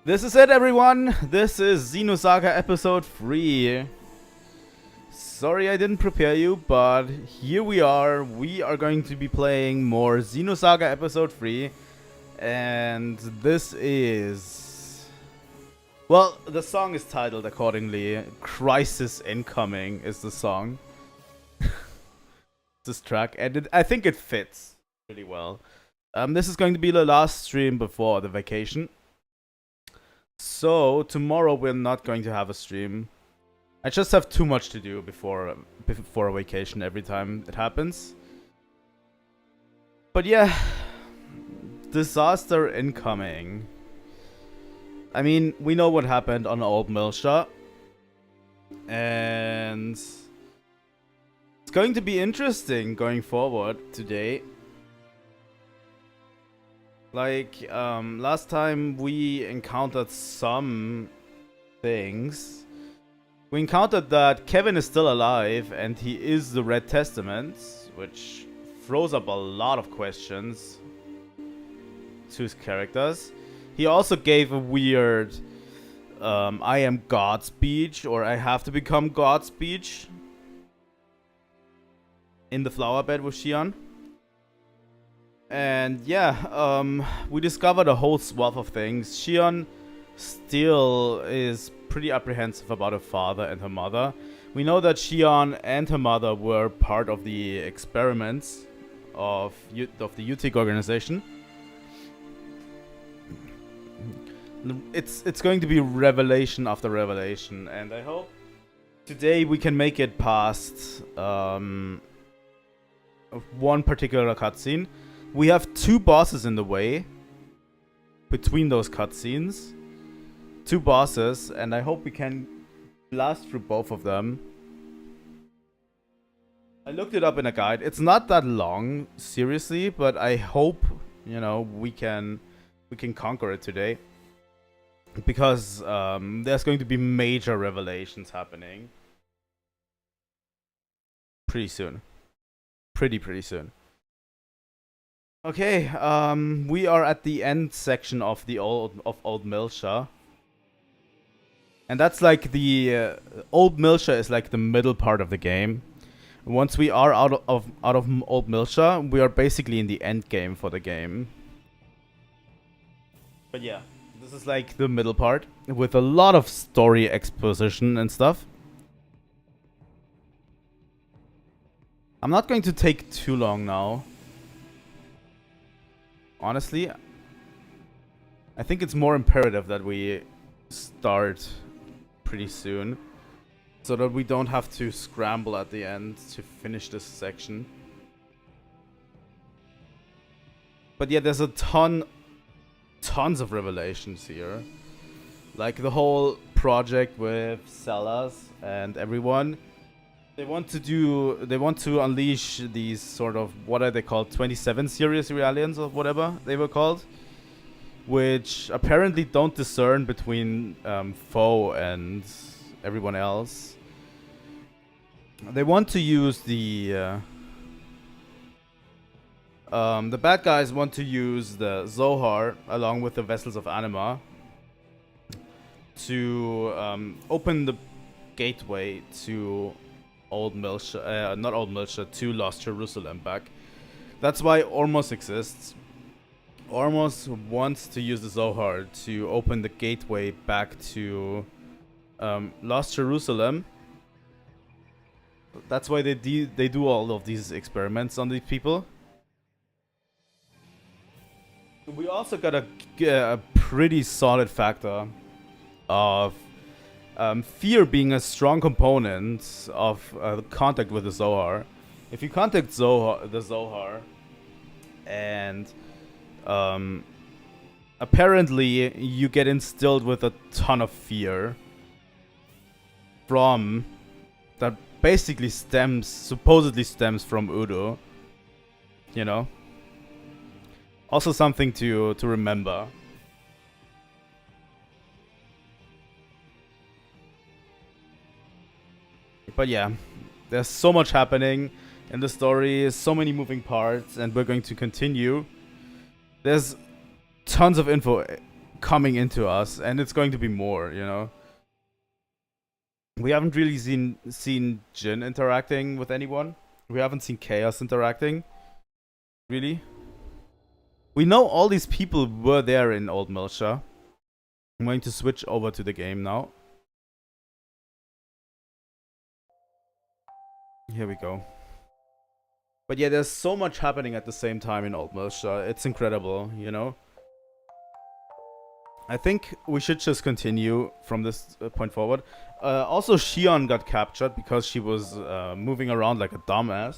This is it, everyone. This is Xenosaga episode 3. Sorry I didn't prepare you, but here we are. We are going to be playing more Xenosaga episode 3. And this is... well, the song is titled accordingly. Crisis Incoming is the song. This track. And I think it fits really well. This is going to be the last stream before the vacation. So, tomorrow we're not going to have a stream. I just have too much to do before a vacation every time it happens. But yeah, disaster incoming. I mean, we know what happened on Old Milsha. And it's going to be interesting going forward today. Like, last time we encountered some things. We encountered that Kevin is still alive and he is the Red Testament, which throws up a lot of questions to his characters. He also gave a weird I am God speech, or I have to become God speech in the flower bed with Shion. And yeah, we discovered a whole swath of things. Shion still is pretty apprehensive about her father and her mother. We know that Shion and her mother were part of the experiments of the UTIC organization. It's going to be revelation after revelation, and I hope today we can make it past one particular cutscene. We have two bosses in the way between those cutscenes. Two bosses, and I hope we can blast through both of them. I looked it up in a guide. It's not that long, seriously, but I hope, you know, we can conquer it today. Because there's going to be major revelations happening pretty soon. Pretty soon. Okay, we are at the end section of the Old Milsha. And that's like the Old Milsha is like the middle part of the game. Once we are out of Old Milsha, we are basically in the end game for the game. But yeah, this is like the middle part with a lot of story exposition and stuff. I'm not going to take too long now. Honestly, I think it's more imperative that we start pretty soon, so that we don't have to scramble at the end to finish this section. But yeah, there's a tons of revelations here. Like the whole project with Celas and everyone. They want to unleash these sort of, what are they called, 27 serious aliens or whatever they were called, which apparently don't discern between foe and everyone else. They want to use the bad guys want to use the Zohar along with the vessels of Anima to open the gateway to Old Milsha, not Old Milsha, to Lost Jerusalem back. That's why KOS-MOS exists. KOS-MOS wants to use the Zohar to open the gateway back to Lost Jerusalem. That's why they do all of these experiments on these people. We also got a pretty solid factor of fear being a strong component of contact with the Zohar. If you contact the Zohar, and apparently you get instilled with a ton of fear from that basically supposedly stems from Udo. You know? Also something to remember. But yeah, there's so much happening in the story, so many moving parts, and we're going to continue. There's tons of info coming into us, and it's going to be more, you know. We haven't really seen Jin interacting with anyone. We haven't seen Chaos interacting, really. We know all these people were there in Old Milsha. I'm going to switch over to the game now. Here we go. But yeah, there's so much happening at the same time in Old Milsha. It's incredible, you know. I think we should just continue from this point forward. Also, Shion got captured because she was moving around like a dumbass.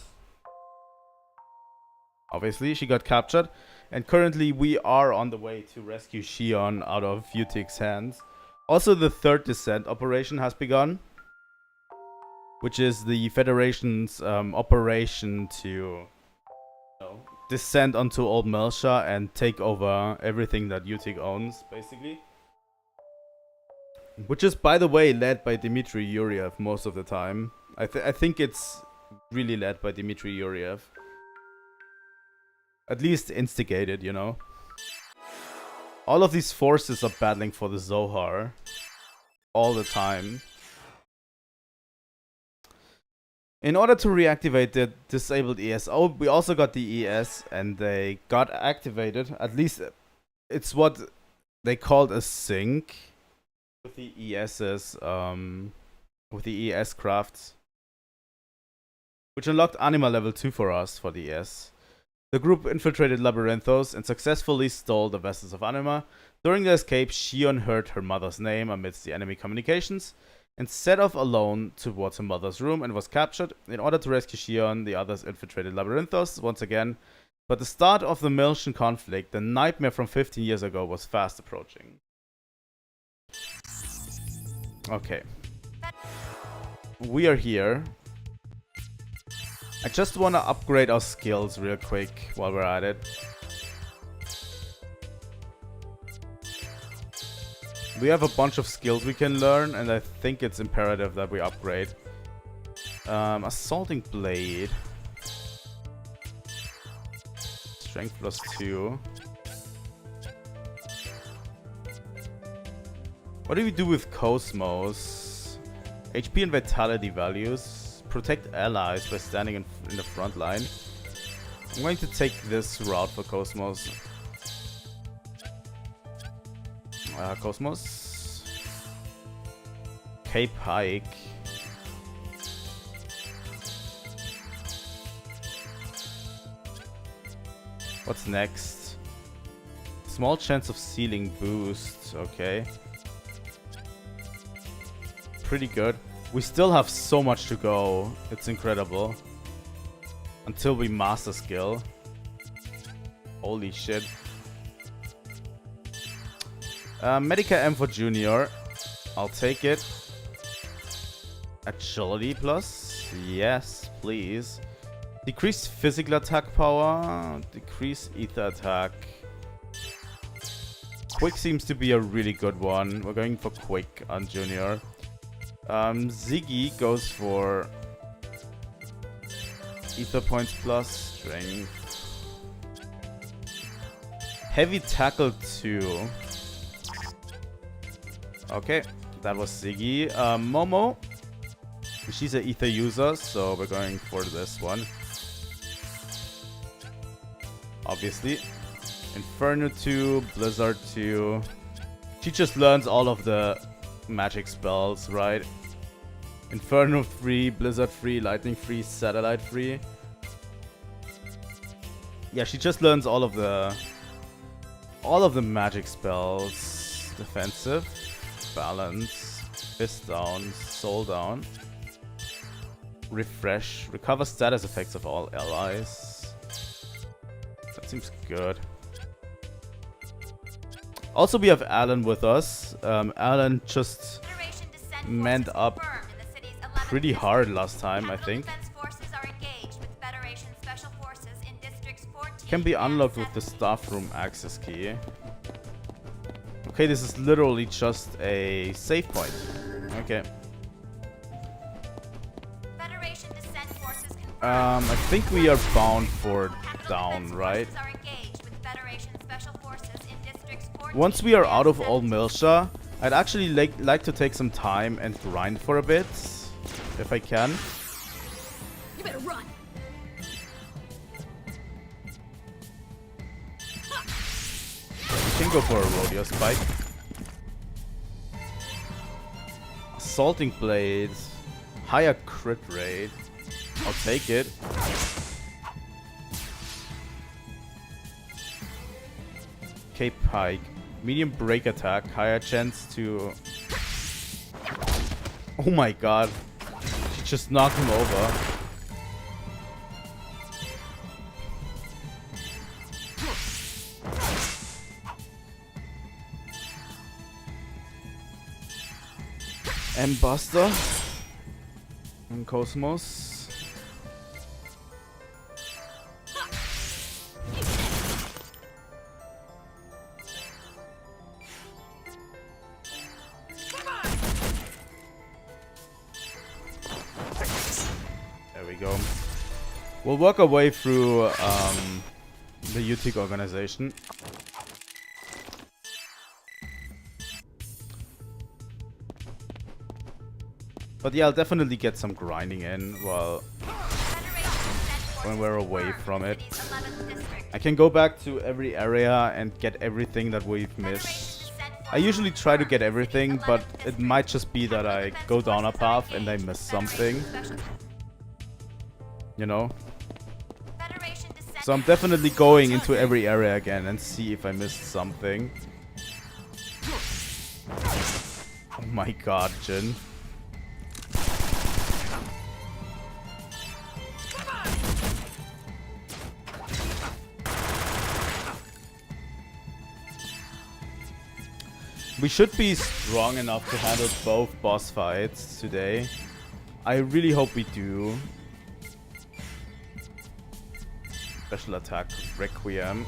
Obviously, she got captured. And currently, we are on the way to rescue Shion out of Futik's hands. Also, the third descent operation has begun, which is the Federation's operation to descend onto Old Milsha and take over everything that Futik owns, basically. Which is, by the way, led by Dmitry Yuriev most of the time. I think it's really led by Dmitry Yuriev. At least instigated, you know. All of these forces are battling for the Zohar all the time. In order to reactivate the disabled ESO, we also got the ES, and they got activated. At least it's what they called a sync with the ES's, with the ES crafts, which unlocked Anima level 2 for us for the ES. The group infiltrated Labyrinthos and successfully stole the vessels of Anima. During the escape, Shion heard her mother's name amidst the enemy communications and set off alone towards her mother's room and was captured. In order to rescue Shion, the others infiltrated Labyrinthos once again. But the start of the Milshan conflict, the nightmare from 15 years ago, was fast approaching. Okay. We are here. I just want to upgrade our skills real quick while we're at it. We have a bunch of skills we can learn, and I think it's imperative that we upgrade. Assaulting Blade. Strength +2. What do we do with KOS-MOS? HP and Vitality values. Protect allies by standing in the front line. I'm going to take this route for KOS-MOS. KOS-MOS. Cape Hike. What's next? Small chance of ceiling boost. Okay. Pretty good. We still have so much to go. It's incredible. Until we master skill. Holy shit. Medica M for Junior. I'll take it. Agility plus? Yes, please. Decrease physical attack power. Decrease ether attack. Quick seems to be a really good one. We're going for Quick on Junior. Ziggy goes for ether points plus strength. Heavy tackle 2. Okay, that was Ziggy. Momo. She's an ether user, so we're going for this one. Obviously. Inferno 2, Blizzard 2. She just learns all of the magic spells, right? Inferno free, Blizzard free, Lightning free, Satellite free. Yeah, she just learns all of the magic spells. Defensive, balance, fist down, soul down. Refresh, recover status effects of all allies. That seems good. Also, we have Alan with us. Alan just manned up pretty hard last time, I think. Can be unlocked with the staff room access key. Okay, this is literally just a save point. Okay. I think we are bound for down, right? once we are out of Old Milsha, I'd actually like to take some time and grind for a bit, if I can. You better run. We can go for a rodeo spike. Assaulting blades, higher crit rate. I'll take it. K-Pike. Medium break attack. Higher chance to... Oh my god. She just knocked him over. M-Buster. And KOS-MOS. We'll work our way through the UTIC organization. But yeah, I'll definitely get some grinding in when we're away from it. I can go back to every area and get everything that we've missed. I usually try to get everything, but it might just be that I go down a path and I miss something. You know? So I'm definitely going into every area again and see if I missed something. Oh my god, Jin. We should be strong enough to handle both boss fights today. I really hope we do. Special attack, Requiem.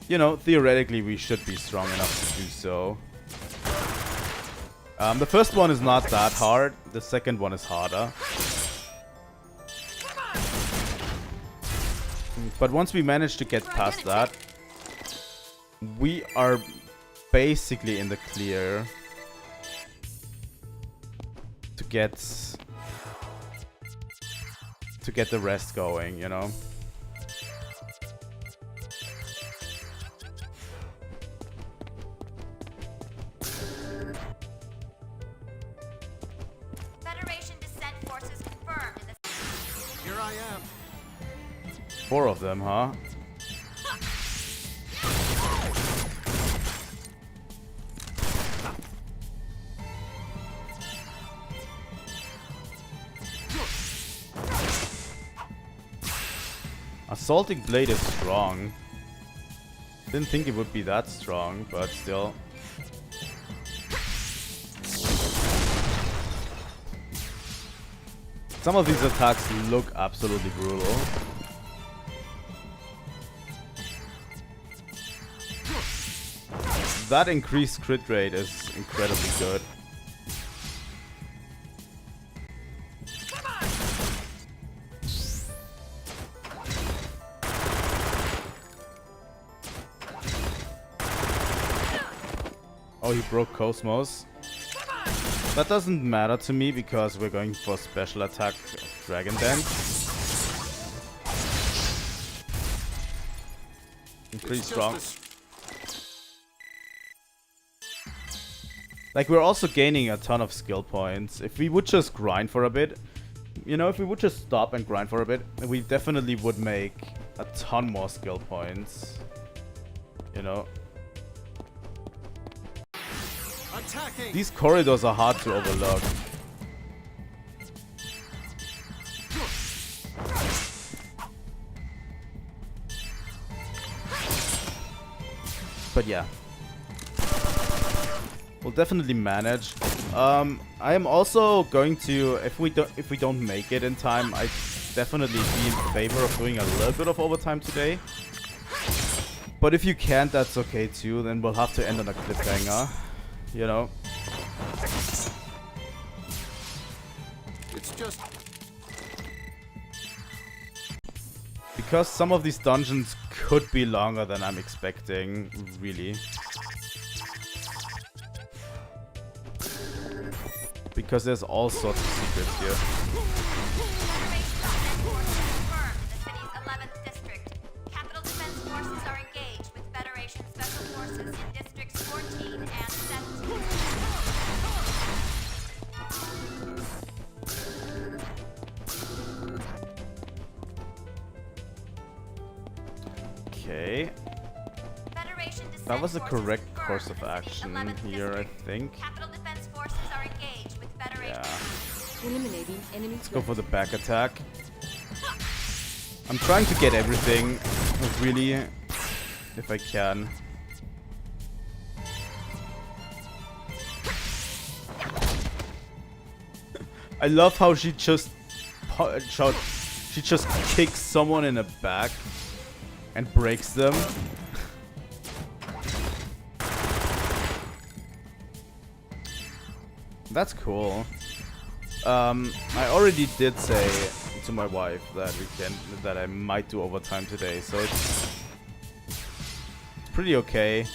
You know, theoretically we should be strong enough to do so. The first one is not that hard, the second one is harder. But once we manage to get past that, we are basically in the clear to get the rest going, you know. Federation descent forces confirmed in the... Here I am. 4 of them, huh? Assaulting Blade is strong. Didn't think it would be that strong, but still. Some of these attacks look absolutely brutal. That increased crit rate is incredibly good. Oh, he broke KOS-MOS. That doesn't matter to me because we're going for special attack Dragon Dance. Pretty strong. Like, we're also gaining a ton of skill points. If we would just grind for a bit, you know, if we would just stop and grind for a bit, we definitely would make a ton more skill points. You know? Attacking. These corridors are hard to overlook. But yeah. We'll definitely manage. I am also going to, if we don't make it in time, I definitely be in favor of doing a little bit of overtime today. But if you can't, that's okay too. Then we'll have to end on a cliffhanger. You know. It's just... Because some of these dungeons could be longer than I'm expecting, really. Because there's all sorts of secrets here. Okay. That was the correct course of action here, I think. Yeah. Let's go for the back attack. I'm trying to get everything, really, if I can. I love how she just kicks someone in the back and breaks them. That's cool. I already did say to my wife that I might do overtime today, so it's pretty okay.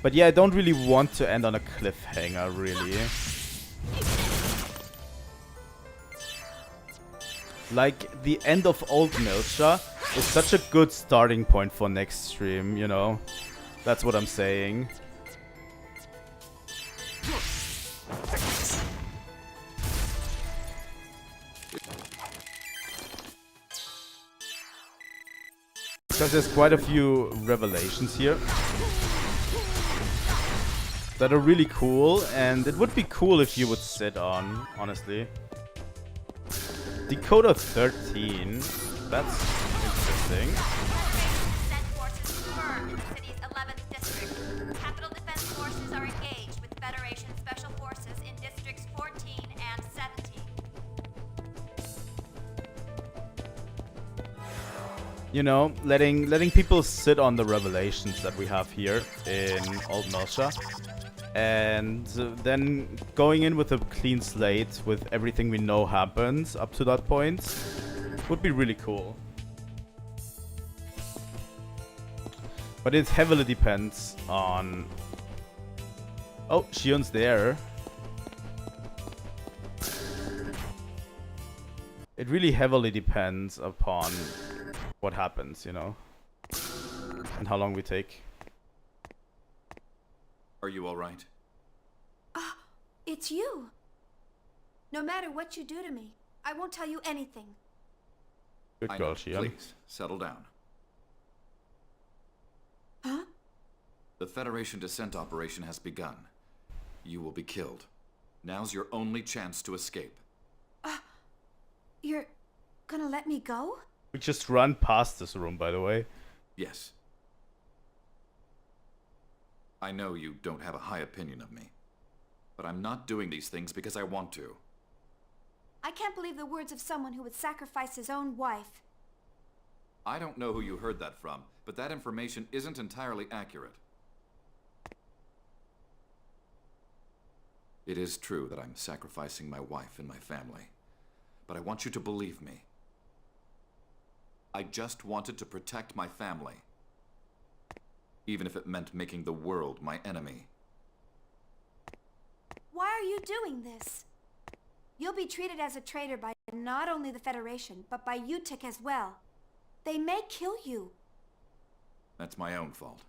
But yeah, I don't really want to end on a cliffhanger, really. Like, the end of Old Milcha is such a good starting point for next stream, you know? That's what I'm saying. Because there's quite a few revelations here that are really cool, and it would be cool if you would sit on, honestly. Decoder 13, that's interesting. You know, letting people sit on the revelations that we have here in Old Milcha, and then going in with a clean slate with everything we know happens up to that point would be really cool. But it heavily depends on... Oh, Shion's there. It really heavily depends upon what happens, you know, and how long we take. Are you all right? It's you. No matter what you do to me, I won't tell you anything. Good girl, Shion. Please, settle down. Huh? The Federation descent operation has begun. You will be killed. Now's your only chance to escape. You're gonna let me go? We just run past this room, by the way. Yes. I know you don't have a high opinion of me, but I'm not doing these things because I want to. I can't believe the words of someone who would sacrifice his own wife. I don't know who you heard that from, but that information isn't entirely accurate. It is true that I'm sacrificing my wife and my family, but I want you to believe me. I just wanted to protect my family, even if it meant making the world my enemy. Why are you doing this? You'll be treated as a traitor by not only the Federation, but by UTIC as well. They may kill you. That's my own fault.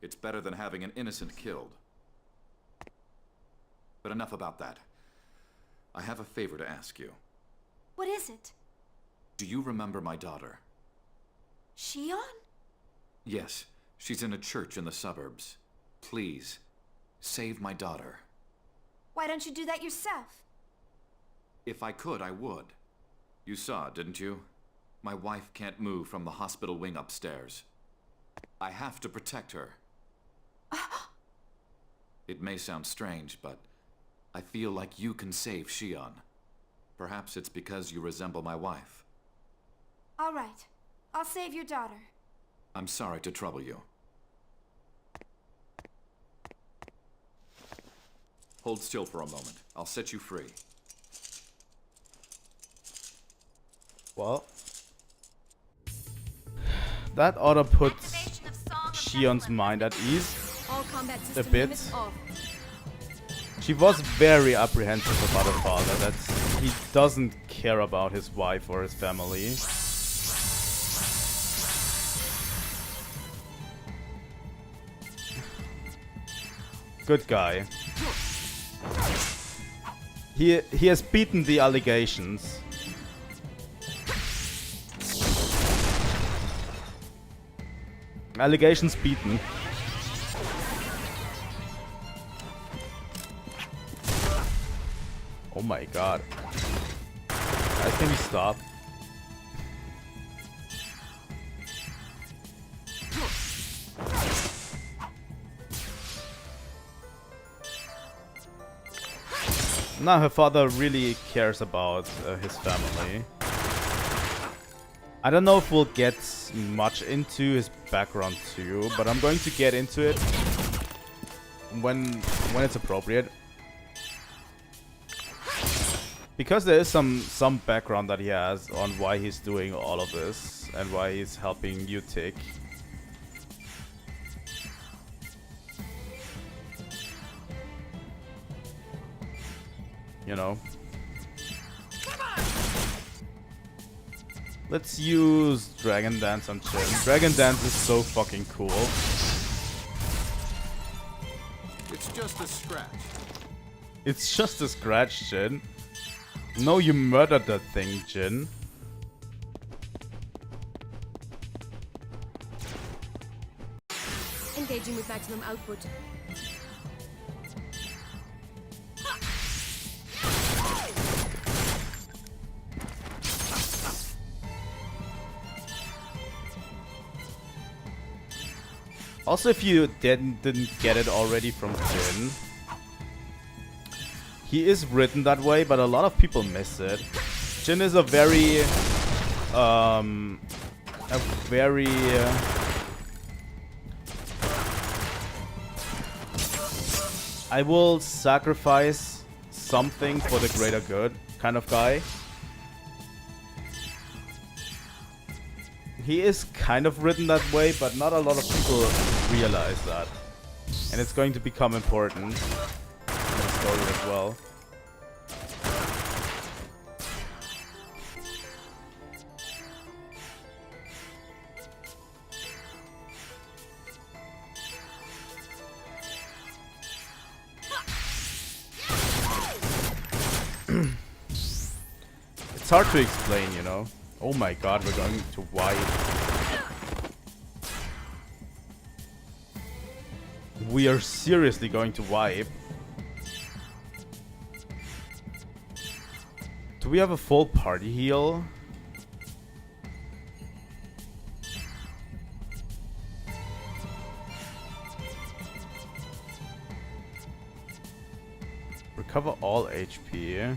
It's better than having an innocent killed. But enough about that. I have a favor to ask you. What is it? Do you remember my daughter? Shion? Yes, she's in a church in the suburbs. Please, save my daughter. Why don't you do that yourself? If I could, I would. You saw, didn't you? My wife can't move from the hospital wing upstairs. I have to protect her. It may sound strange, but I feel like you can save Shion. Perhaps it's because you resemble my wife. All right. I'll save your daughter. I'm sorry to trouble you. Hold still for a moment. I'll set you free. Well, that ought to put Activation of Song of Shion's Neverland. mind at ease. All combat A system bit. limits off. She was very apprehensive about her father, that he doesn't care about his wife or his family. Good guy. He has beaten the allegations. Allegations beaten. Oh my god. Guys, can we stop? Now her father really cares about his family. I don't know if we'll get much into his background too, but I'm going to get into it when it's appropriate. Because there is some background that he has on why he's doing all of this and why he's helping Utic. You know. Let's use Dragon Dance on Chin. Dragon Dance is so fucking cool. It's just a scratch. It's just a scratch, Jin. No, you murdered that thing, Jin. Engaging with maximum output. Also, if you didn't get it already from Jin, he is written that way, but a lot of people miss it. Jin is a very, I will sacrifice something for the greater good kind of guy. He is kind of written that way, but not a lot of people realize that. And it's going to become important in the story as well. It's hard to explain, you know. Oh my god, we're going to wipe. We are seriously going to wipe. Do we have a full party heal? Recover all HP.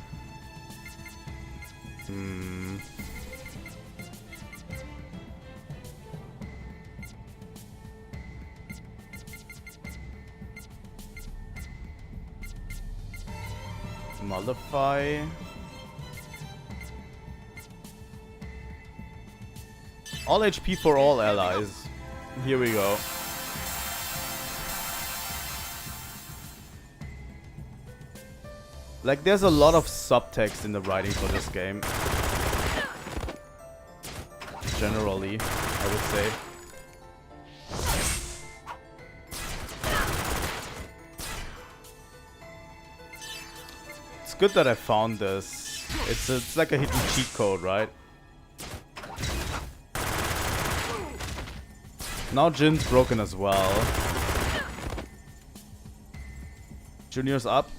Mollify. All HP for all allies. Here we go. Like, there's a lot of subtext in the writing for this game. Generally, I would say. It's good that I found this. It's like a hidden cheat code, right? Now Jin's broken as well. Junior's up.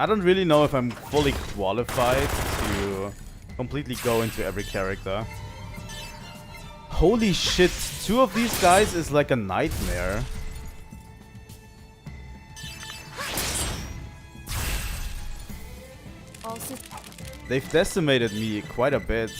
I don't really know if I'm fully qualified to completely go into every character. Holy shit, 2 of these guys is like a nightmare. They've decimated me quite a bit.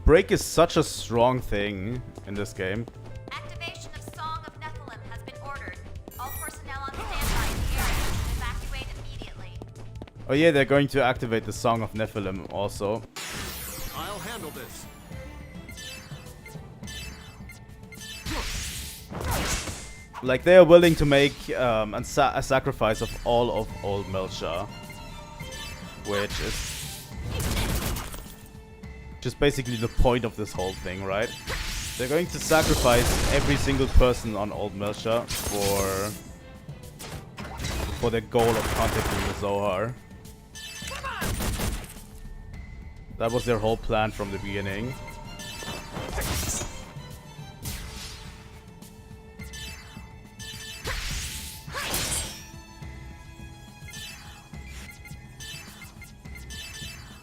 Break is such a strong thing in this game. Activation of Song of Nephilim has been ordered. All personnel on standby in the area should evacuate immediately. Oh yeah, they're going to activate the Song of Nephilim also. I'll handle this. Like, they are willing to make a sacrifice of all of Old Melcher. Which is just basically the point of this whole thing, right? They're going to sacrifice every single person on Old Melcher for their goal of contacting the Zohar. That was their whole plan from the beginning.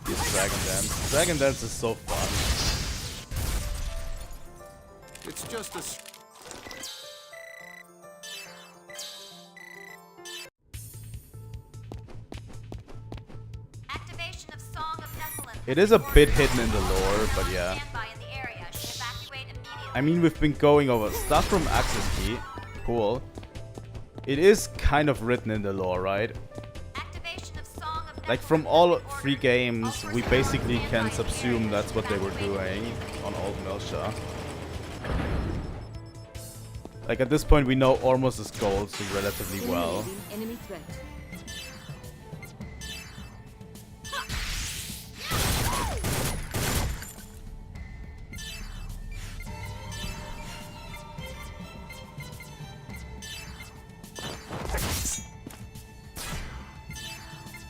This Dragon Dance. Dragon Dance is so fun. It's just a Activation of Song of Nephilim. It is a bit hidden in the lore, but yeah. Standby in the area should evacuate immediately. I mean, we've been going over stuff from Access Key. Cool. It is kind of written in the lore, right? Activation of Song of Like, from Nephilim all has been three ordered. games, All we personnel basically on can standby in the subsume area that's should what they were evacuate doing immediately. on Old Melcher. Like, at this point, we know Ormus's goals relatively well. Eliminating enemy threat.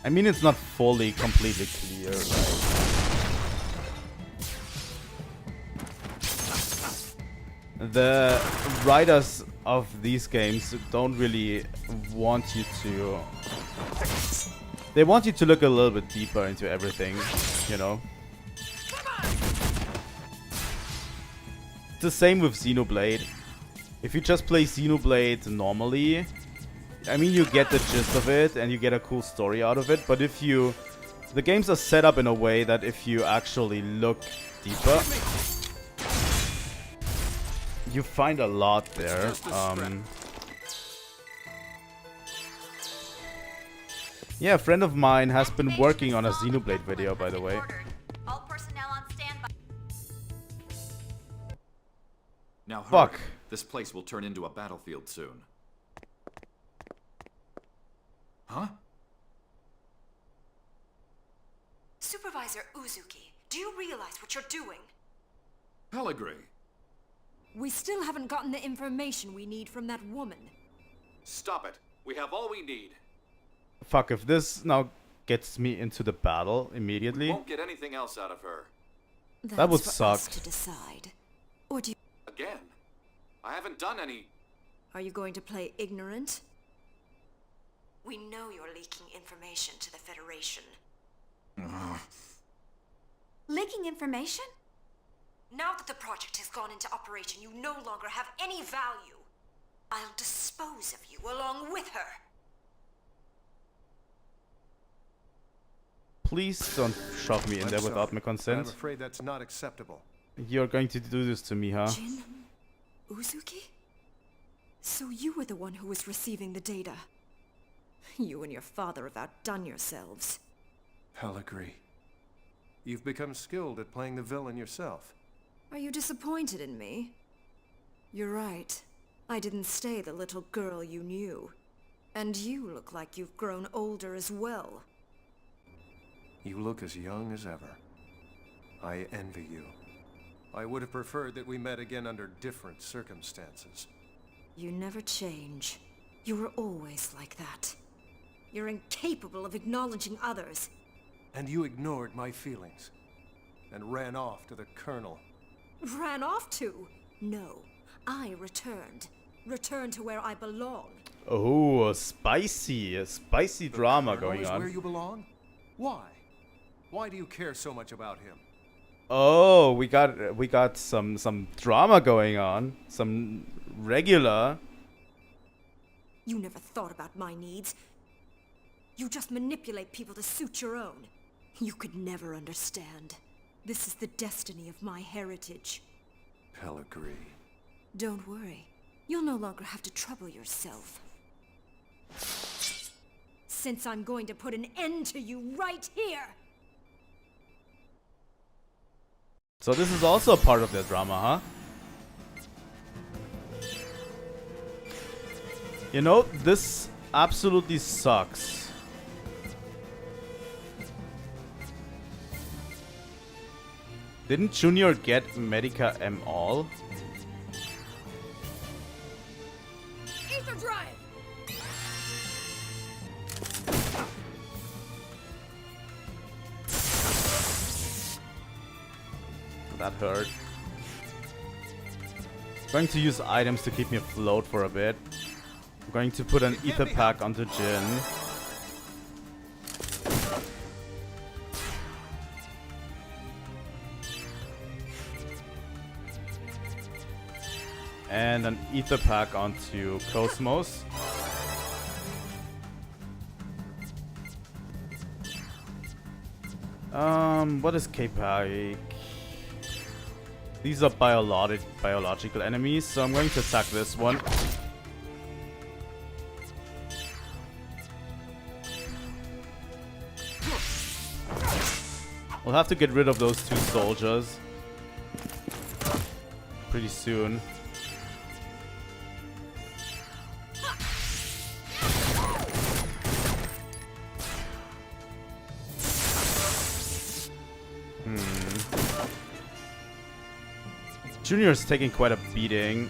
I mean, it's not fully, completely clear, right? The writers of these games don't really want you to... They want you to look a little bit deeper into everything, you know? It's the same with Xenoblade. If you just play Xenoblade normally, I mean, you get the gist of it and you get a cool story out of it, but if you... The games are set up in a way that if you actually look deeper, you find a lot there. Yeah, a friend of mine has been working on a Xenoblade video, by the way. All personnel on standby. Now hurry. Fuck. This place will turn into a battlefield soon. Huh? Supervisor Uzuki, do you realize what you're doing? Pellegrini. We still haven't gotten the information we need from that woman. Stop it. We have all we need. Fuck, if this now gets me into the battle immediately... Won't get anything else out of her. That would That's for suck. us to decide. Or do you... Again. I haven't done any... Are you going to play ignorant? We know you're leaking information to the Federation. Leaking information? Now that the project has gone into operation, you no longer have any value. I'll dispose of you along with her. Please don't shove me in there I'm without sorry, my but I'm consent. afraid that's not acceptable. You're going to do this to me, huh? Jin? Uzuki? So you were the one who was receiving the data. You and your father have outdone yourselves. Pellegrini, you've become skilled at playing the villain yourself. Are you disappointed in me? You're right. I didn't stay the little girl you knew. And you look like you've grown older as well. You look as young as ever. I envy you. I would have preferred that we met again under different circumstances. You never change. You were always like that. You're incapable of acknowledging others. And you ignored my feelings. And ran off to the Colonel. Ran off to? No. I returned. Returned to where I belong. Oh, spicy drama Colonel going is on. where you belong? Why? Why do you care so much about him? Oh, we got some drama going on. Some regular. You never thought about my needs. You just manipulate people to suit your own. You could never understand. This is the destiny of my heritage. Pellegrini. Don't worry. You'll no longer have to trouble yourself. Since I'm going to put an end to you right here! So this is also a part of their drama, huh? You know, this absolutely sucks. Didn't Junior get Medica M all? Ether drive! That hurt. Going to use items to keep me afloat for a bit. I'm going to put an ether pack onto Jin. And an ether pack onto KOS-MOS. What is K-Pack? These are biological enemies, so I'm going to attack this one. We'll have to get rid of those two soldiers pretty soon. Junior's taking quite a beating.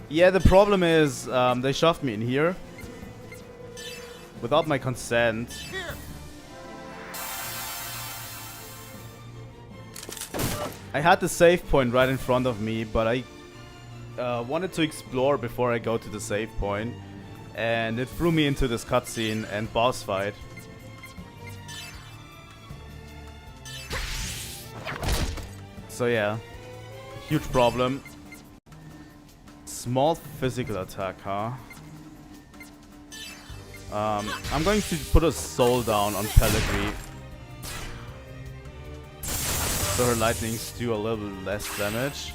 Yeah, the problem is they shoved me in here without my consent. I had the save point right in front of me, but I wanted to explore before I go to the save point. And it threw me into this cutscene and boss fight. So yeah, huge problem. Small physical attack, huh? I'm going to put a soul down on Pellegrini, so her lightnings do a little less damage.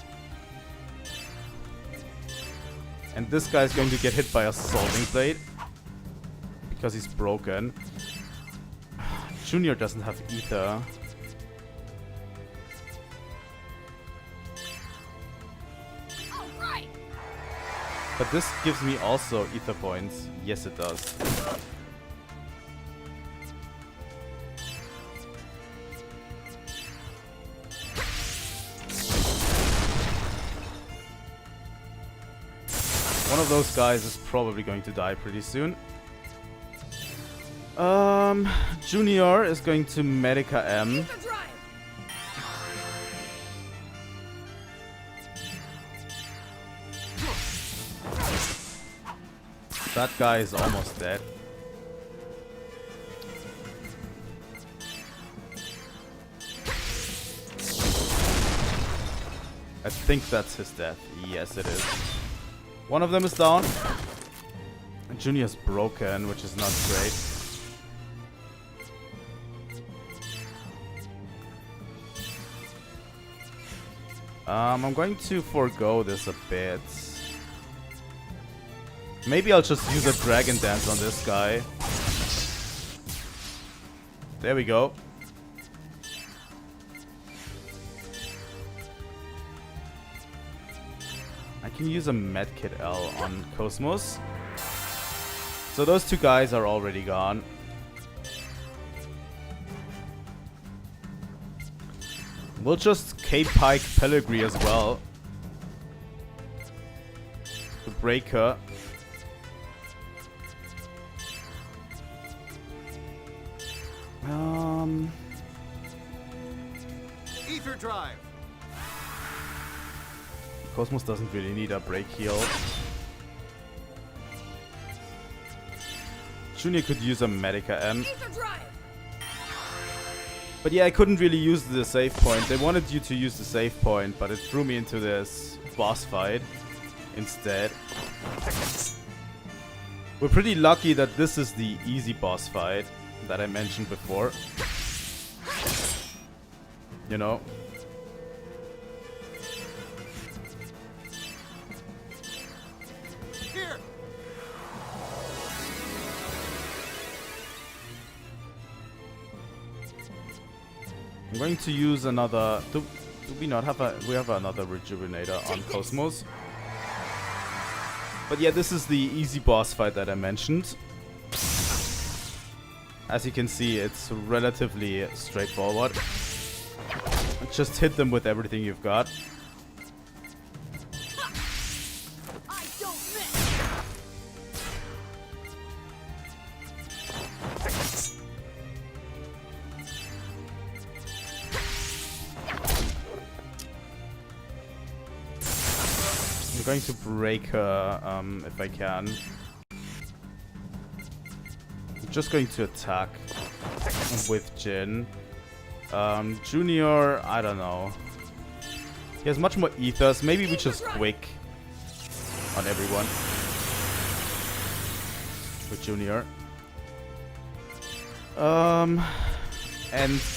And this guy's going to get hit by a solving blade because he's broken. Junior doesn't have ether. But this gives me also ether points. Yes, it does. One of those guys is probably going to die pretty soon. Junior is going to Medica M. That guy is almost dead. I think that's his death. Yes, it is. One of them is down. Junior's broken, which is not great. I'm going to forego this a bit. Maybe I'll just use a dragon dance on this guy. There we go. I can use a medkit L on KOS-MOS. So those two guys are already gone. We'll just K-Pike Pellegrini as well. The breaker. Ether drive. KOS-MOS doesn't really need a break heal. Junior could use a Medica M. But yeah, I couldn't really use the save point. They wanted you to use the save point, but it threw me into this boss fight instead. We're pretty lucky that this is the easy boss fight that I mentioned before. You know? Here! I'm going to use another... Do we not have a... We have another rejuvenator on KOS-MOS. But yeah, this is the easy boss fight that I mentioned. As you can see, it's relatively straightforward. Just hit them with everything you've got. I don't miss. I'm going to break her if I can. I'm just going to attack with Jin. Junior, I don't know. He has much more ethers. Maybe we just quick on everyone with Junior. And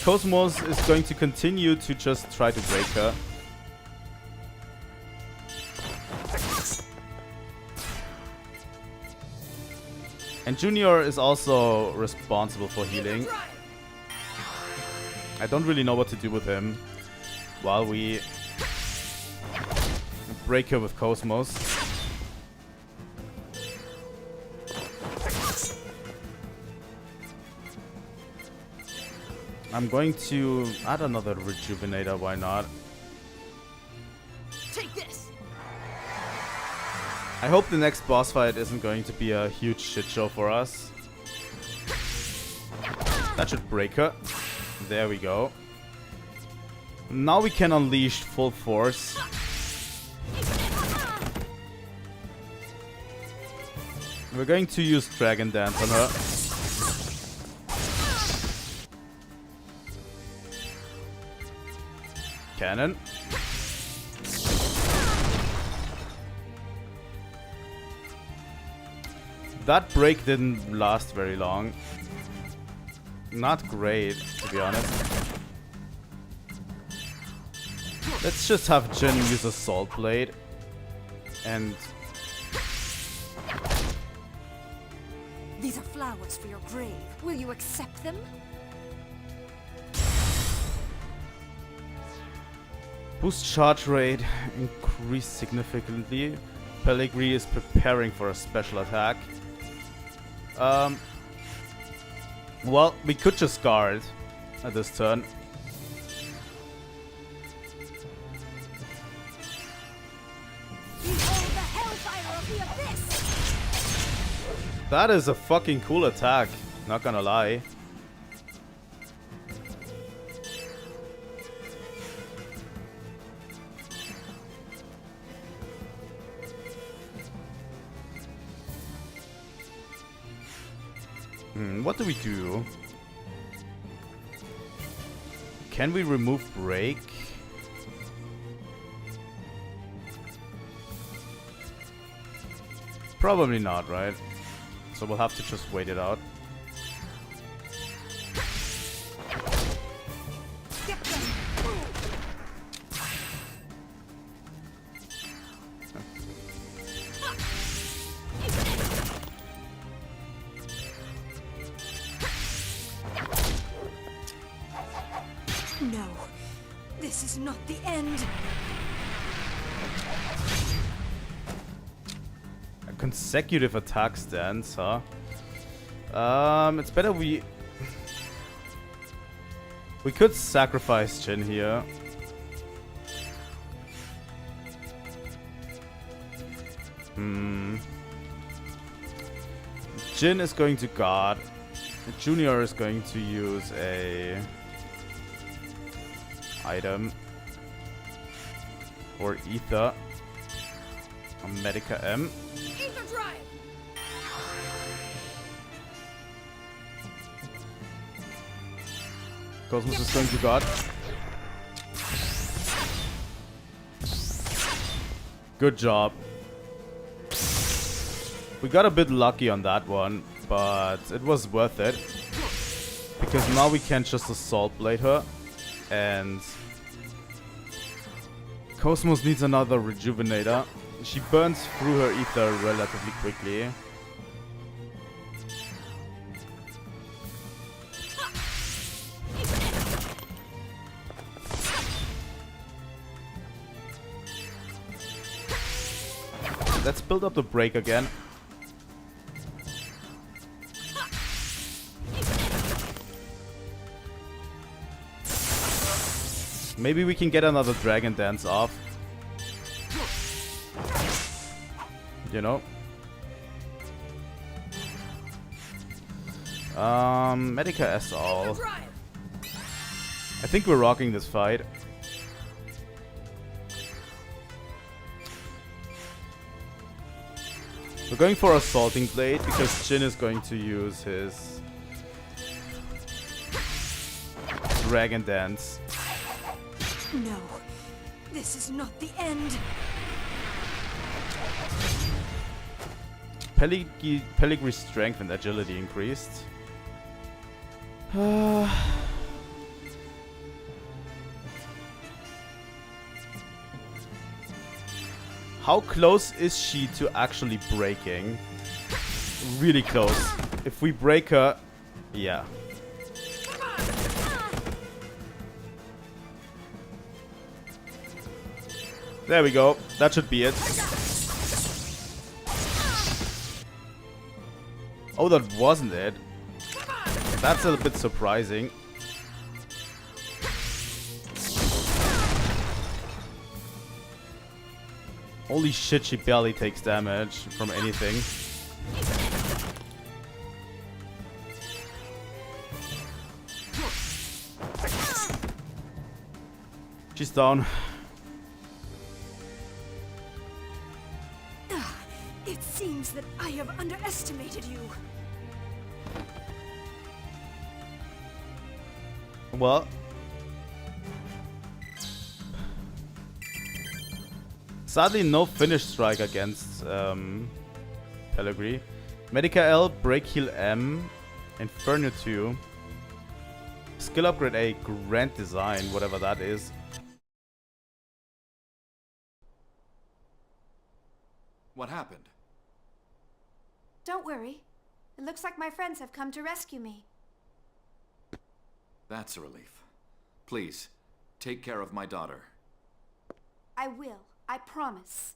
KOS-MOS is going to continue to just try to break her. And Junior is also responsible for healing. I don't really know what to do with him while we break her with KOS-MOS. I'm going to add another rejuvenator, why not? Take this. I hope the next boss fight isn't going to be a huge shit show for us. That should break her. There we go. Now we can unleash full force. We're going to use Dragon Dance on her. Cannon. That break didn't last very long. Not great, to be honest. Let's just have Jin use a Salt Blade. And... These are flowers for your grave. Will you accept them? boost charge rate increased significantly. Pellegrini is preparing for a special attack. Well, we could just guard at this turn. Behold the hellfire of the abyss! That is a fucking cool attack, not gonna lie. What do we do? Can we remove break? Probably not, right? So we'll have to just wait it out. No, this is not the end. A consecutive attack stance, huh? It's better we could sacrifice Jin here. Jin is going to guard. Junior is going to use a item or ether. A Medica M. Ether drive! KOS-MOS is going to guard. We got a bit lucky on that one, but it was worth it. Because now we can just assault blade her. And KOS-MOS needs another rejuvenator. She burns through her ether relatively quickly. Let's build up the break again. Maybe we can get another Dragon Dance off. You know. Medica S all. I think we're rocking this fight. We're going for Assaulting Blade because Jin is going to use his Dragon Dance. No, this is not the end. Pellegri's strength and agility increased. How close is she to actually breaking? Really close. If we break her, yeah. There we go. That should be it. Oh, that wasn't it. That's a bit surprising. Holy shit, she barely takes damage from anything. She's down. It seems that I have underestimated you. Well, sadly no finish strike against Pellegrini. Medica L, Break Heal M, Inferno 2, Skill Upgrade A, Grand Design, whatever that is. What happened? Don't worry. It looks like my friends have come to rescue me. That's a relief. Please, take care of my daughter. I will. I promise.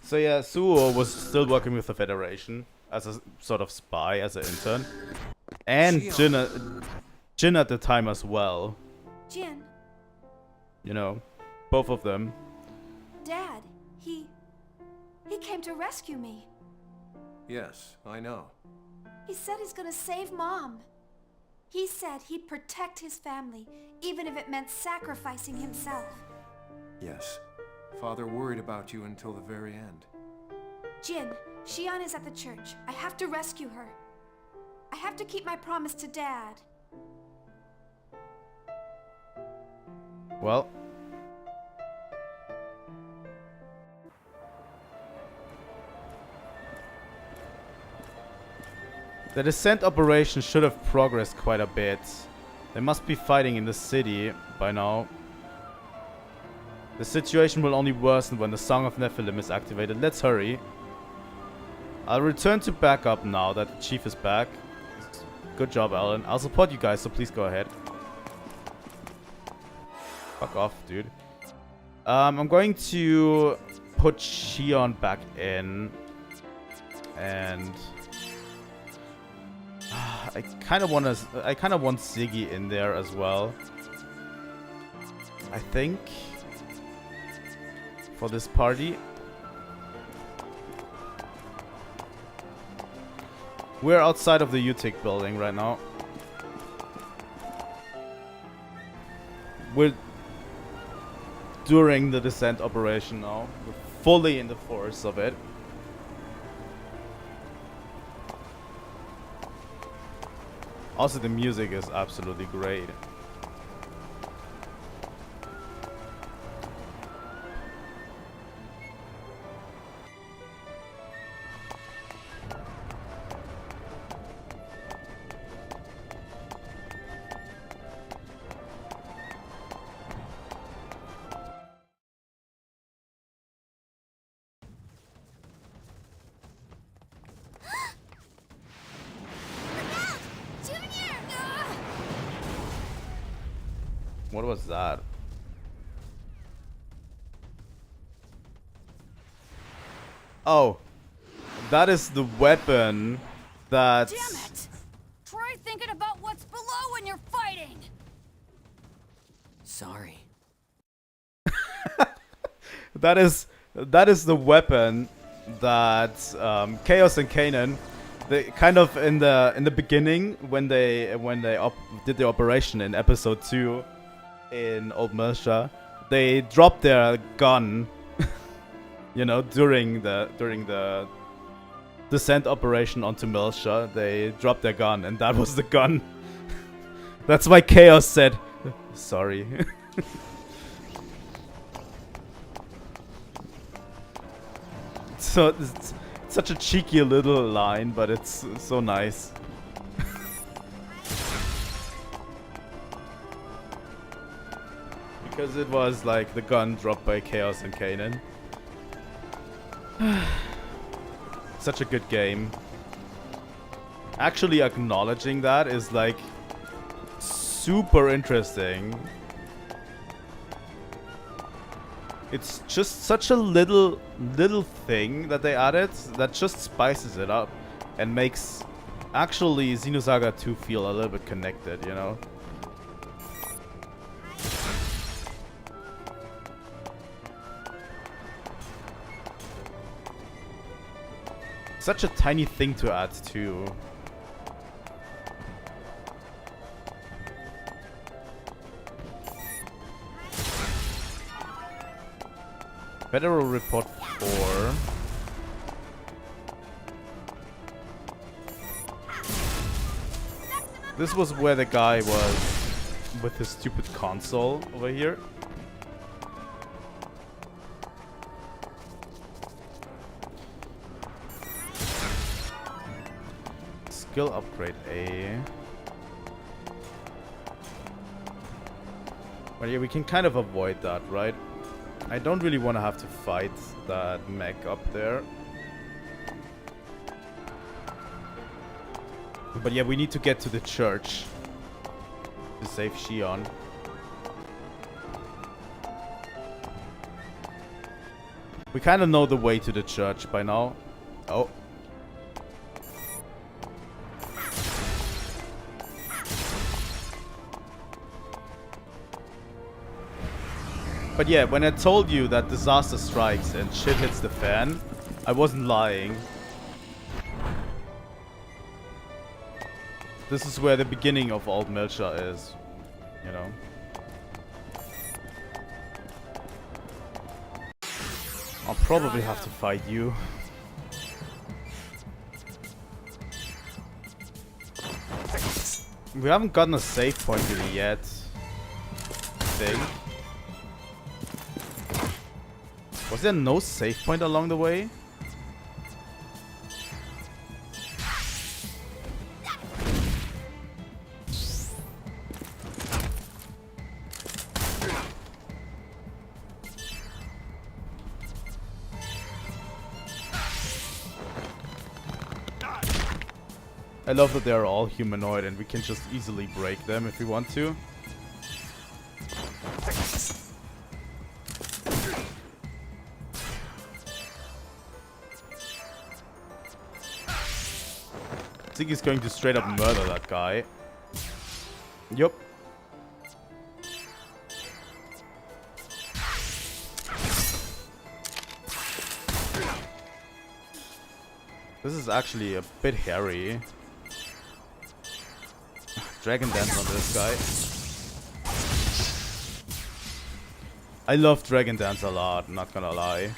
So yeah, Suo was still working with the Federation as a sort of spy, as an intern. And Jin at the time as well. Jin, You know, both of them. Dad, he came to rescue me. Yes, I know. He said he's gonna save Mom. He said he'd protect his family, even if it meant sacrificing himself. Yes. Father worried about you until the very end. Jin, Xian is at the church. I have to rescue her. I have to keep my promise to Dad. Well. The descent operation should have progressed quite a bit. They must be fighting in the city by now. The situation will only worsen when the Song of Nephilim is activated. Let's hurry. I'll return to backup now that the Chief is back. Good job, Alan. I'll support you guys, so please go ahead. Fuck off, dude. I'm going to put Xion back in. And I kind of want Ziggy in there as well. I think for this party. We're outside of the UTIC building right now. We're during the descent operation now. We're fully in the force of it. Also, the music is absolutely great. What was that? Oh, that is the weapon that. Damn it! Try thinking about what's below when you're fighting. Sorry. That is the weapon that KOS and Gaignun, they kind of in the beginning when they did the operation in episode 2 in Old Miltia, they dropped their gun. You know, during the descent operation onto Miltia, they dropped their gun, and that was the gun. That's why KOS said, sorry. So it's such a cheeky little line, but it's so nice. Because it was like the gun dropped by KOS and Gaignun. Such a good game. Actually acknowledging that is like super interesting. It's just such a little thing that they added that just spices it up and makes actually Xenosaga 2 feel a little bit connected, you know? Such a tiny thing to add too. Federal Report 4. This was where the guy was with his stupid console over here. Skill upgrade A. Well, yeah, we can kind of avoid that, right? I don't really want to have to fight that mech up there. But yeah, we need to get to the church to save Shion. We kind of know the way to the church by now. Oh. But yeah, when I told you that disaster strikes and shit hits the fan, I wasn't lying. This is where the beginning of Old Miltia is, you know. I'll probably have to fight you. We haven't gotten a save point really yet, I think. Was there no save point along the way? I love that they're all humanoid and we can just easily break them if we want to. I think he's going to straight up murder that guy. Yup. This is actually a bit hairy. Dragon Dance on this guy. I love Dragon Dance a lot, not gonna lie.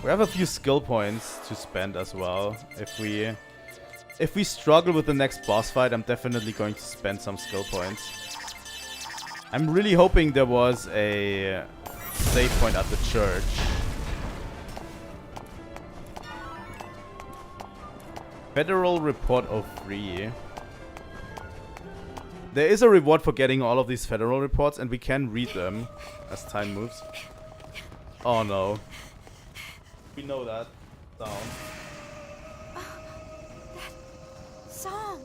We have a few skill points to spend as well. If we struggle with the next boss fight, I'm definitely going to spend some skill points. I'm really hoping there was a save point at the church. Federal Report 03. There is a reward for getting all of these federal reports, and we can read them as time moves. Oh no. We know that sound. That song.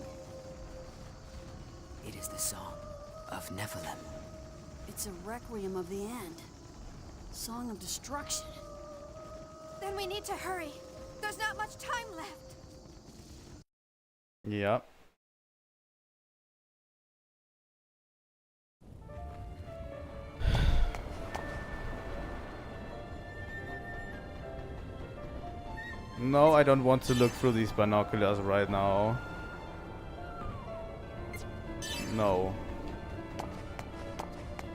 It is the song of Nephilim. It's a requiem of the end. Song of destruction. Then we need to hurry. There's not much time left. Yeah. No, I don't want to look through these binoculars right now. No.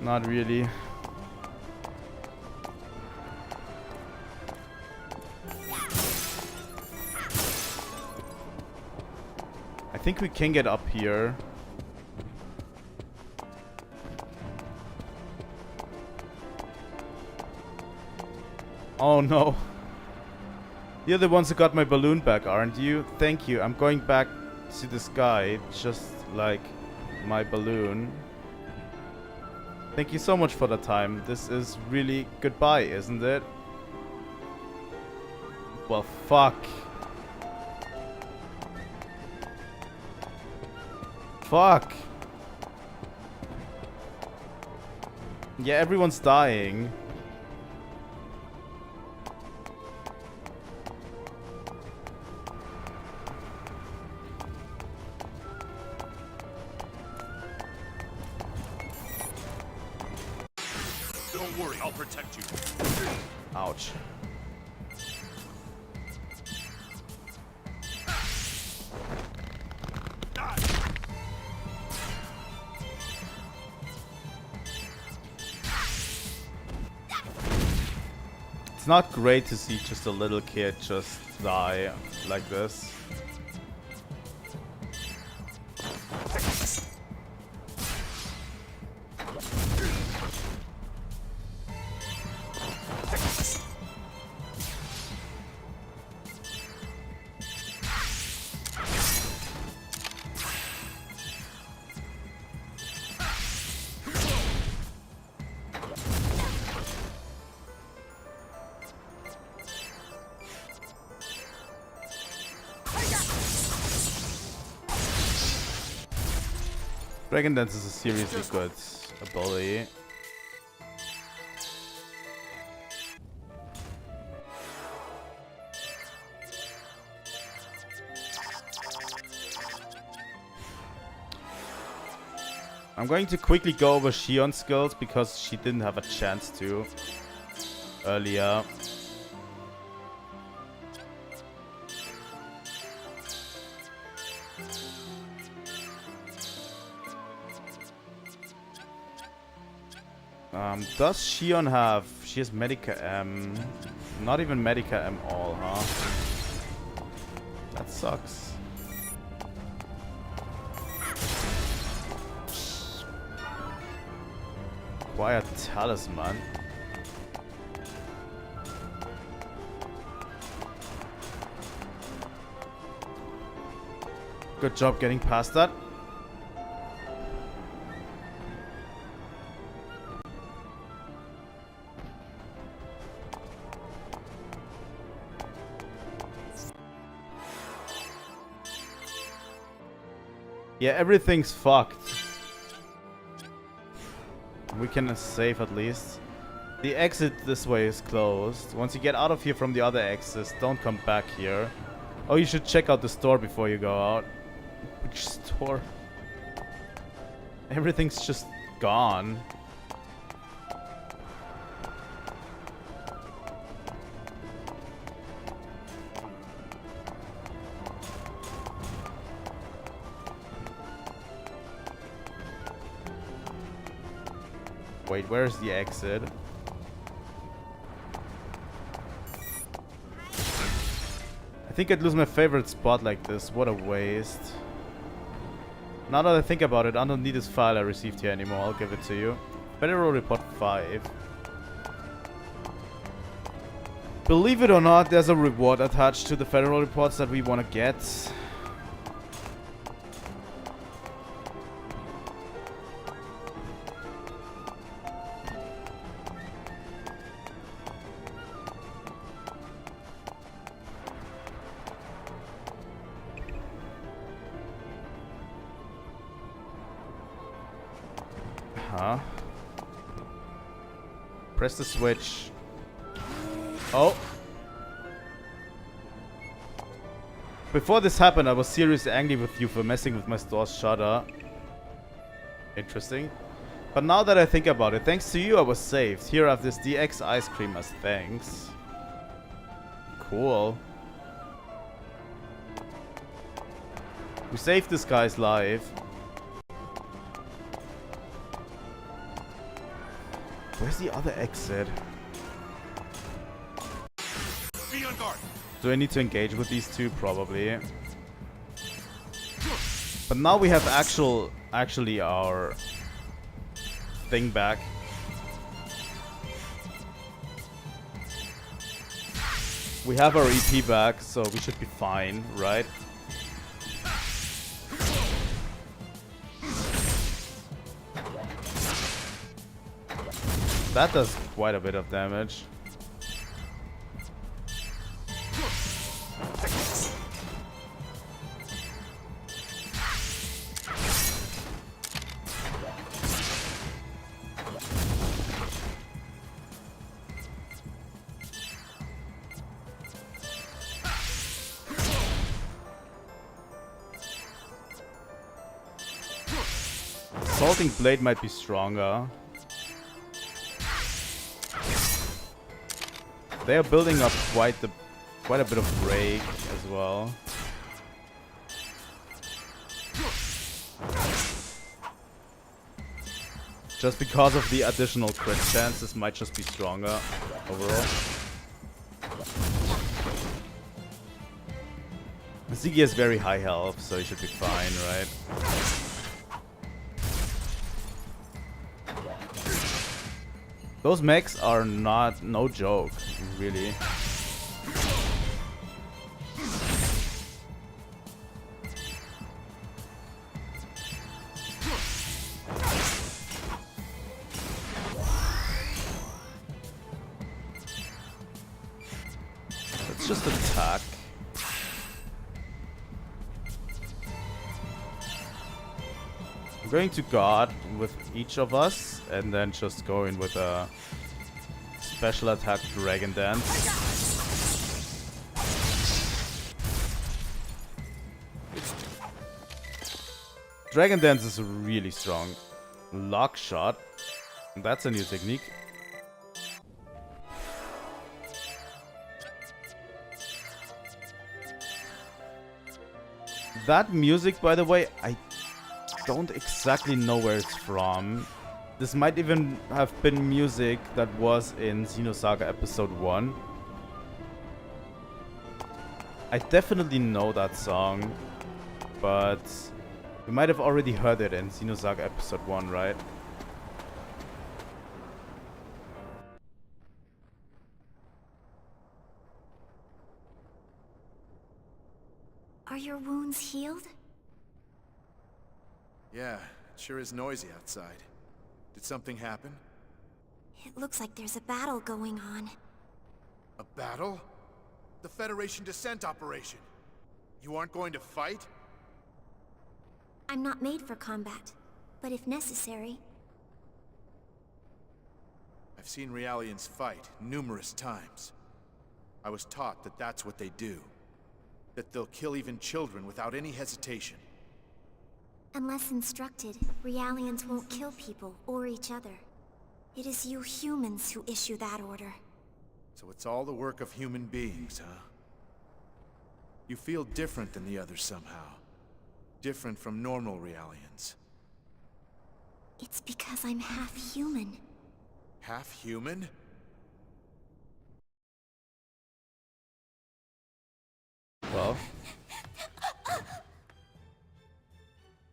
Not really. I think we can get up here. Oh no. You're the ones who got my balloon back, aren't you? Thank you. I'm going back to the sky, just like my balloon. Thank you so much for the time. This is really goodbye, isn't it? Well, fuck. Fuck. Yeah, everyone's dying. Don't worry, I'll protect you. Ouch. It's not great to see just a little kid just die like this. Dragon Dance is a seriously good ability. I'm going to quickly go over Shion's skills because she didn't have a chance to earlier. Does Shion have... She has Medica M. Not even Medica M all, huh? That sucks. Acquire Talisman. Good job getting past that. Yeah, everything's fucked. We can save at least. The exit this way is closed. Once you get out of here from the other exits, don't come back here. Oh, you should check out the store before you go out. Which store? Everything's just gone. Wait, where's the exit? I think I'd lose my favorite spot like this. What a waste. Now that I think about it, I don't need this file I received here anymore. I'll give it to you. Federal Report 5. Believe it or not, there's a reward attached to the federal reports that we want to get. Huh? Press the switch. Oh! Before this happened, I was seriously angry with you for messing with my store's shutter. Interesting. But now that I think about it, thanks to you I was saved. Here I have this DX ice cream as thanks. Cool. We saved this guy's life. Where's the other exit? Be on guard. Do I need to engage with these two? Probably. But now we have actually our thing back. We have our EP back, so we should be fine, right? That does quite a bit of damage. Assaulting Blade might be stronger. They are building up quite a bit of break as well. Just because of the additional crit chance, this might just be stronger overall. Ziggy has very high health, so he should be fine, right? Those mechs are no joke, really. Let's just attack. I'm going to guard with each of us and then just go in with a special attack Dragon Dance. Dragon Dance is really strong. Lock Shot. That's a new technique. That music, by the way, I don't exactly know where it's from. This might even have been music that was in Xenosaga episode 1. I definitely know that song, but we might have already heard it in Xenosaga episode 1, right? Are your wounds healed? Yeah, it sure is noisy outside. Did something happen? It looks like there's a battle going on. A battle? The Federation descent operation. You aren't going to fight? I'm not made for combat, but if necessary... I've seen Realians fight numerous times. I was taught that that's what they do. That they'll kill even children without any hesitation. Unless instructed, Realians won't kill people or each other. It is you humans who issue that order. So it's all the work of human beings, huh? You feel different than the others somehow. Different from normal Realians. It's because I'm half human. Half human? Well.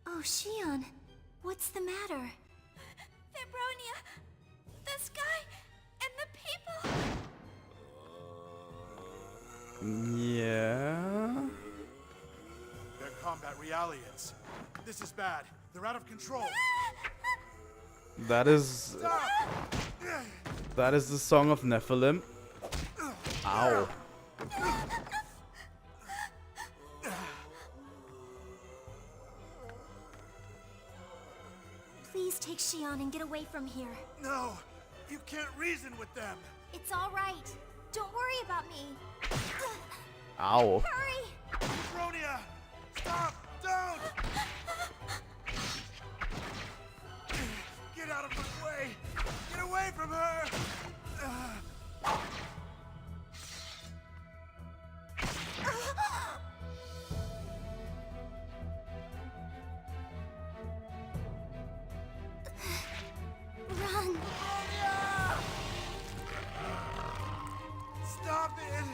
Oh, Shion, what's the matter? Fibronia, the sky, and the people. Yeah. They're combat Realians. This is bad. They're out of control. That is the Song of Nephilim. Ow. Please Take Xion and get away from here. No! You can't reason with them! It's all right. Don't worry about me. Ow. Hurry! Bronia! Stop! Don't! Get out of my way! Get away from her! Run! Stop it!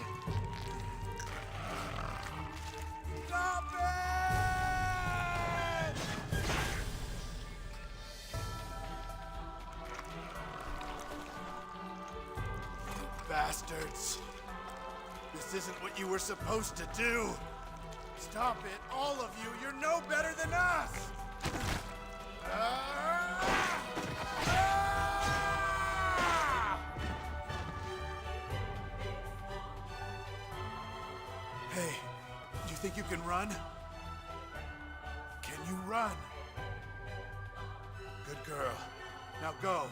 Stop it! You bastards! This isn't what you were supposed to do! Stop it, all of you! You're no better than us! Hey, do you think you can run? Can you run? Good girl. Now go.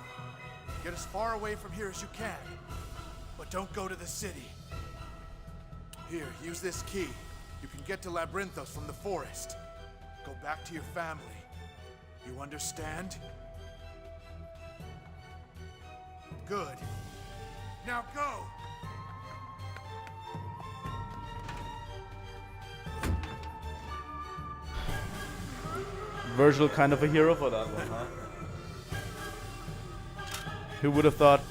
Get as far away from here as you can. But don't go to the city. Here, use this key. You can get to Labyrinthos from the forest. Go back to your family. You understand? Good. Now go! Virgil kind of a hero for that one, huh? Who would have thought?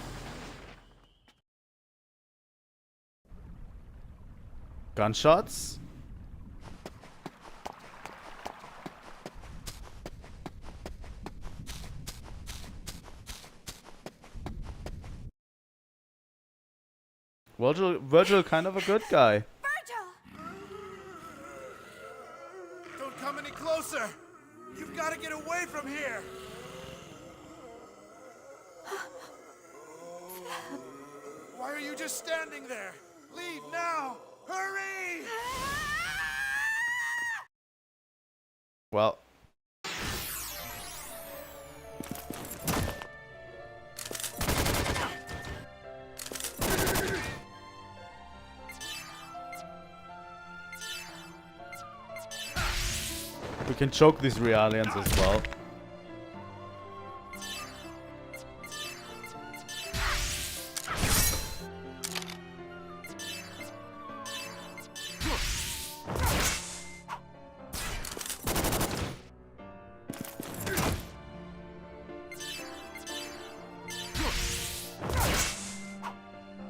Gunshots? Virgil kind of a good guy. Virgil! Don't come any closer! You've got to get away from here! Why are you just standing there? Leave now! Hurry! Well. We can choke these Realians as well.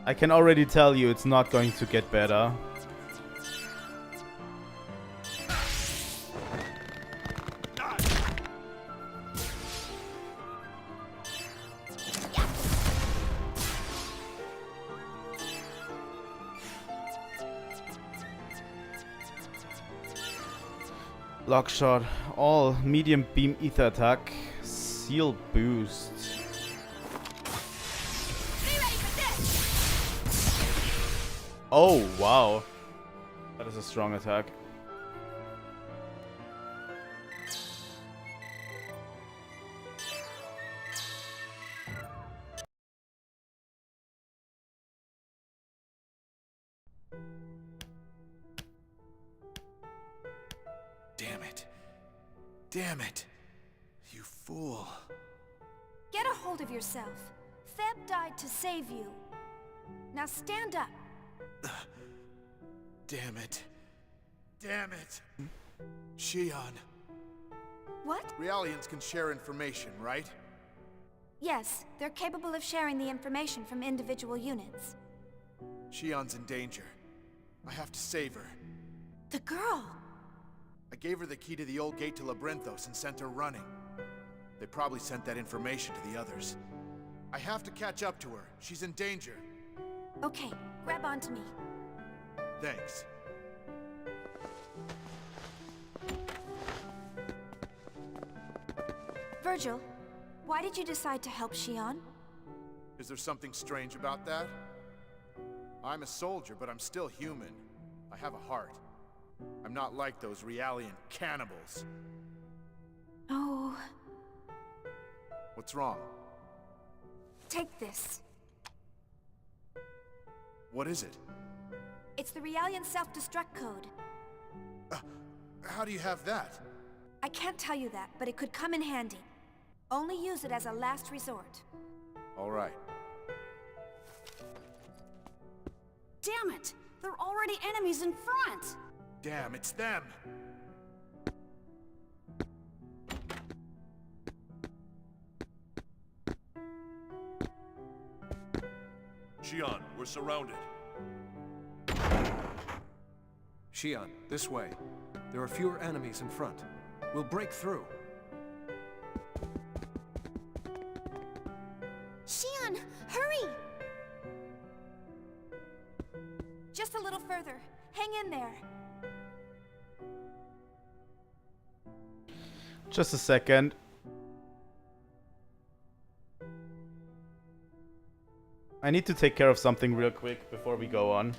I can already tell you it's not going to get better. Lockshot, all medium beam ether attack, seal boost. Oh, wow. That is a strong attack. Damn it. Damn it. You fool. Get a hold of yourself. Theb died to save you. Now stand up. Damn it. Damn it. Xion. What? Realians can share information, right? Yes, they're capable of sharing the information from individual units. Xion's in danger. I have to save her. The girl! I gave her the key to the old gate to Labyrinthos and sent her running. They probably sent that information to the others. I have to catch up to her. She's in danger. Okay, grab onto me. Thanks. Virgil, why did you decide to help Xion? Is there something strange about that? I'm a soldier, but I'm still human. I have a heart. I'm not like those Realian cannibals. Oh... What's wrong? Take this. What is it? It's the Realian self-destruct code. How do you have that? I can't tell you that, but it could come in handy. Only use it as a last resort. All right. Damn it! There are already enemies in front! Damn, it's them! Xion, we're surrounded. Xion, this way. There are fewer enemies in front. We'll break through. Xion, hurry! Just a little further. Hang in there. Just a second. I need to take care of something real quick before we go on.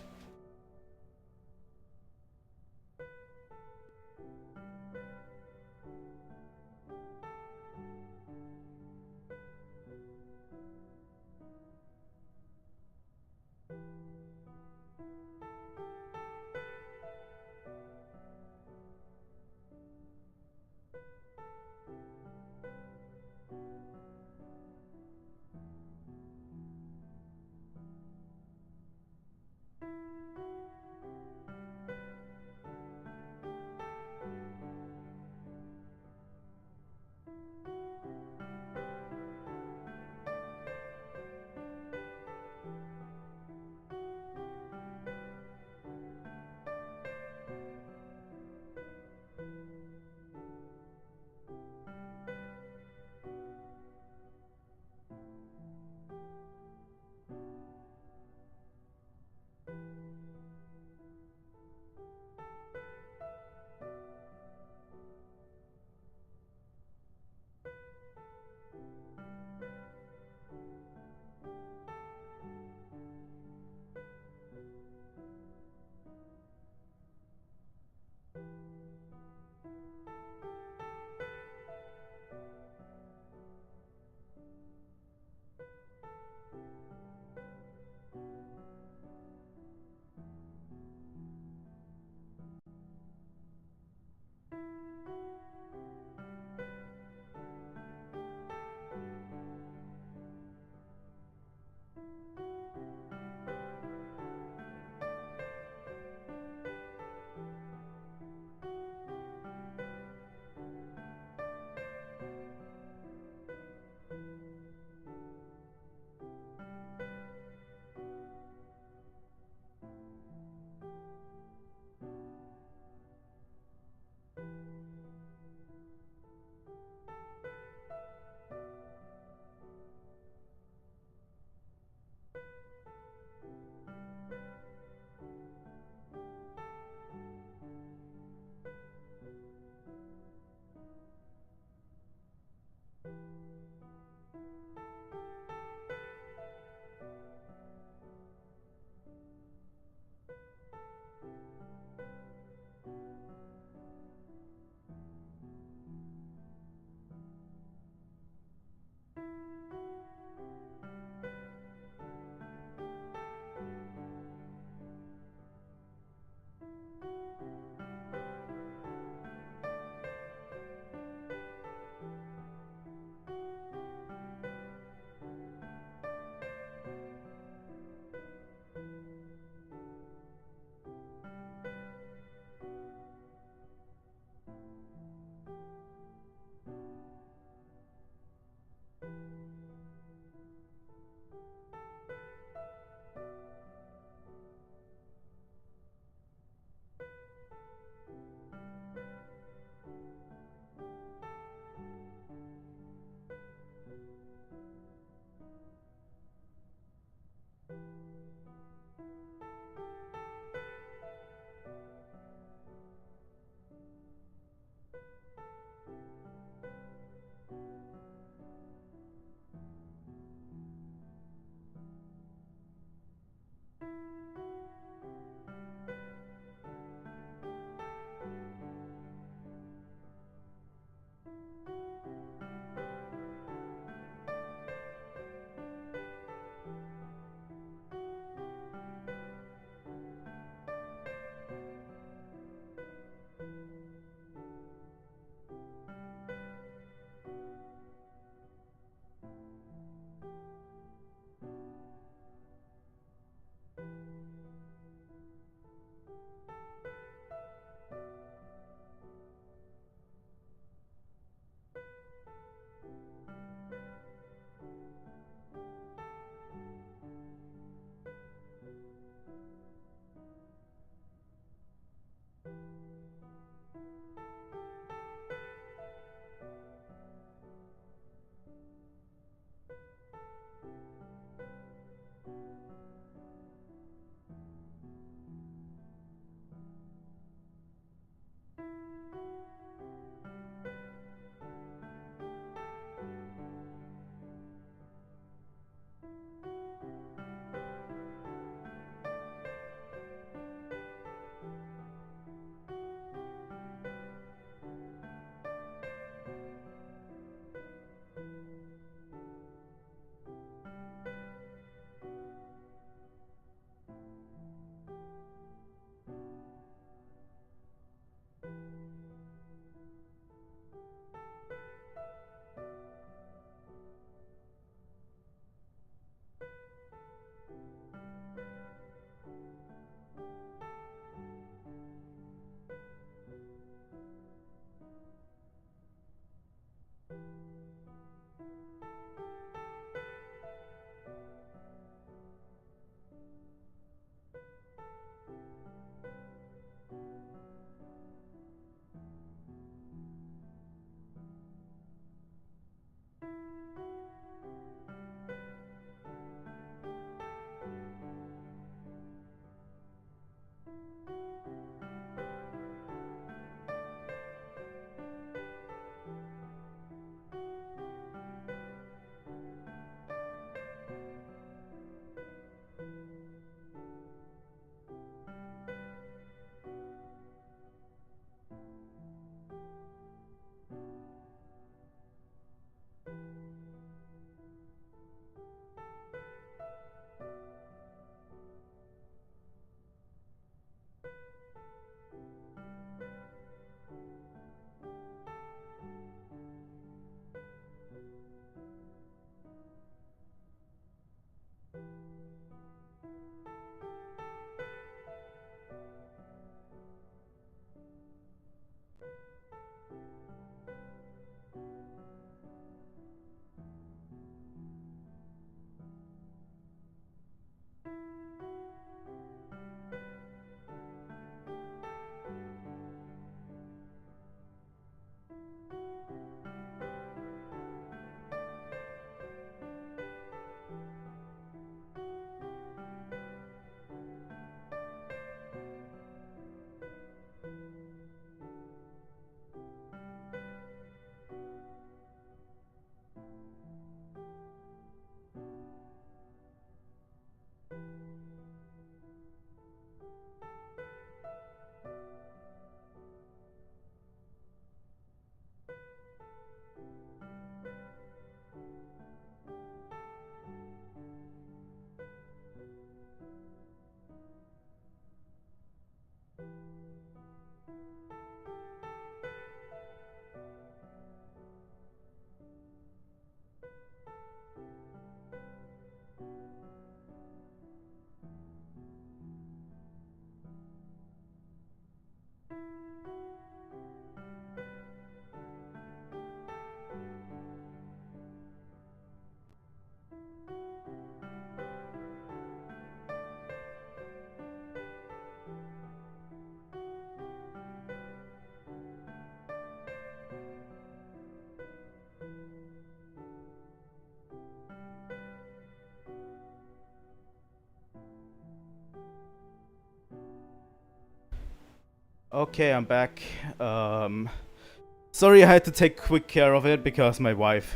Okay, I'm back. Sorry I had to take quick care of it because my wife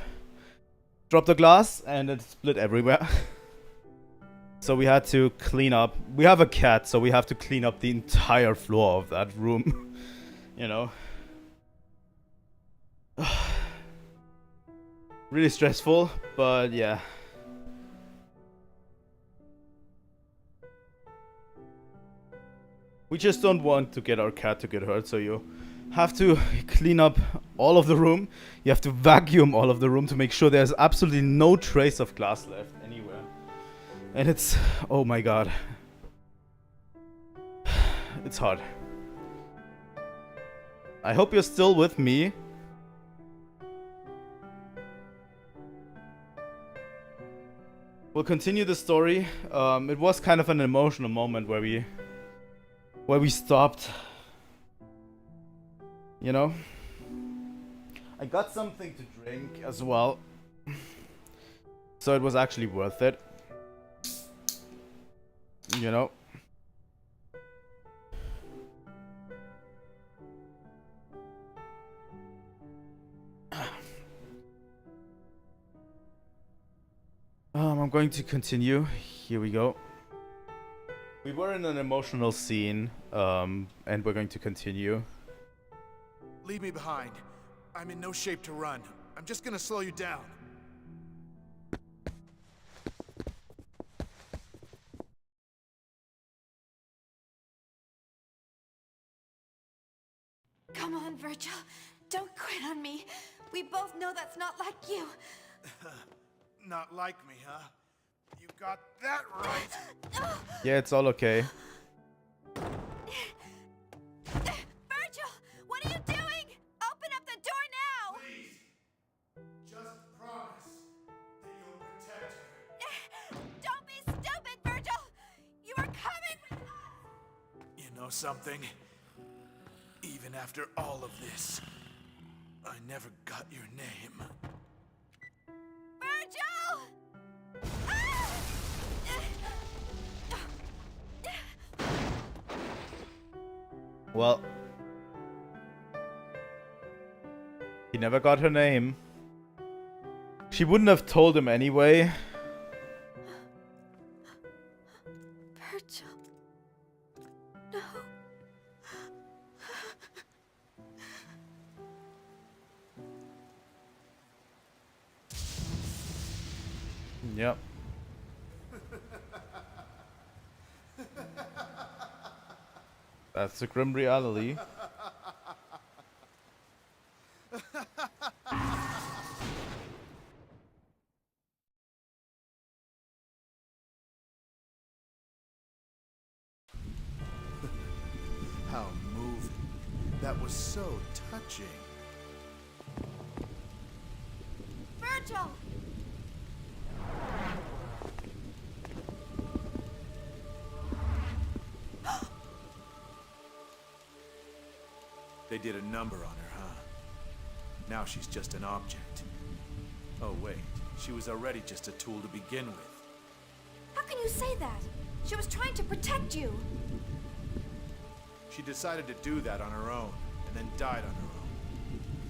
dropped a glass and it split everywhere. So we had to clean up. We have a cat, so we have to clean up the entire floor of that room. You know. Really stressful, but yeah. We just don't want to get our cat to get hurt, so you have to clean up all of the room. You have to vacuum all of the room to make sure there's absolutely no trace of glass left anywhere. And it's... oh my god. It's hard. I hope you're still with me. We'll continue the story. It was kind of an emotional moment where we stopped. You know? I got something to drink as well. So it was actually worth it. You know? I'm going to continue. Here we go. We were in an emotional scene, and we're going to continue. Leave me behind. I'm in no shape to run. I'm just gonna slow you down. Come on, Virgil. Don't quit on me. We both know that's not like you. Not like me, huh? You got that right. Yeah, it's all okay. Virgil, what are you doing? Open up the door now! Please, just promise that you'll protect her. Don't be stupid, Virgil! You are coming with us! You know something? Even after all of this, I never got your name. Virgil! Well, he never got her name. She wouldn't have told him anyway. Virgil. No. Yep. That's the grim reality. How moving. That was so touching. Virgil! They did a number on her, huh? Now she's just an object. Oh wait, she was already just a tool to begin with. How can you say that? She was trying to protect you. She decided to do that on her own, and then died on her own.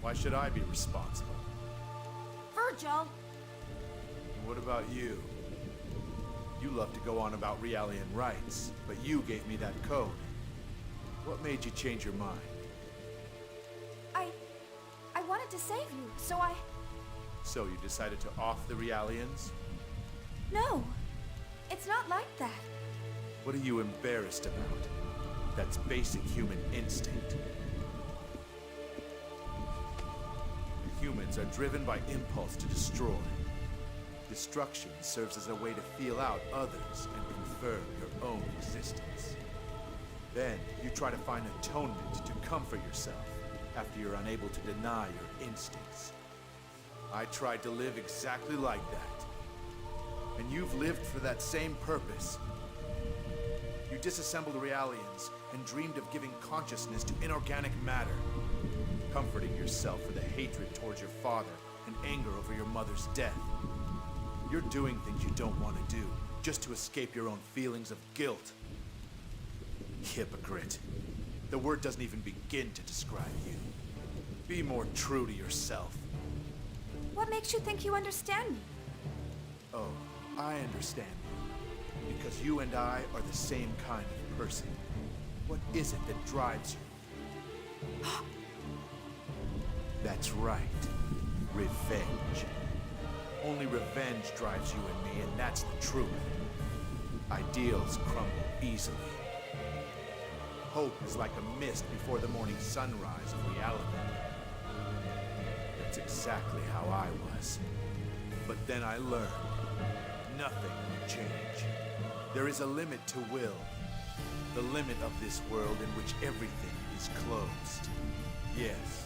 Why should I be responsible? Virgil! And what about you? You love to go on about Realian rights, but you gave me that code. What made you change your mind? I wanted to save you, so I... So you decided to off the Realians? No, it's not like that. What are you embarrassed about? That's basic human instinct. Humans are driven by impulse to destroy. Destruction serves as a way to feel out others and confirm your own existence. Then you try to find atonement to comfort yourself after you're unable to deny your instincts. I tried to live exactly like that. And you've lived for that same purpose. You disassembled Realians and dreamed of giving consciousness to inorganic matter, comforting yourself for the hatred towards your father and anger over your mother's death. You're doing things you don't want to do, just to escape your own feelings of guilt. Hypocrite. The word doesn't even begin to describe you. Be more true to yourself. What makes you think you understand me? Oh, I understand you. Because you and I are the same kind of person. What is it that drives you? That's right. Revenge. Only revenge drives you and me, and that's the truth. Ideals crumble easily. Hope is like a mist before the morning sunrise of reality. That's exactly how I was. But then I learned. Nothing will change. There is a limit to will. The limit of this world in which everything is closed. Yes,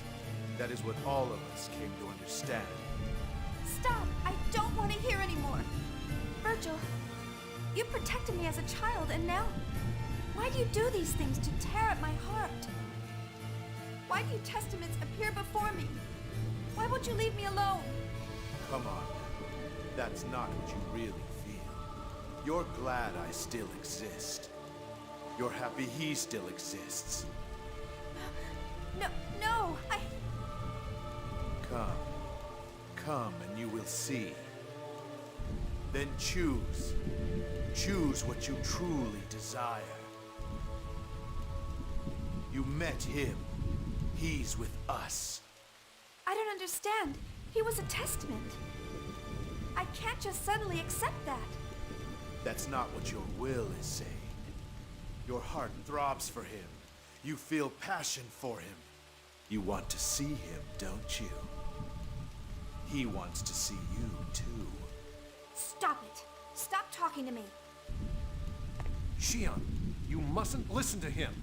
that is what all of us came to understand. Stop! I don't want to hear anymore. Virgil, you protected me as a child, and now... Why do you do these things to tear at my heart? Why do you testaments appear before me? Why won't you leave me alone? Come on. That's not what you really feel. You're glad I still exist. You're happy he still exists. No, I... Come. Come and you will see. Then choose. Choose what you truly desire. You met him. He's with us. I don't understand. He was a testament. I can't just suddenly accept that. That's not what your will is saying. Your heart throbs for him. You feel passion for him. You want to see him, don't you? He wants to see you, too. Stop it. Stop talking to me. Xion, you mustn't listen to him.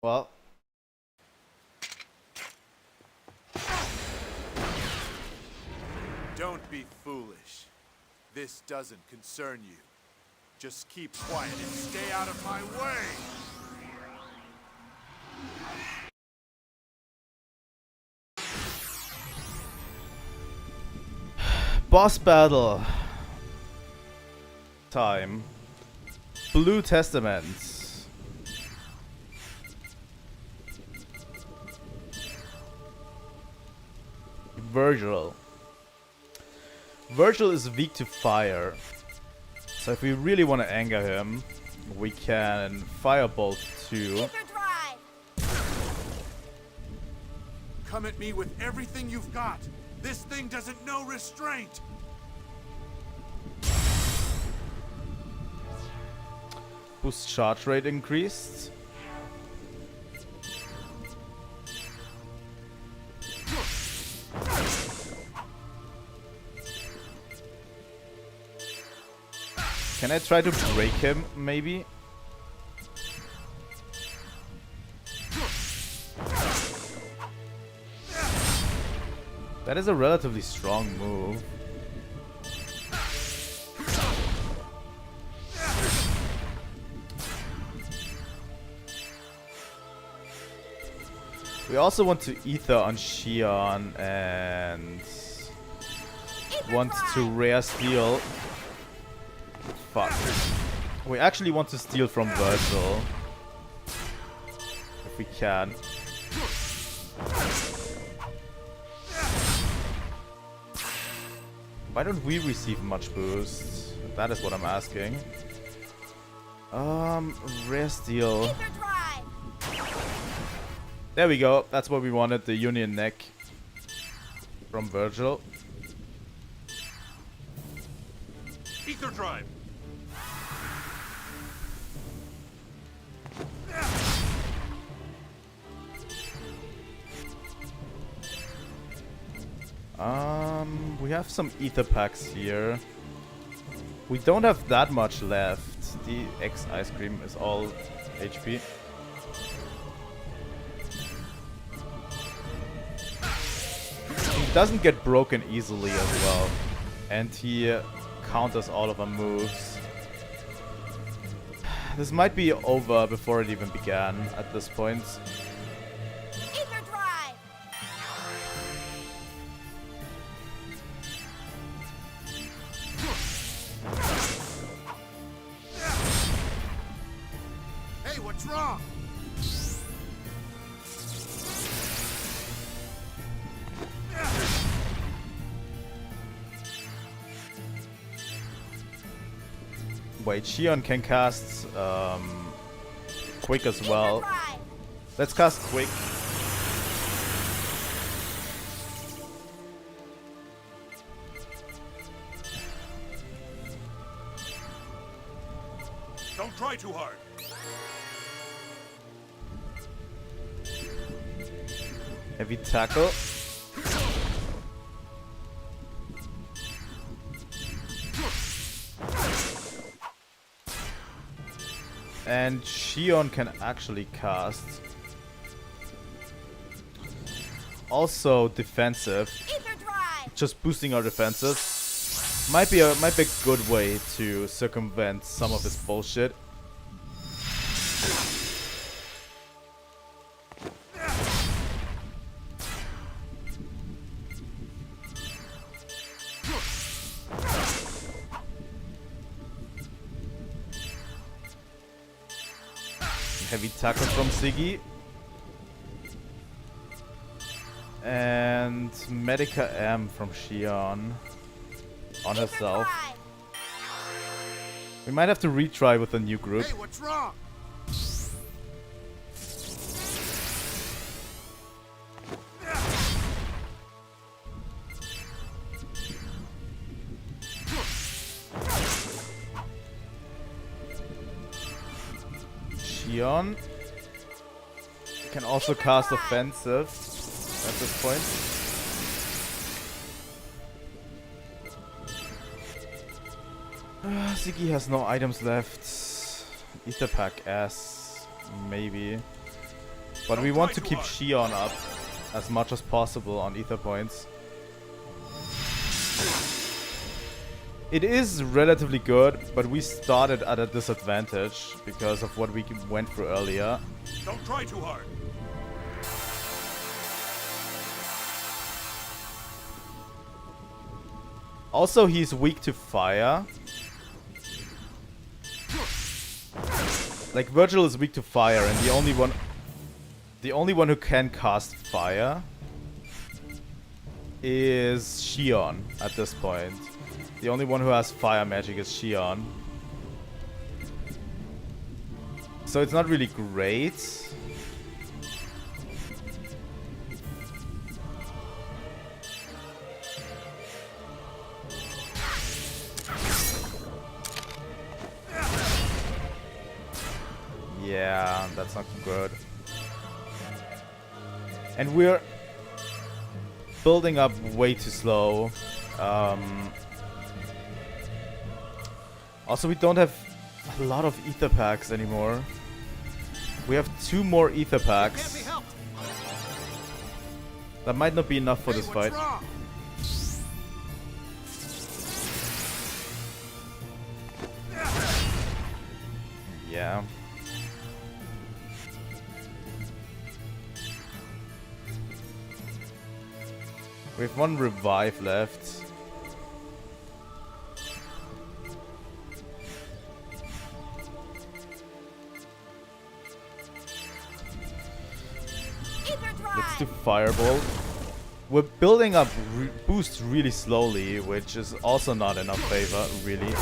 Well. Don't be foolish. This doesn't concern you. Just keep quiet and stay out of my way! Boss battle. Time. Blue Testaments. Virgil. Virgil is weak to fire. So if we really want to anger him, we can Firebolt 2. Come at me with everything you've got. This thing doesn't know restraint. Boost charge rate increased. Can I try to break him, maybe? That is a relatively strong move. We also want to Ether on Xion and want to Rare Steel. Fuck. We actually want to steal from Virgil. If we can. Why don't we receive much boost? That is what I'm asking. Rare Steel. There we go. That's what we wanted. The Union Neck from Virgil. Ether Drive. We have some ether packs here. We don't have that much left. The X ice cream is all HP. He doesn't get broken easily as well. And he counters all of our moves. This might be over before it even began at this point. Hey, what's wrong? Wait, Shion can cast Quick as well. Let's cast Quick. Don't try too hard. Heavy tackle. And Shion can actually cast. Also defensive. Just boosting our defenses. Might be a good way to circumvent some of this bullshit. Heavy tackle from Siggy. And Medica M from Shion on herself. We might have to retry with a new group. Hey, what's wrong? Shion can also cast offensive at this point. Ziggy has no items left. Ether Pack S, maybe. But we want to keep Shion up as much as possible on Ether points. It is relatively good, but we started at a disadvantage because of what we went through earlier. Don't try too hard. Also, he's weak to fire. Like, Virgil is weak to fire, and the only one who can cast fire is Shion at this point. The only one who has fire magic is Shion. So it's not really great. Yeah, that's not good. And we're building up way too slow. Also, we don't have a lot of ether packs anymore. We have 2 more ether packs. That might not be enough for this fight. Wrong? Yeah. We have 1 revive left. Let's do Fireball. We're building up boosts really slowly, which is also not in our favor, really.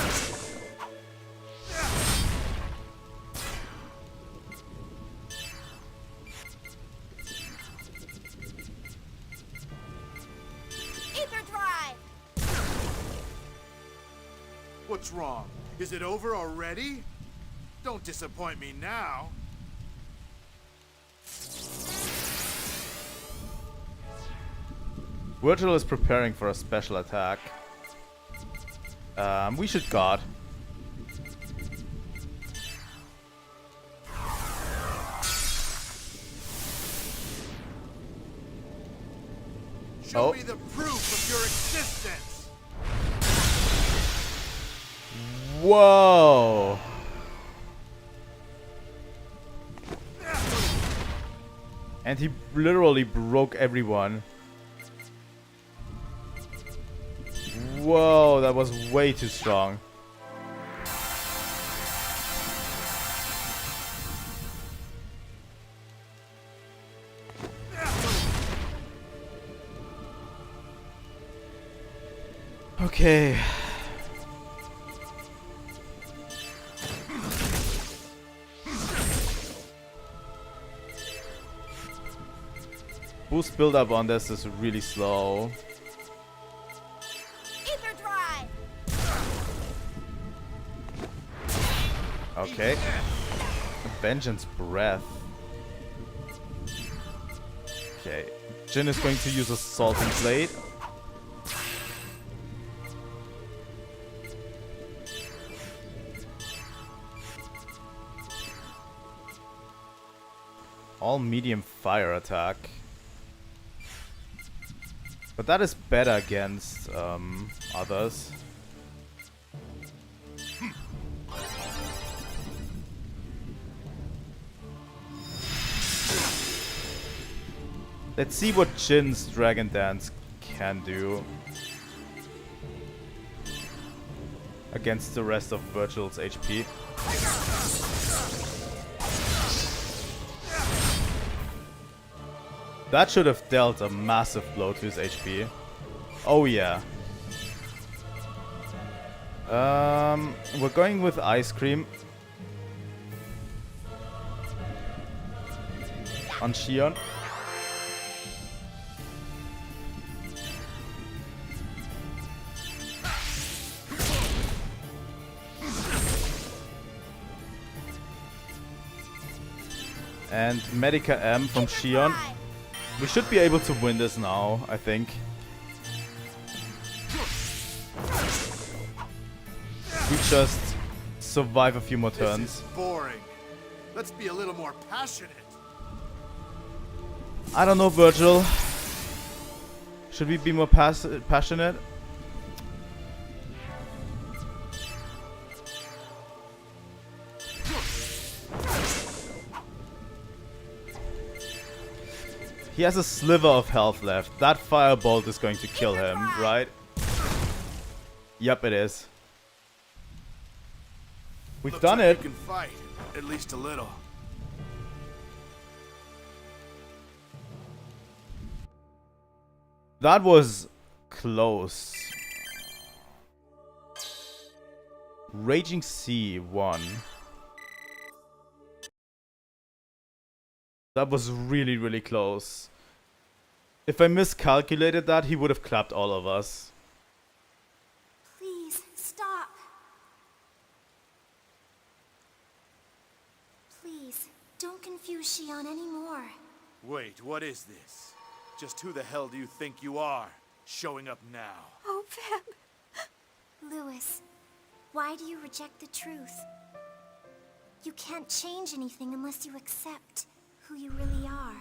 What's wrong? Is it over already? Don't disappoint me now. Virgil is preparing for a special attack. We should guard. Show me the proof of your existence. Whoa! And he literally broke everyone. Whoa, that was way too strong. Okay. Boost build-up on this is really slow. Ether drive. Okay. Vengeance Breath. Okay. Jin is going to use Assaulting Blade. All medium fire attack. But that is better against others. Let's see what Jin's Dragon Dance can do against the rest of Virgil's HP. That should have dealt a massive blow to his HP. Oh yeah. We're going with Ice Cream on Shion. And Medica M from Shion. We should be able to win this now, I think. We just survive a few more turns. This is boring. Let's be a little more passionate. I don't know, Virgil. Should we be more passionate? He has a sliver of health left. That firebolt is going to kill him, right? Yep, it is. We've done it. You can fight, at least a little. That was close. Raging Sea won. That was really, really close. If I miscalculated that, he would have clapped all of us. Please, stop. Please, don't confuse Shion anymore. Wait, what is this? Just who the hell do you think you are, showing up now? Oh, Pam. Lewis, why do you reject the truth? You can't change anything unless you accept who you really are.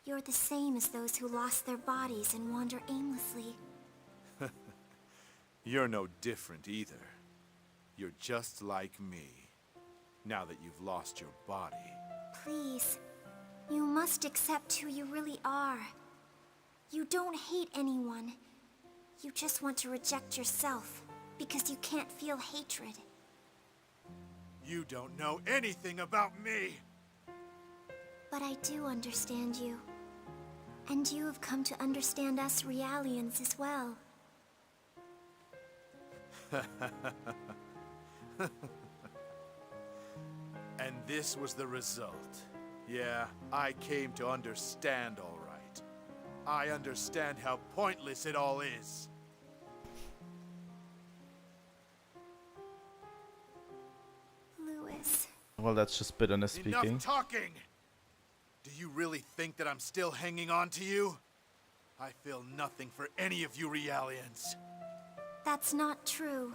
You're the same as those who lost their bodies and wander aimlessly. You're no different either. You're just like me, now that you've lost your body. Please, you must accept who you really are. You don't hate anyone. You just want to reject yourself, because you can't feel hatred. You don't know anything about me! But I do understand you. And you have come to understand us Realians as well. And this was the result. Yeah, I came to understand all right. I understand how pointless it all is. Lewis. Well, that's just bitterness speaking. Enough talking! Do you really think that I'm still hanging on to you? I feel nothing for any of you Realians. That's not true.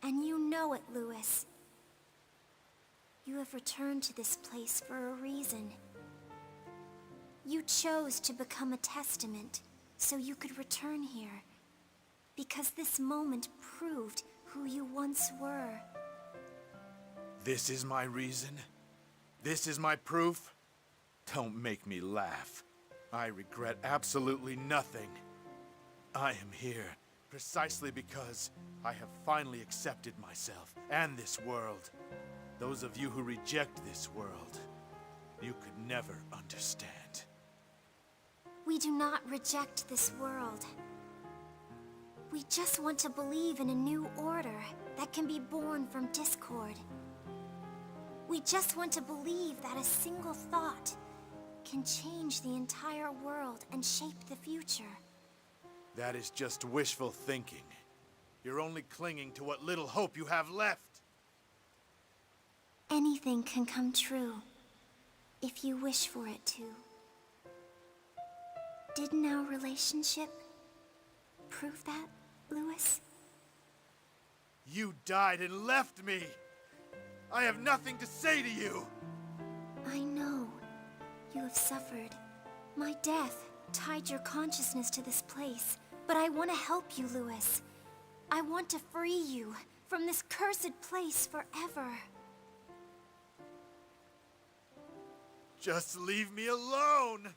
And you know it, Lewis. You have returned to this place for a reason. You chose to become a testament so you could return here. Because this moment proved who you once were. This is my reason? This is my proof? Don't make me laugh. I regret absolutely nothing. I am here precisely because I have finally accepted myself and this world. Those of you who reject this world, you could never understand. We do not reject this world. We just want to believe in a new order that can be born from discord. We just want to believe that a single thought can change the entire world and shape the future. That is just wishful thinking. You're only clinging to what little hope you have left. Anything can come true if you wish for it to. Didn't our relationship prove that, Louis? You died and left me! I have nothing to say to you! I know. You have suffered. My death tied your consciousness to this place, but I want to help you, Louis. I want to free you from this cursed place forever. Just leave me alone!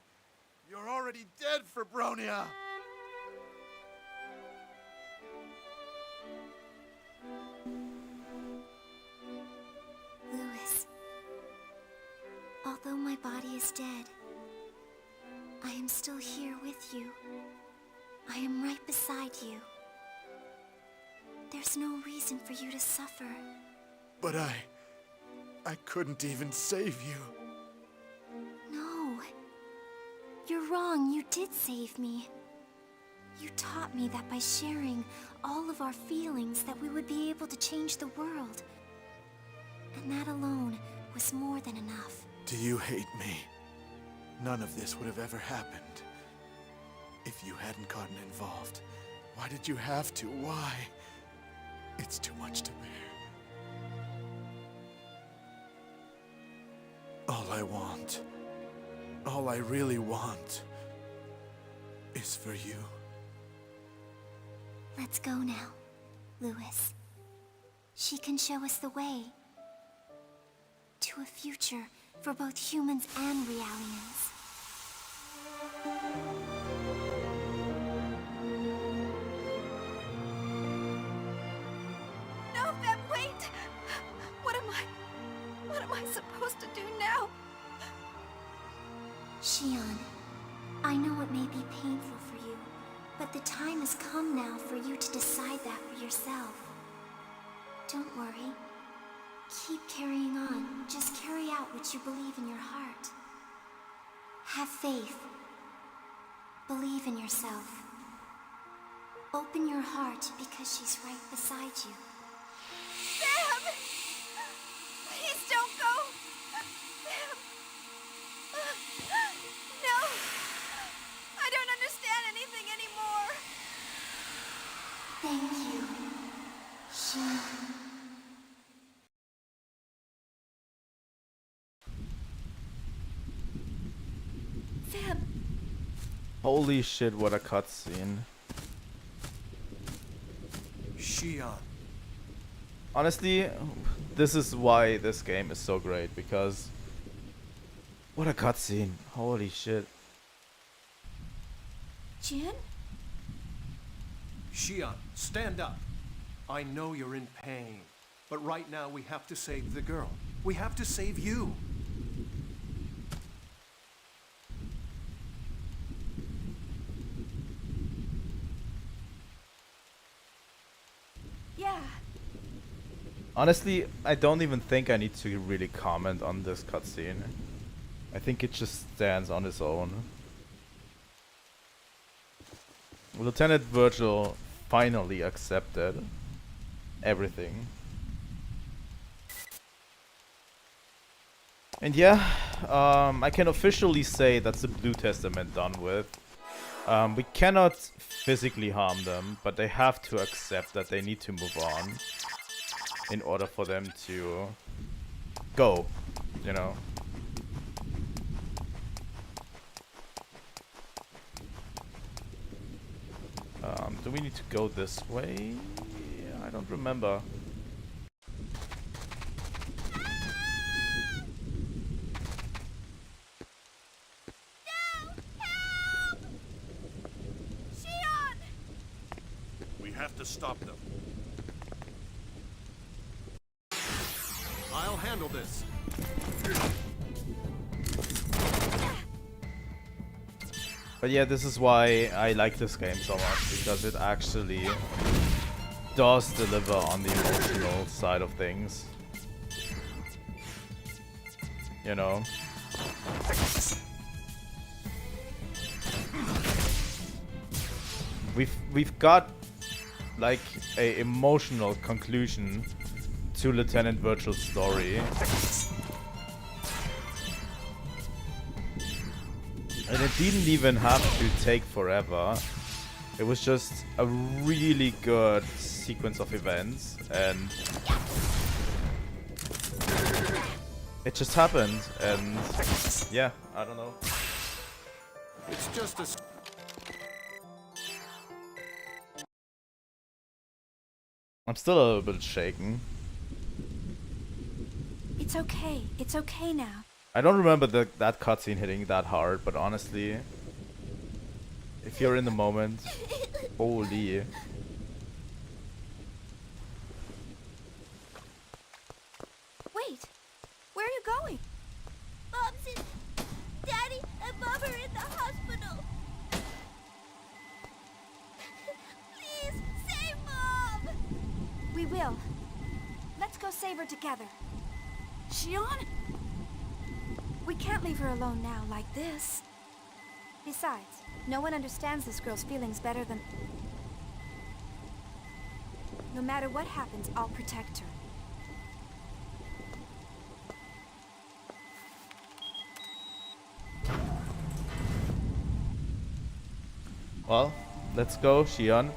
You're already dead, Fabronia! Louis, although my body is dead, I am still here with you. I am right beside you. There's no reason for you to suffer. But I couldn't even save you. No. You're wrong. You did save me. You taught me that by sharing all of our feelings that we would be able to change the world. And that alone was more than enough. Do you hate me? None of this would have ever happened if you hadn't gotten involved. Why did you have to? Why? It's too much to bear. All I want, all I really want, is for you. Let's go now, Louis. She can show us the way to a future for both humans and Realians. No, Feb, wait! What am I supposed to do now? Shion, I know it may be painful for you, but the time has come now for you to decide that for yourself. Don't worry. Keep carrying on. Just carry out what you believe in your heart. Have faith. Believe in yourself. Open your heart because she's right beside you. Sam! Please don't go! Sam! No! I don't understand anything anymore! Thank you, Shion. Sam! Holy shit, what a cutscene. Shion. Honestly, this is why this game is so great, because what a cutscene. Holy shit. Jin? Shion, stand up. I know you're in pain, but right now we have to save the girl. We have to save you. Yeah. Honestly, I don't even think I need to really comment on this cutscene. I think it just stands on its own. Lieutenant Virgil finally accepted everything. And yeah, I can officially say that's the Blue Testament done with. We cannot physically harm them, but they have to accept that they need to move on in order for them to go, you know. Do we need to go this way? I don't remember. Have to stop them. I'll handle this. But yeah, this is why I like this game so much, because it actually does deliver on the emotional side of things. You know? We've got like a emotional conclusion to Lieutenant Virtual's story. And it didn't even have to take forever. It was just a really good sequence of events, and it just happened, and yeah, I don't know. It's just a... I'm still a little bit shaken. It's okay. It's okay now. I don't remember that cutscene hitting that hard, but honestly, if you're in the moment, holy. Wait, where are you going? Mom's in... Daddy and Mom are in the hospital. Please, save Mom! We will. Let's go save her together. Xion? We can't leave her alone now like this. Besides, no one understands this girl's feelings better than... No matter what happens, I'll protect her. Well, let's go, Xion.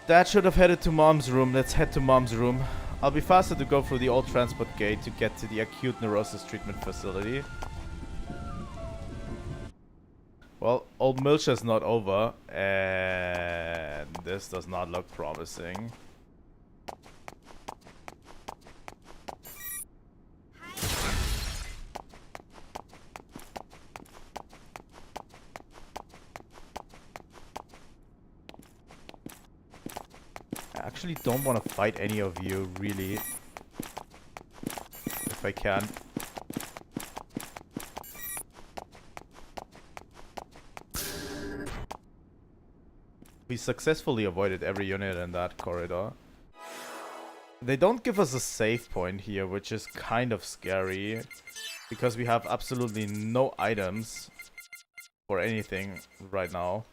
Dad should have headed to Mom's room. Let's head to Mom's room. I'll be faster to go through the old transport gate to get to the acute neurosis treatment facility. Well, old Milsha's not over, and this does not look promising. I actually don't want to fight any of you, really. If I can. We successfully avoided every unit in that corridor. They don't give us a save point here, which is kind of scary. Because we have absolutely no items for anything right now.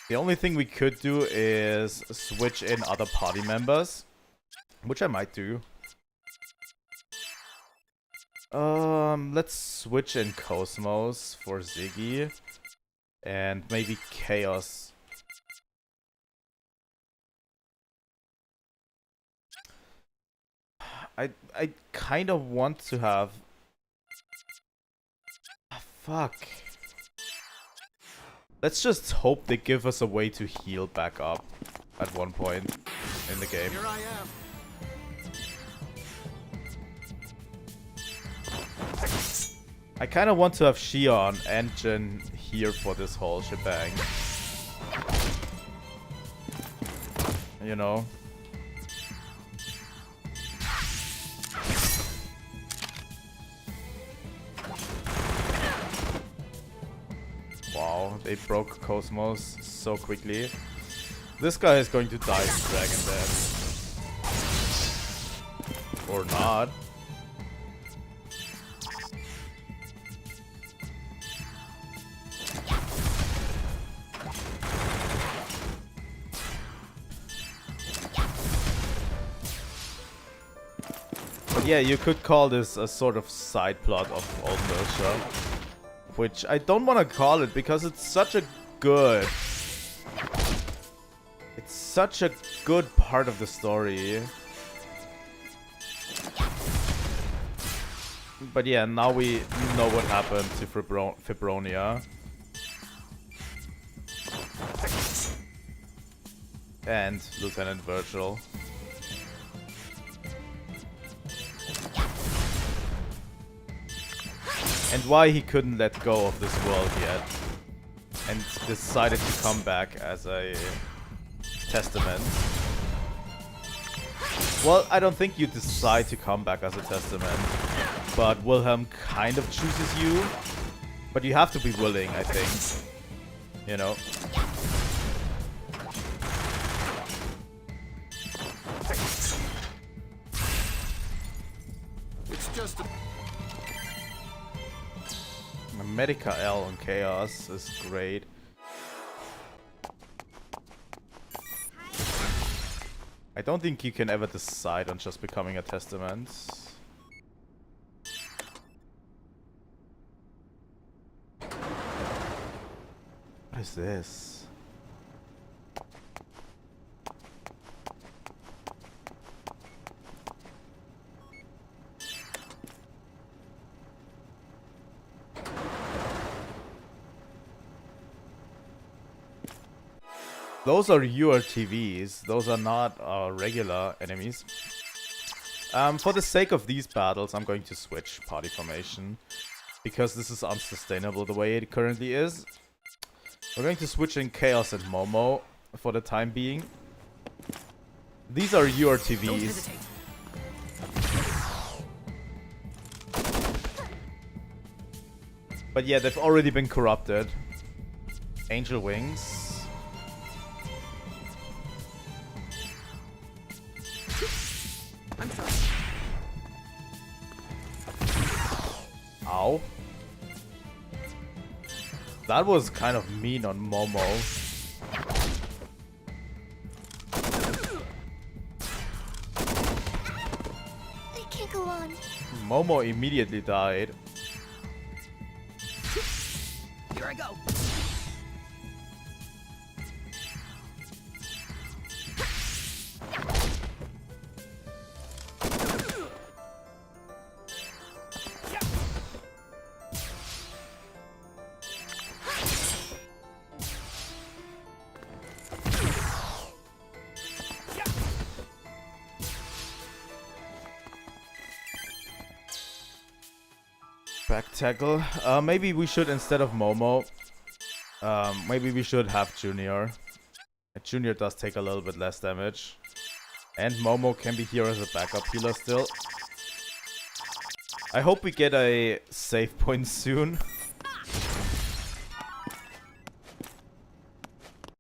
The only thing we could do is switch in other party members, which I might do. Let's switch in KOS-MOS for Ziggy, and maybe Chaos. I kind of want to have... Fuck. Let's just hope they give us a way to heal back up at one point in the game. Here I am. I kind of want to have Xion and Jin here for this whole shebang. You know? Wow, they broke KOS-MOS so quickly. This guy is going to die to Dragon Death. Or not. But yeah, you could call this a sort of side plot of Old Milsha. Which I don't want to call it because it's such a good... It's such a good part of the story. But yeah, now we know what happened to Fibronia. And Lieutenant Virtual. And why he couldn't let go of this world yet. And decided to come back as a testament. Well, I don't think you decide to come back as a testament. But Wilhelm kind of chooses you But you have to be willing, I think. You know? It's just a... Medica L on Chaos is great. I don't think you can ever decide on just becoming a Testament. What is this? Those are URTVs. Those are not regular enemies. For the sake of these battles, I'm going to switch party formation. Because this is unsustainable the way it currently is. We're going to switch in Chaos and Momo for the time being. These are URTVs. But yeah, they've already been corrupted. Angel Wings. I'm sorry. Ow. That was kind of mean on Momo. I can't go on. Momo immediately died. Here I go. Back tackle. Maybe we should, instead of Momo, maybe we should have Junior. Junior does take a little bit less damage. And Momo can be here as a backup healer still. I hope we get a save point soon.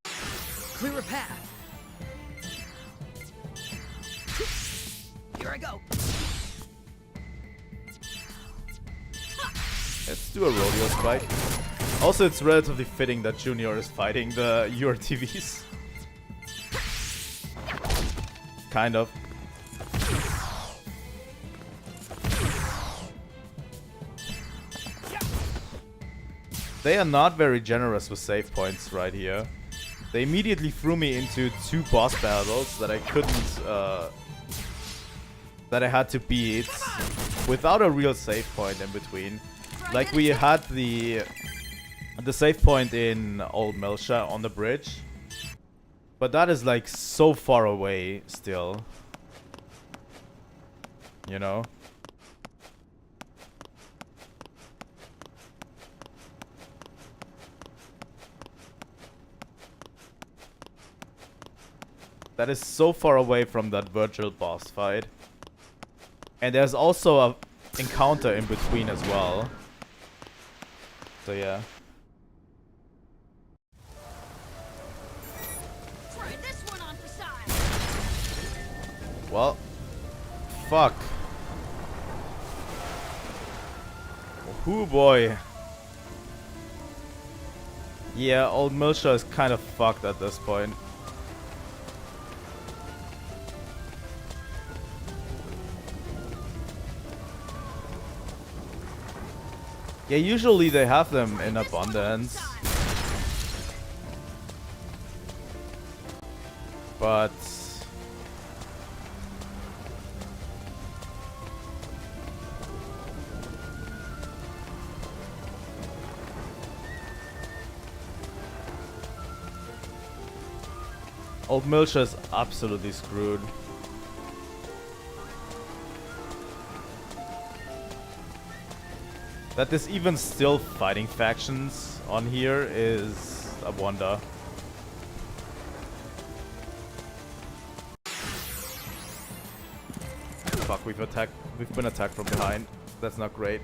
Clear a path. Here I go. Let's do a rodeo spike. Also, it's relatively fitting that Junior is fighting the URTVs. Kind of. They are not very generous with save points right here. They immediately threw me into 2 boss battles that I couldn't, that I had to beat without a real save point in between. Like, we had the save point in Old Milsha on the bridge. But that is like so far away still. You know? That is so far away from that virtual boss fight. And there's also a encounter in between as well. So yeah. Try this one on for size. Well, fuck. Oh boy. Yeah, Old Milsha is kind of fucked at this point. Yeah, usually they have them in abundance. But Old Milsha is absolutely screwed. That there's even still fighting factions on here is a wonder. Fuck, we've been attacked from behind. That's not great.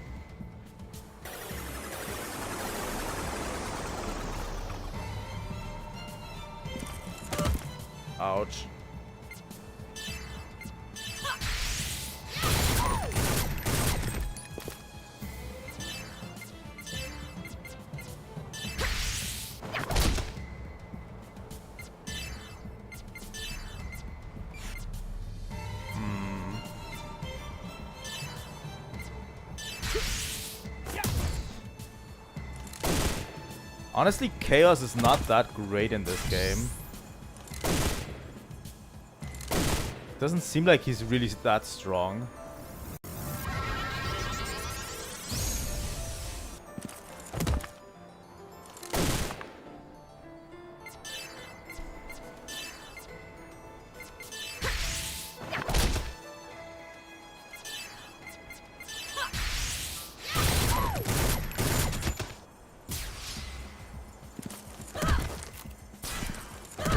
Ouch. Honestly, Chaos is not that great in this game. Doesn't seem like he's really that strong.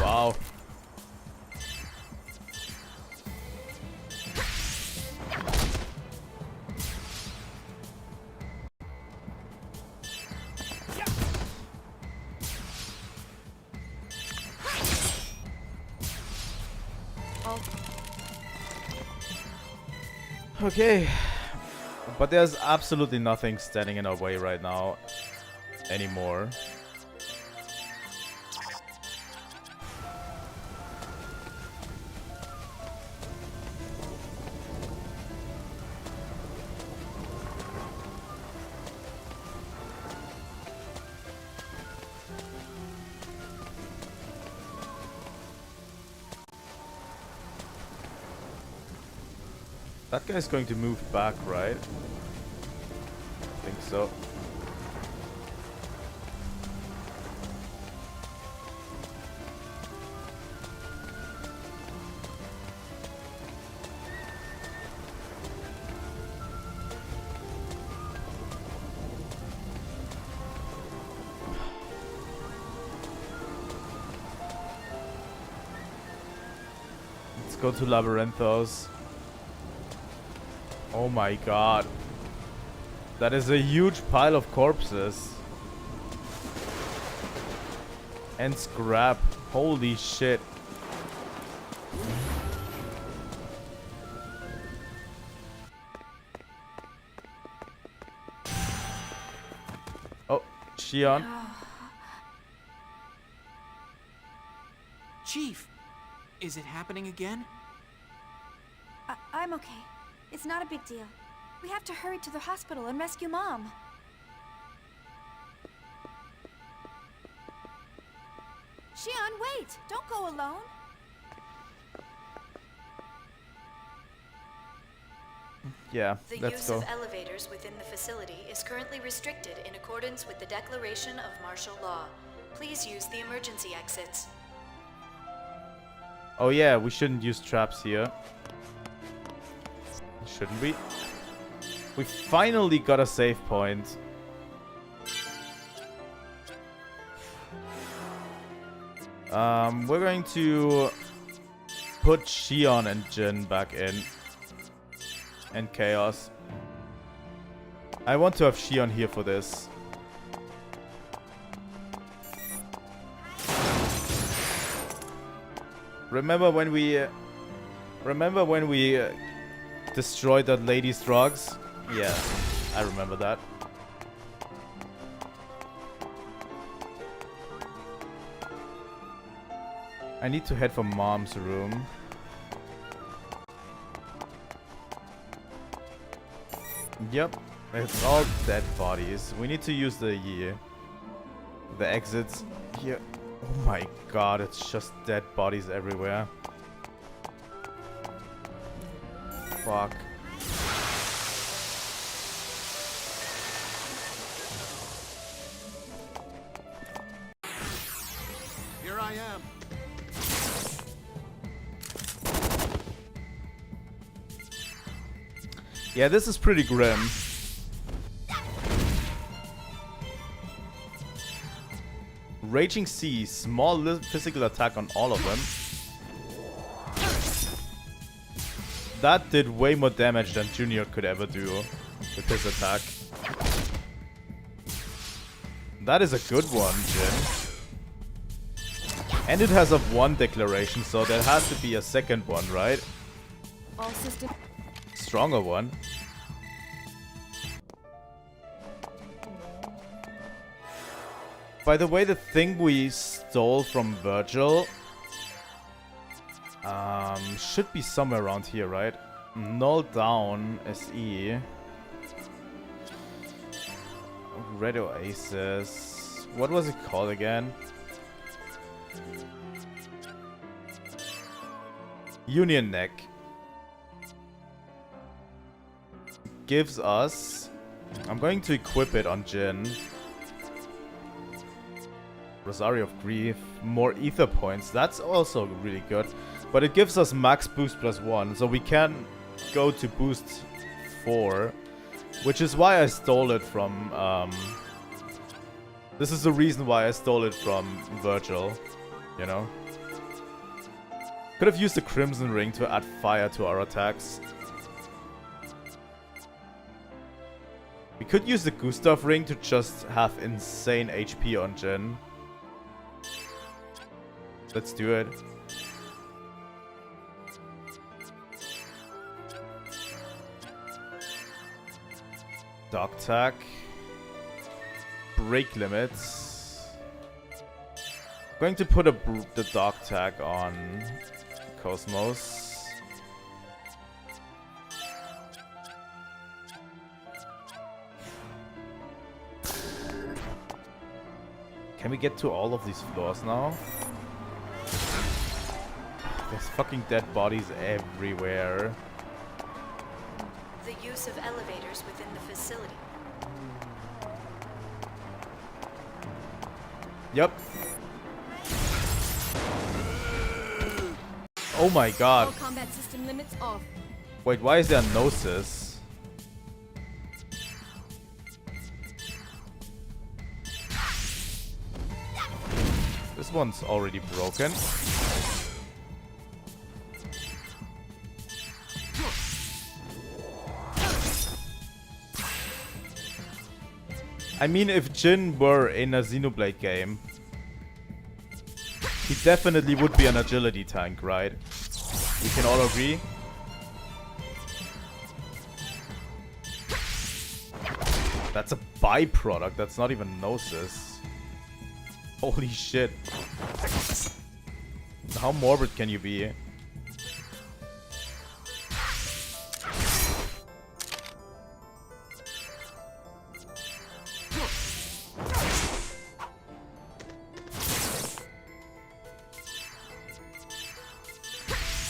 Wow. Okay. But there's absolutely nothing standing in our way right now anymore. That guy's going to move back, right? I think so. Let's go to Labyrinthos. Oh my god. That is a huge pile of corpses. And scrap. Holy shit. Oh, Shion. Chief, is it happening again? I'm okay. It's not a big deal. We have to hurry to the hospital and rescue Mom. Shion, wait! Don't go alone! Yeah, The let's use go. of elevators within the facility is currently restricted in accordance with the declaration of martial law. Please use the emergency exits. Oh yeah, we shouldn't use traps here. Shouldn't we? We finally got a save point. We're going to put Shion and Jin back in. And Chaos. I want to have Shion here for this. Remember when we destroyed that lady's drugs? Yeah, I remember that. I need to head for Mom's room. Yep, it's all dead bodies. We need to use the exits here. Oh my god, it's just dead bodies everywhere. Fuck. Here I am. Yeah, this is pretty grim. Raging Sea, small physical attack on all of them. That did way more damage than Junior could ever do with his attack. That is a good one, Jin. And it has a 1 declaration, so there has to be a second one, right? All system. Stronger one. By the way, the thing we stole from Virgil should be somewhere around here, right? Null down SE. Red Oasis. What was it called again? Union Neck. Gives us... I'm going to equip it on Jin. Rosario of Grief. More ether points. That's also really good. But it gives us max boost +1. So we can go to boost 4. Which is why I stole it from... this is the reason why I stole it from Virgil. You know? Could have used the Crimson Ring to add fire to our attacks. We could use the Gustav Ring to just have insane HP on Jin. Let's do it. Dog tag. Break limits. Going to put the dog tag on KOS-MOS. Can we get to all of these floors now? There's fucking dead bodies everywhere. The use of elevators within the facility. Yep. Oh my god. All combat system limits off. Wait, why is there Gnosis? This one's already broken. I mean, if Jin were in a Xenoblade game, he definitely would be an agility tank, right? We can all agree. That's a byproduct, that's not even Gnosis. Holy shit. How morbid can you be?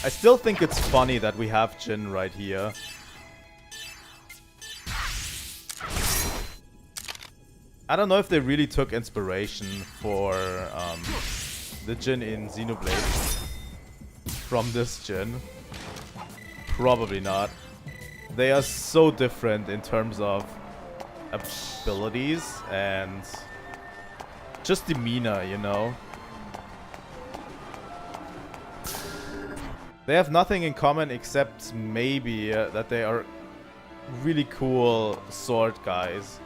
I still think it's funny that we have Jin right here. I don't know if they really took inspiration for the Jin in Xenoblade from this Jin. Probably not. They are so different in terms of abilities and just demeanor, you know? They have nothing in common except maybe that they are really cool sword guys.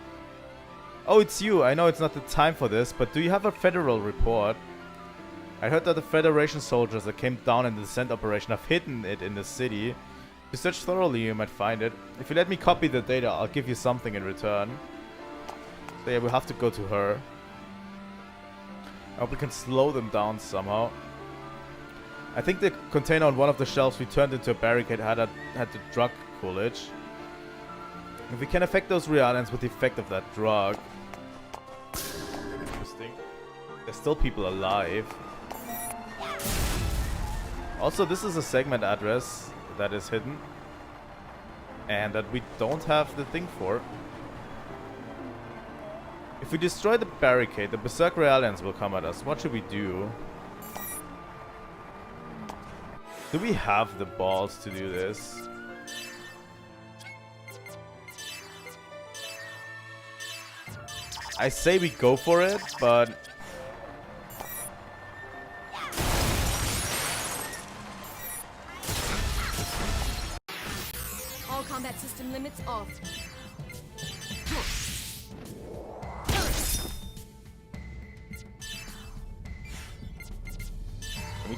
Oh, it's you. I know it's not the time for this, but do you have a federal report? I heard that the Federation soldiers that came down in the descent operation have hidden it in the city. If you search thoroughly, you might find it. If you let me copy the data, I'll give you something in return. So yeah, we'll have to go to her. I hope we can slow them down somehow. I think the container on one of the shelves we turned into a barricade had the drug Coolidge. If we can affect those realities with the effect of that drug. Interesting. There's still people alive. Also, this is a segment address that is hidden. And that we don't have the thing for. If we destroy the barricade, the Berserker aliens will come at us. What should we do? Do we have the balls to do this? I say we go for it, but... All combat system limits off.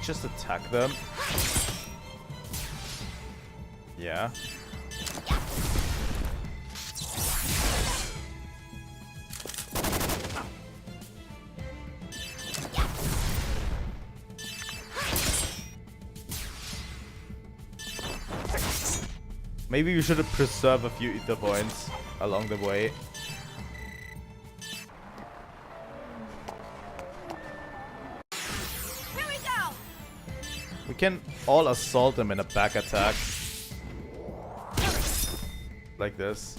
just attack them? Yeah. Maybe we should have preserved a few ether points along the way. Here we go! We can all assault them in a back attack. Like this.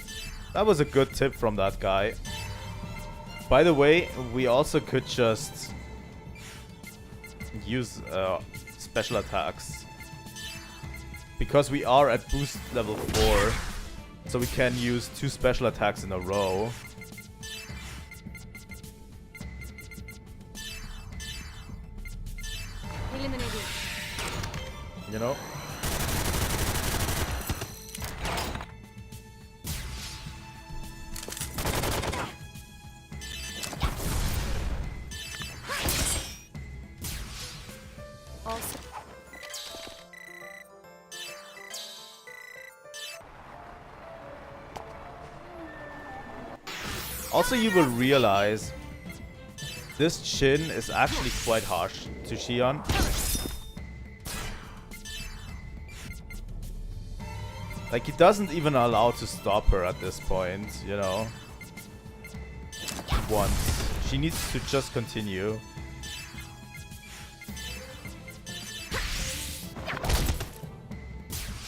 That was a good tip from that guy. By the way, we also could just use special attacks. Because we are at boost level 4, so we can use 2 special attacks in a row. Eliminated. You know? Also. Also, you will realize this Jin is actually quite harsh to Xion. Like, he doesn't even allow to stop her at this point, you know. Once. She needs to just continue.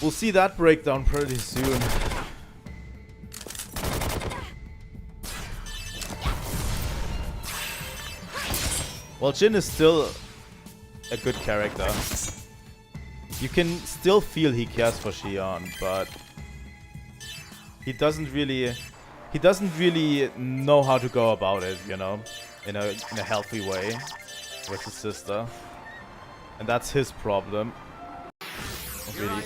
We'll see that breakdown pretty soon. Well, Jin is still a good character. You can still feel he cares for Xion, but he doesn't really know how to go about it, you know, in a healthy way with his sister, and that's his problem. Really.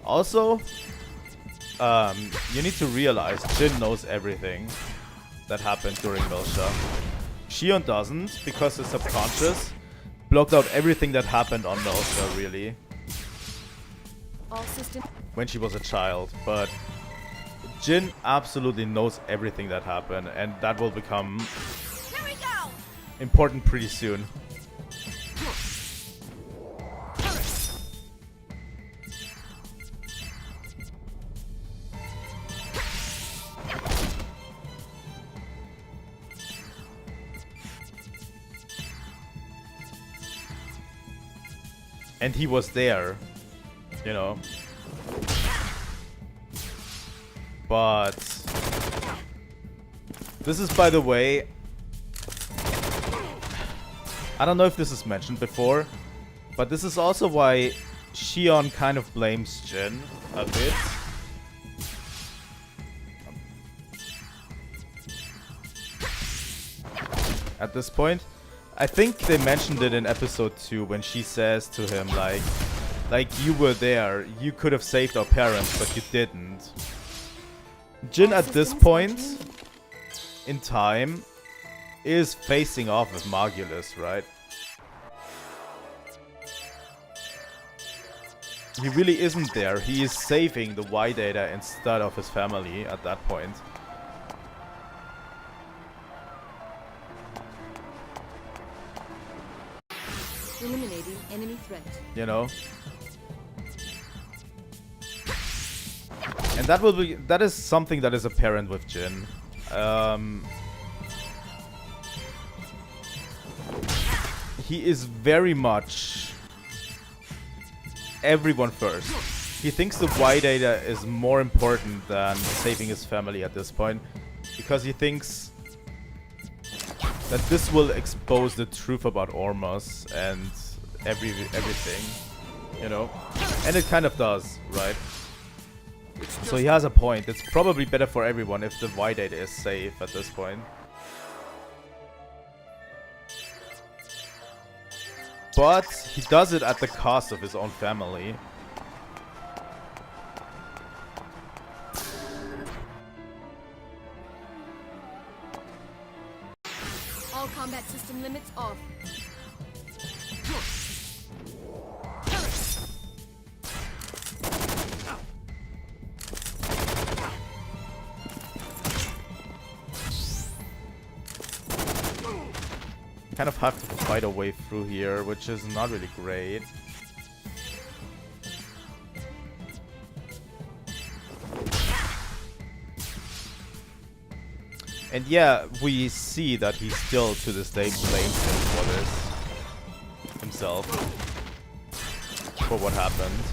Also, you need to realize Jin knows everything that happened during Milsha. Xion doesn't, because his subconscious blocked out everything that happened on Milsha, really. All system. When she was a child, but Jin absolutely knows everything that happened, and that will become Here we go! important pretty soon. And he was there, you know. But this is, by the way, I don't know if this is mentioned before, but this is also why Xion kind of blames Jin a bit. At this point, I think they mentioned it in episode 2 when she says to him, like you were there, you could have saved our parents, but you didn't. Jin at this point in time is facing off with Margulis, right? He really isn't there. He is saving the Y data instead of his family at that point. Eliminating enemy threat. You know? And that is something that is apparent with Jin. He is very much everyone first. He thinks the Y data is more important than saving his family at this point, because he thinks that this will expose the truth about KOS-MOS and everything, you know? And it kind of does, right? So he has a point. It's probably better for everyone if the Y data is safe at this point. but he does it at the cost of his own family. All combat system limits off. Kind of have to fight our way through here, which is not really great. And yeah, we see that he still to this day blames him for this himself, for what happened.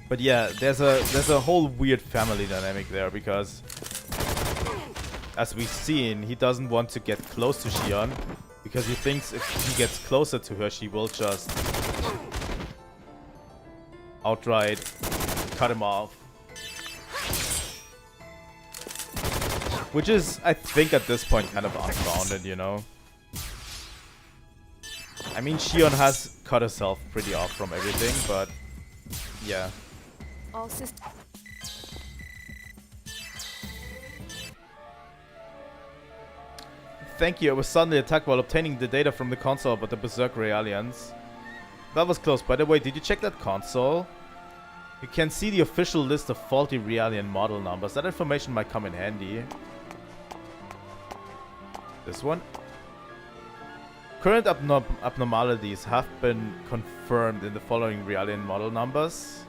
But yeah, there's a whole weird family dynamic there, because as we've seen, he doesn't want to get close to Xion because he thinks if he gets closer to her, she will just outright cut him off. Which is, I think, at this point kind of unfounded, you know? I mean, Xion has cut herself pretty off from everything, but yeah. All systems. Thank you, I was suddenly attacked while obtaining the data from the console about the Berserk Realians. That was close. By the way, did you check that console? You can see the official list of faulty Realian model numbers. That information might come in handy. This one? Current abnormalities have been confirmed in the following Realian model numbers.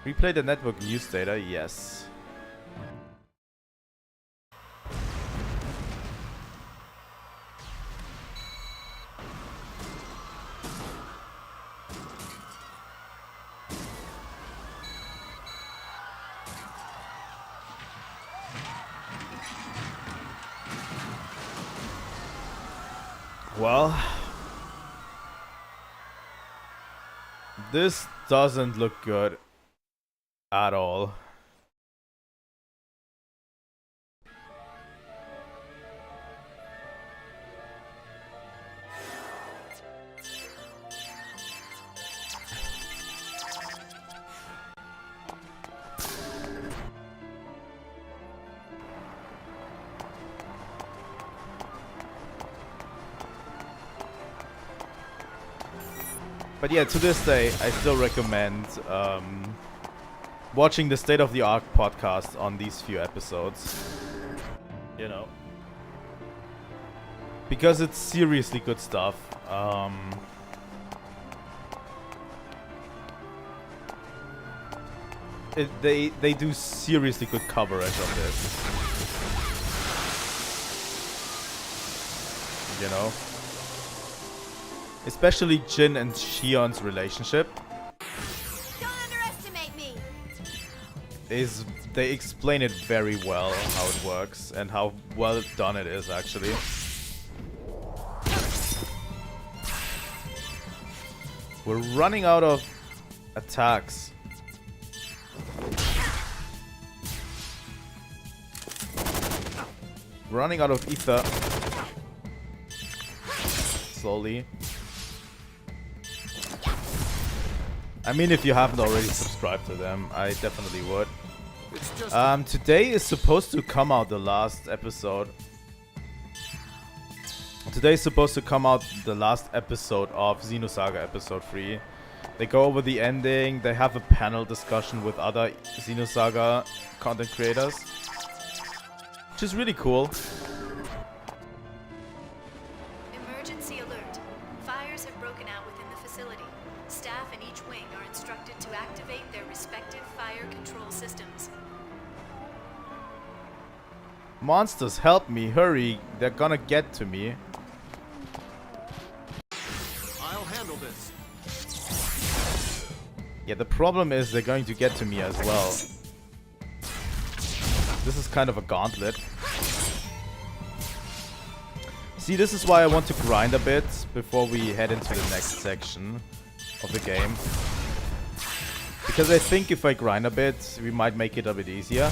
Replay the network news data, yes. Well, this doesn't look good at all. But yeah, to this day, I still recommend watching the State of the Art podcast on these few episodes. You know. Because it's seriously good stuff. They do seriously good coverage of this. You know? Especially Jin and Xion's relationship. Don't underestimate me. They explain it very well how it works and how well done it is actually. We're running out of attacks. Running out of ether. Slowly. I mean, if you haven't already subscribed to them, I definitely would. Today is supposed to come out the last episode. Today is supposed to come out the last episode of Xenosaga episode 3. They go over the ending, they have a panel discussion with other Xenosaga content creators. Which is really cool. Emergency alert. Fires have broken out within the facility. Staff in each wing are instructed to activate their respective fire control systems. Monsters, help me, hurry, they're gonna get to me. I'll handle this. Yeah, the problem is they're going to get to me as well. This is kind of a gauntlet. See, this is why I want to grind a bit before we head into the next section of the game. Because I think if I grind a bit, we might make it a bit easier.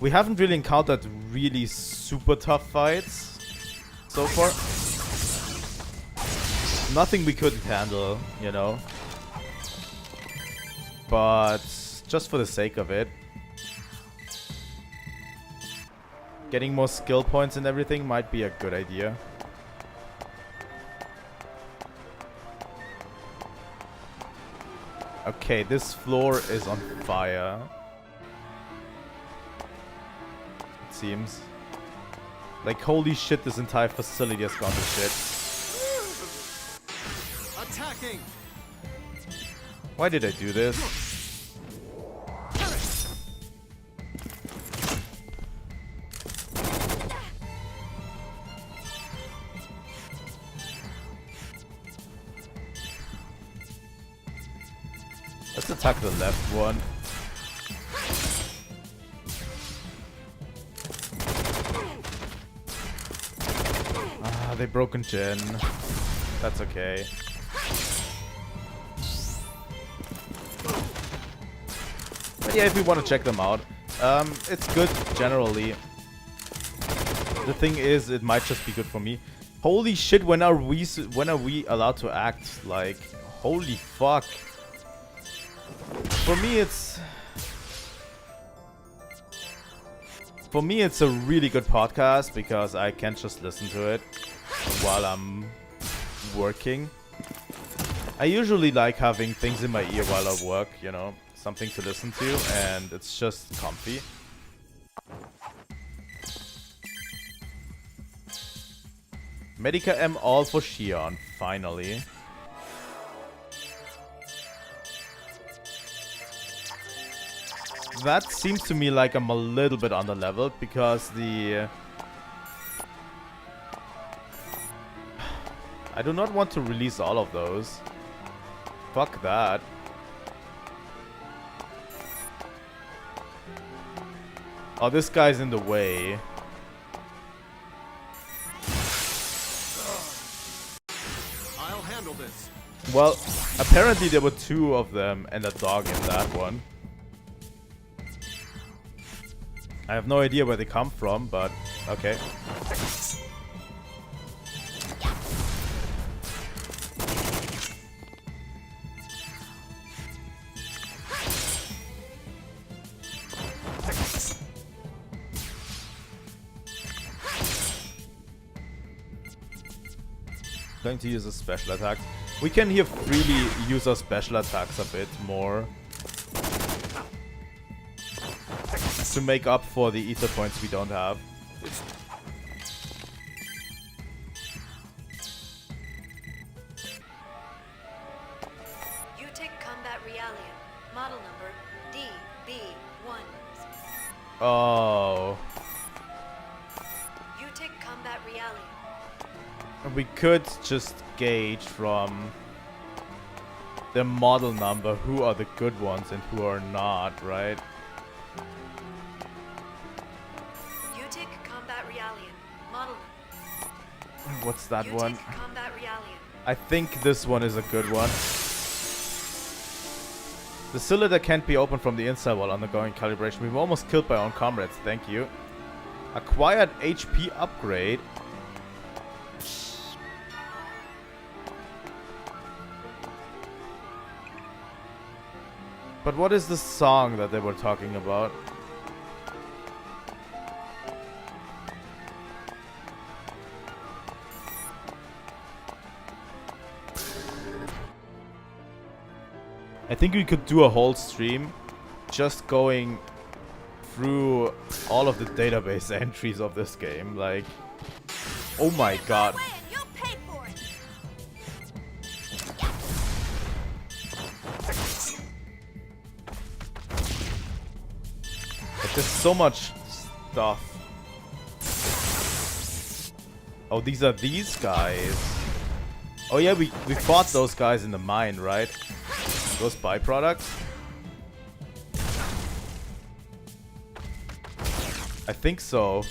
We haven't really encountered really super tough fights so far. Nothing we couldn't handle, you know. But just for the sake of it, getting more skill points and everything might be a good idea. Okay, this floor is on fire. It seems. Like, holy shit, this entire facility has gone to shit. Attacking! Why did I do this? Let's attack the left one. Ah, they broken Gen. That's okay. But yeah, if we want to check them out, it's good generally. The thing is, it might just be good for me. Holy shit! When are we allowed to act? Like, holy fuck! For me, it's a really good podcast because I can just listen to it while I'm working. I usually like having things in my ear while I work, you know, something to listen to, and it's just comfy. Medica M all for Shion, finally. That seems to me like I'm a little bit underleveled because the... I do not want to release all of those. Fuck that. Oh, this guy's in the way. I'll handle this. Well, apparently there were two of them and a dog in that one. I have no idea where they come from, but okay. Going to use a special attack. We can here freely use our special attacks a bit more to make up for the ether points we don't have. You take combat realium, model number DB1. Oh. You take combat realium. We could just gauge from the model number who are the good ones and who are not, right? You take combat realium, model number. What's that You one? take combat realium. I think this one is a good one. The cylinder can't be opened from the inside while undergoing calibration. We were almost killed by our own comrades, thank you. Acquired HP upgrade. But what is the song that they were talking about? I think we could do a whole stream just going through all of the database entries of this game. Like, oh my god. Like, there's so much stuff. Oh, these are these guys. Oh yeah, we fought those guys in the mine, right? Those byproducts? I think so.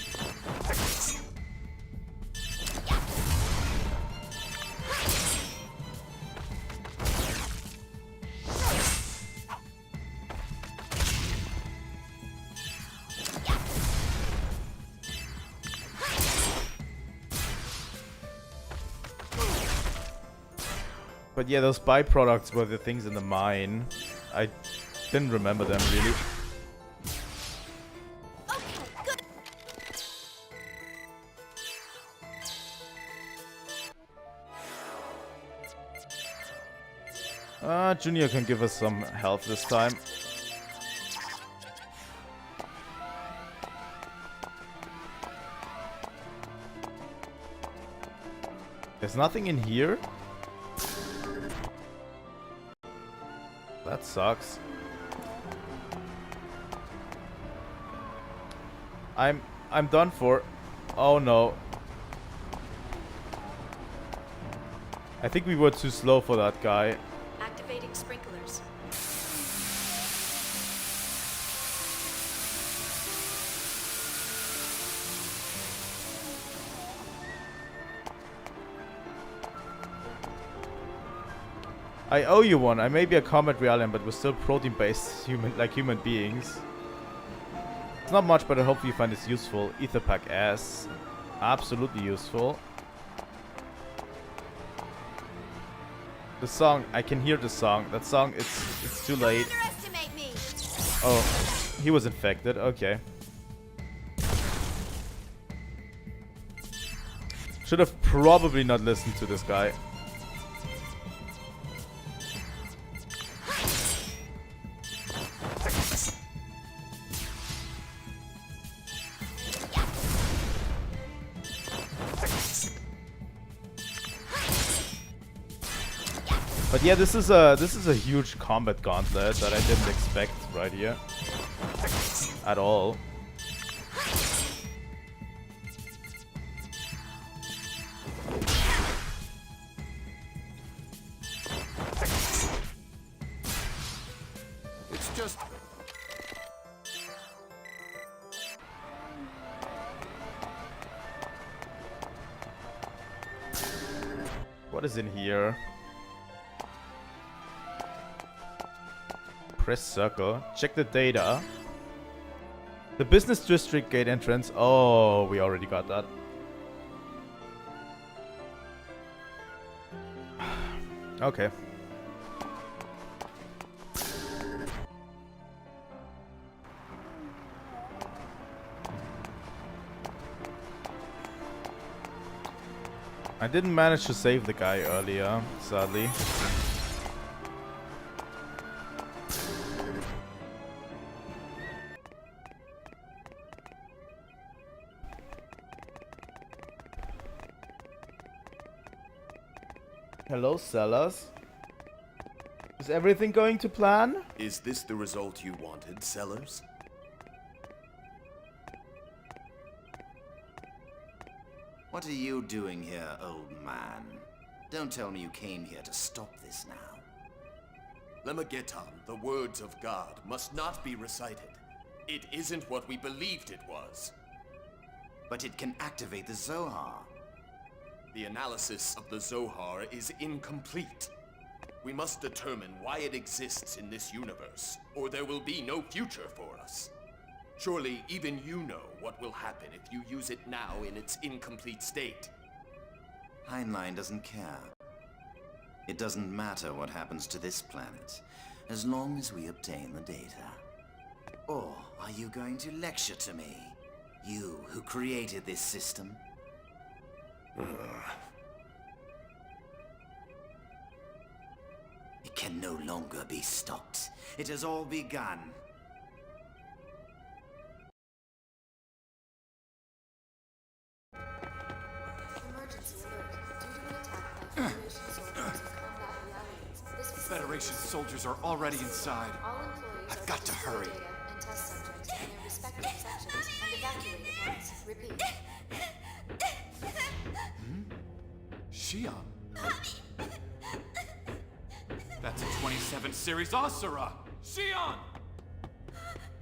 But yeah, those byproducts were the things in the mine. I didn't remember them really. Junior can give us some health this time. There's nothing in here? That sucks. I'm done for. Oh no. I think we were too slow for that guy. Activating sprinklers. I owe you one. I may be a combat realm, but we're still protein-based human beings. It's not much, but I hope you find this useful. Ether pack S. Absolutely useful. The song, I can hear the song. That song, it's too late. Underestimate me. Oh, he was infected. Okay. Should have probably not listened to this guy. But yeah, this is a huge combat gauntlet that I didn't expect right here at all. It's just... What is in here? Press circle. Check the data. The business district gate entrance. Oh, we already got that. Okay. I didn't manage to save the guy earlier, sadly. Hello, sellers. Is everything going to plan? Is this the result you wanted, Sellers? What are you doing here, old man? Don't tell me you came here to stop this now. Lemageton, the words of God, must not be recited. It isn't what we believed it was. But it can activate the Zohar. The analysis of the Zohar is incomplete. We must determine why it exists in this universe, or there will be no future for us. Surely even you know what will happen if you use it now in its incomplete state. Heinlein doesn't care. It doesn't matter what happens to this planet, as long as we obtain the data. Or are you going to lecture to me? You who created this system? It can no longer be stopped. It has all begun. Emergency alert. Due to an attack by Federation soldiers in combat realities, this facility Federation soldiers are already inside. all employees I've are got to hurry. data and test subjects in their respective sections and evacuate at once. Repeat. Shion. That's a 27 series Asura. Shion.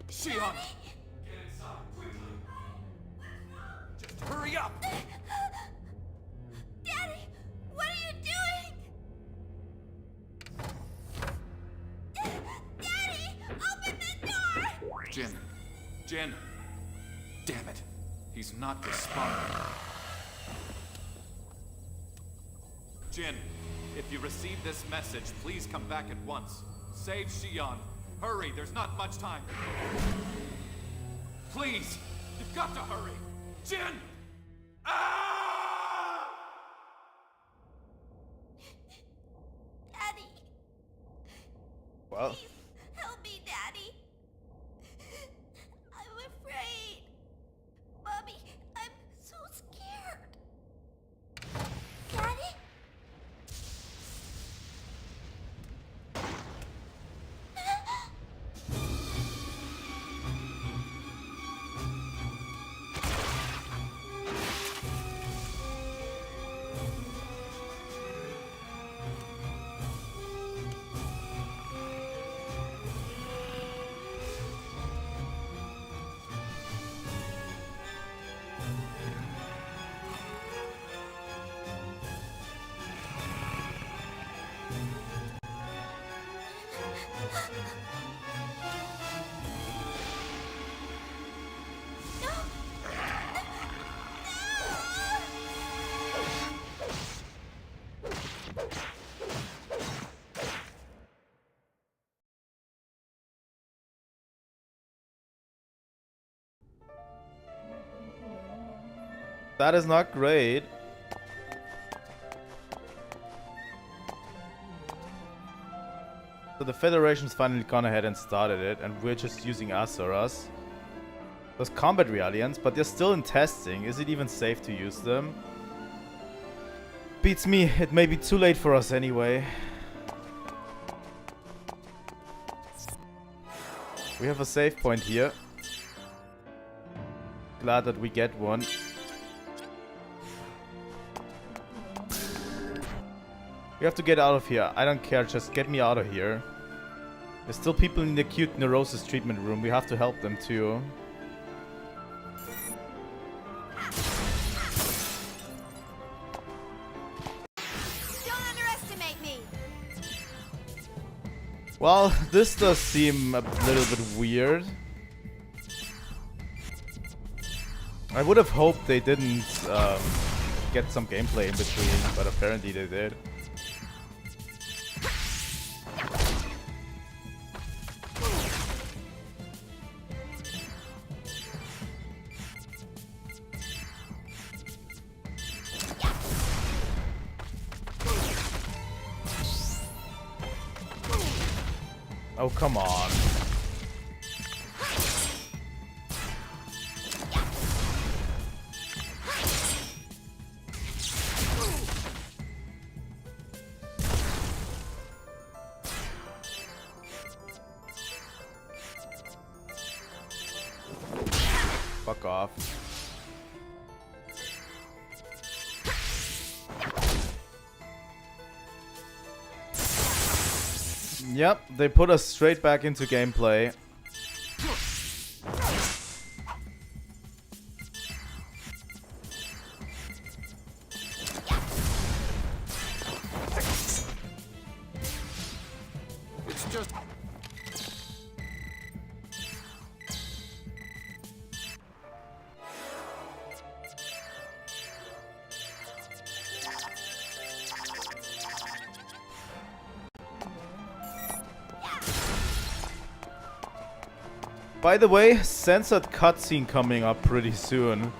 Shion. Get inside quickly. Just hurry up. Daddy, what are you doing? Daddy, open the door! Jin. Damn it. He's not responding. Jin, If you receive this message, please come back at once. Save Xion. Hurry, there's not much time. Please, you've got to hurry. Jin! Ah! Daddy. Well. Please, help me, Daddy. I'm afraid. Mommy, I'm so scared. Daddy? That is not great. So the Federation's finally gone ahead and started it, and we're just using Asuras. Those combat realliants, but they're still in testing. Is it even safe to use them? Beats me. It may be too late for us anyway. We have a save point here. Glad that we get one. We have to get out of here. I don't care, just get me out of here. There's still people in the acute neurosis treatment room. We have to help them too. Don't underestimate me. Well, this does seem a little bit weird. I would have hoped they didn't get some gameplay in between, but apparently they did. Oh, come on. Fuck off. Yep, they put us straight back into gameplay. It's just... By the way, censored cutscene coming up pretty soon.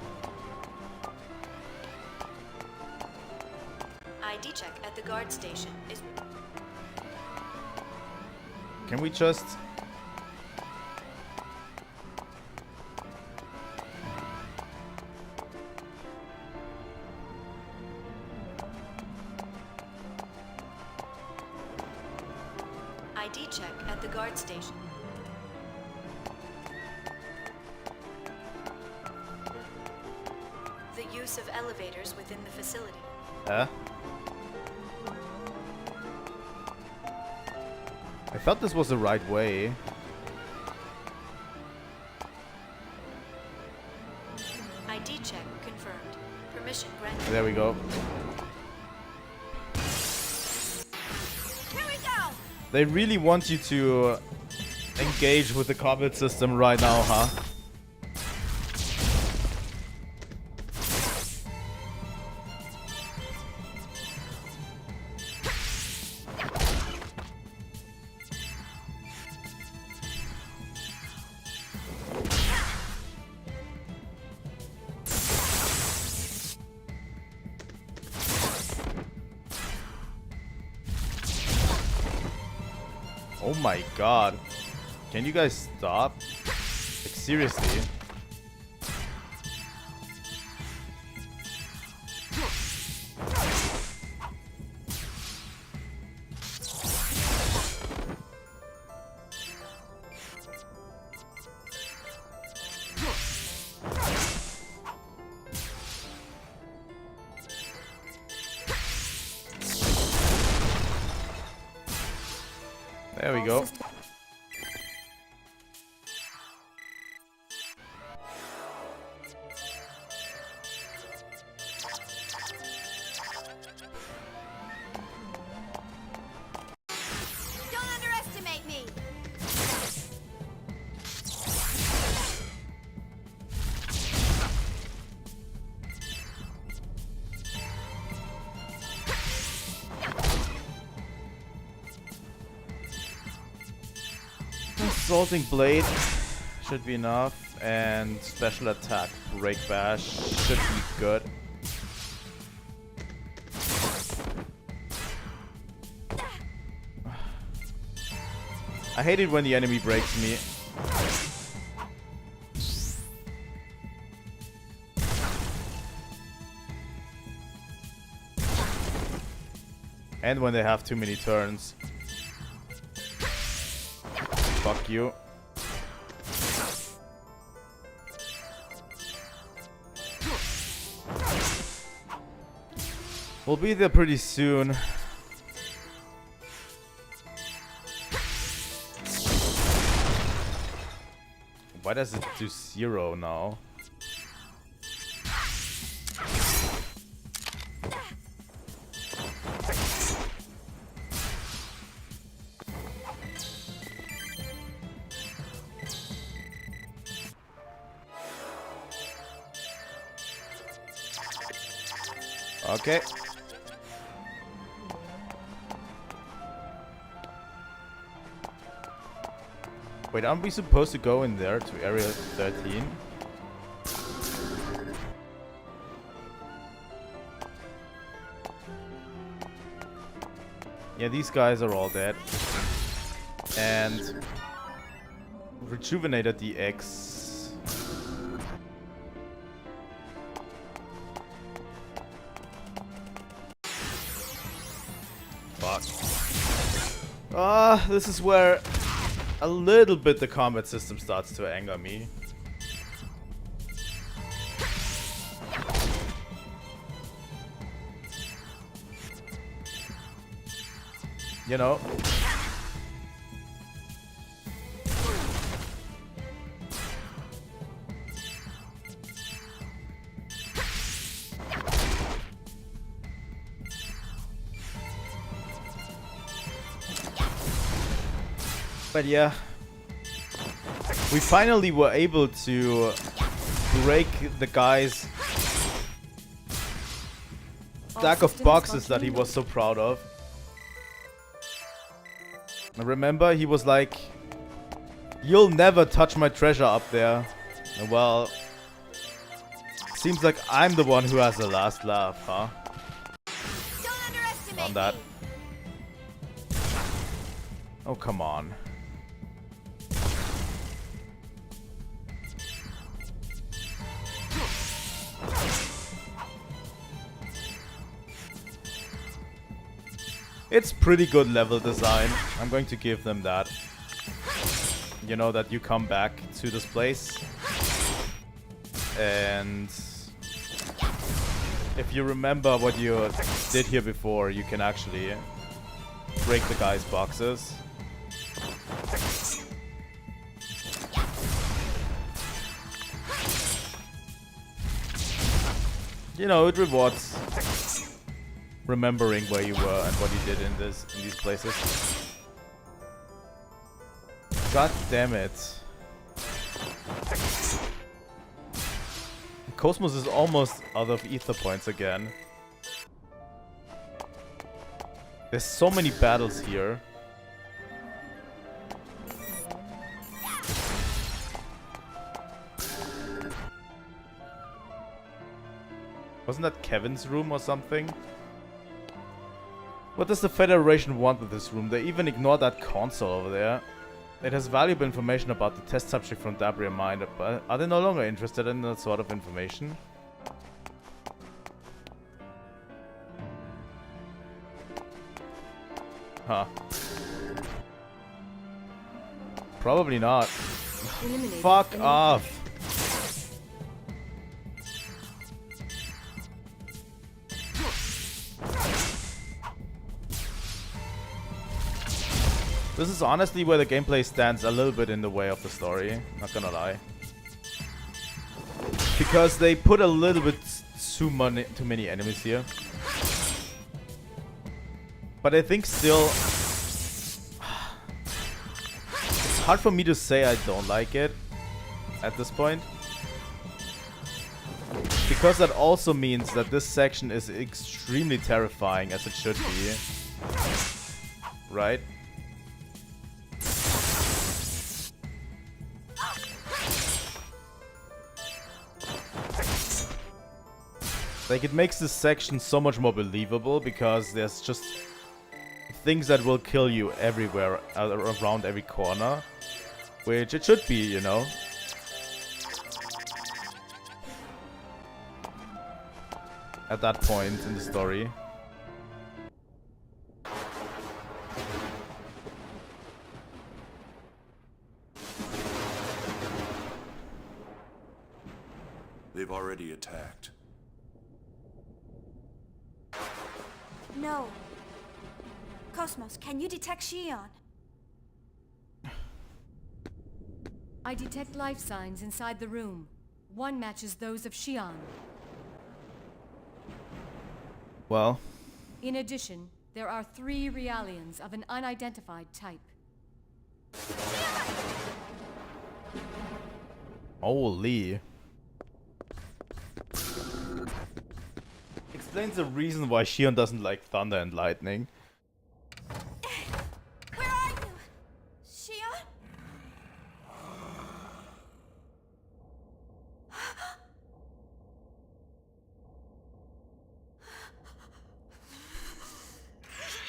ID check at the guard station is... Can we just... ID check at the guard station. The use of elevators within the facility. I thought this was the right way. ID check confirmed. Permission granted. There we go. Here we go. They really want you to engage with the combat system right now, huh? Oh my god. Can you guys stop? Like, seriously? There we go. Don't underestimate me. Assaulting Blade should be enough, and special attack Break Bash should be good. I hate it when the enemy breaks me. And when they have too many turns. Fuck you. We'll be there pretty soon. Why does it do 0 now? Okay. Wait, aren't we supposed to go in there to area 13? Yeah, these guys are all dead. And rejuvenated the X. Fuck. Ah, this is where a little bit the combat system starts to anger me. You know. But yeah, we finally were able to break the guy's stack of boxes that he was so proud of. I remember he was like, "You'll never touch my treasure up there." Well, seems like I'm the one who has the last laugh, huh? Don't underestimate On that. me. Oh, come on. It's pretty good level design. I'm going to give them that. You know, that you come back to this place. And if you remember what you did here before, you can actually break the guy's boxes. You know, it rewards remembering where you were and what you did in these places. God damn it. KOS-MOS is almost out of ether points again. There's so many battles here. Wasn't that Kevin's room or something? What does the Federation want with this room? They even ignore that console over there. It has valuable information about the test subject from Dabria Mind, but are they no longer interested in that sort of information? Huh. Probably not. Fuck off. This is honestly where the gameplay stands a little bit in the way of the story, not gonna lie. Because they put a little bit too many enemies here. But I think still... It's hard for me to say I don't like it at this point. Because that also means that this section is extremely terrifying, as it should be. Right? Like, it makes this section so much more believable because there's just things that will kill you everywhere, around every corner. Which it should be, you know. At that point in the story. They've already attacked. No. KOS-MOS, can you detect Xion? I detect life signs inside the room. One matches those of Xion. Well. In addition, there are 3 Realians of an unidentified type. Holy. Explains the reason why Xion doesn't like thunder and lightning. Where are you? Xion?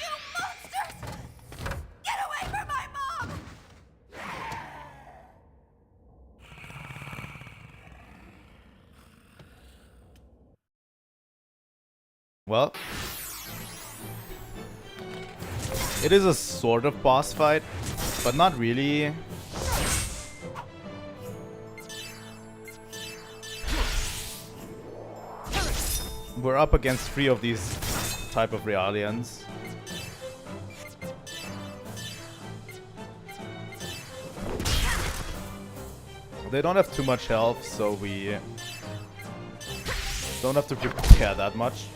You monsters! Get away from my mom! Well, it is a sort of boss fight, but not really. We're up against 3 of these type of Realians. They don't have too much health, so we don't have to prepare that much.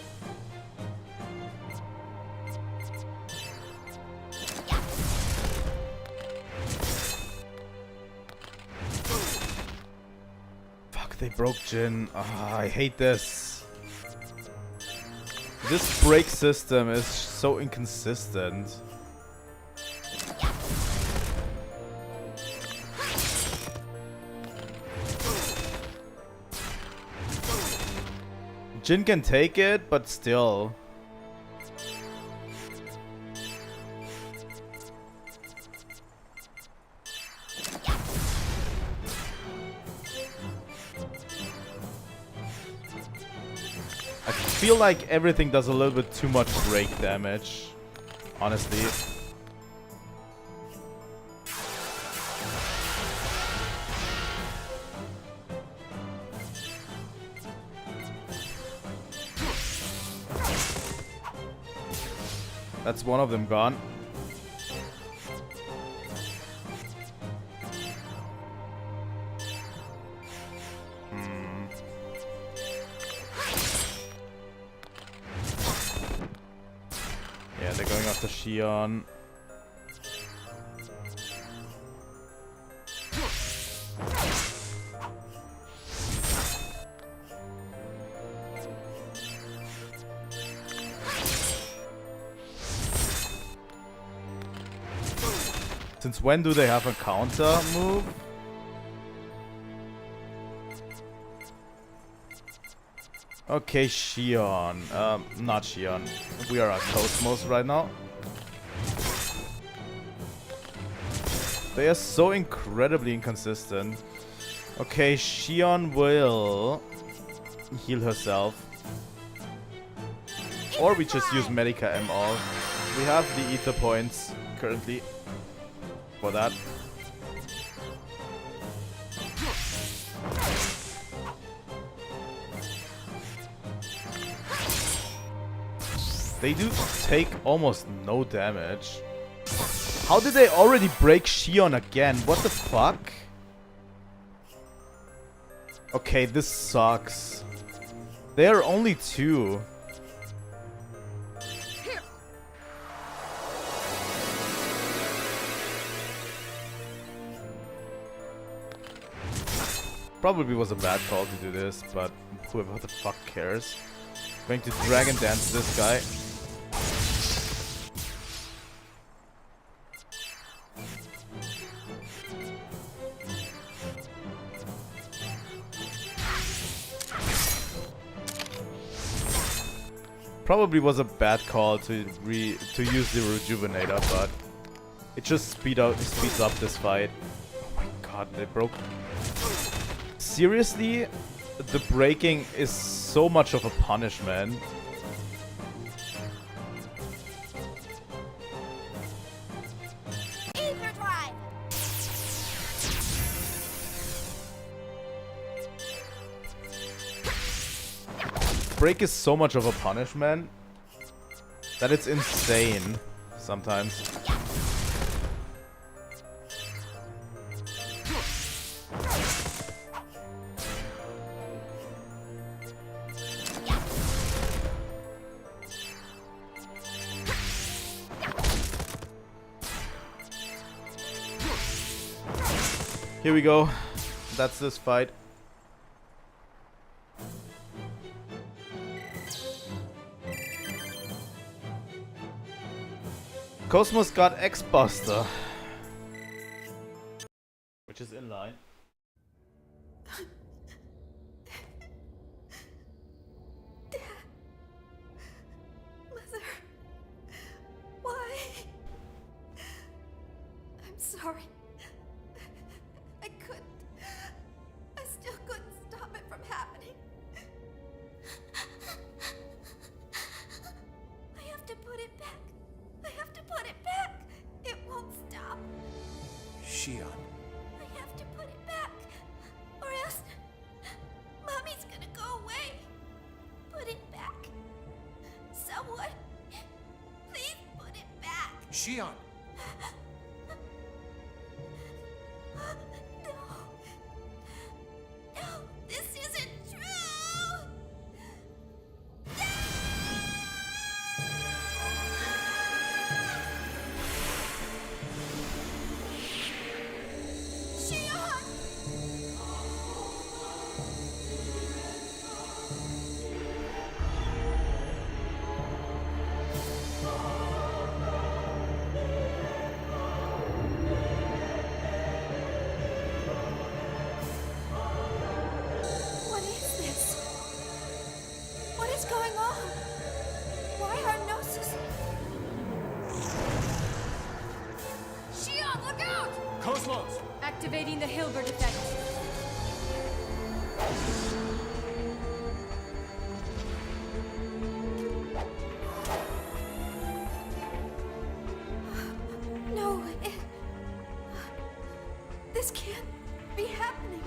They broke Jin. I hate this. This break system is so inconsistent. Jin can take it, but still. I feel like everything does a little bit too much break damage, honestly. That's one of them gone. Yeah, they're going after Xion. Since when do they have a counter move? Okay, Shion. Not Shion. We are at KOS-MOS right now. They are so incredibly inconsistent. Okay, Shion will heal herself. Or we just use Medica M all. We have the ether points currently for that. They do take almost no damage. How did they already break Shion again? What the fuck? Okay, this sucks. They are only 2. Probably was a bad call to do this, but whoever the fuck cares. Going to Dragon Dance this guy. Probably was a bad call to use the Rejuvenator, but it just speeds up this fight. Oh my god, they broke. Seriously, the breaking is so much of a punishment. Break is so much of a punishment that it's insane sometimes. Here we go. That's this fight. KOS-MOS got X-Buster, which is in line. Mother, why? I'm sorry. I still couldn't stop it from happening. I have to put it back. I have to put it back. It won't stop. Shion. I have to put it back. Or else Mommy's gonna go away. Put it back. Someone, please put it back. Shion. No, this isn't true. Shion! What is this? What is going on? Why are Gnosis? Shion, look out! KOS-MOS! Activating the Hilbert effect. No, this can't be happening.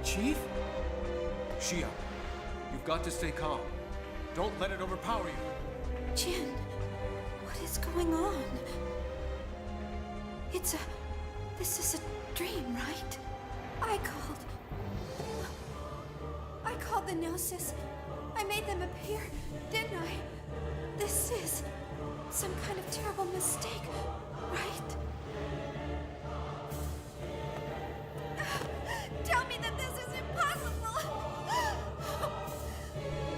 Chief? Shion, you've got to stay calm. Don't let it overpower you. Jin, what is going on? This is a dream, right? I called the Gnosis. I made them appear, didn't I? This is some kind of terrible mistake, right? Tell me that this is impossible!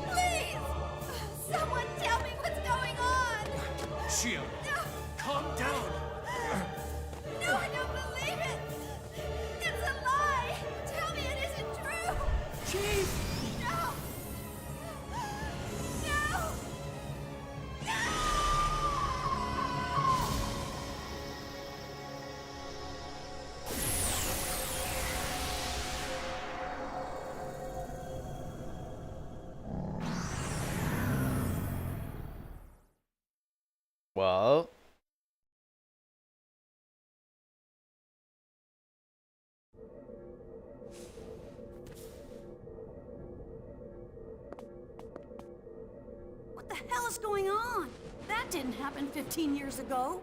Please! Someone tell me what's going on! Shion, No! calm down. No, I don't believe it! It's a lie! Tell me it isn't true! Chief! No! hell's going on? That didn't happen 15 years ago.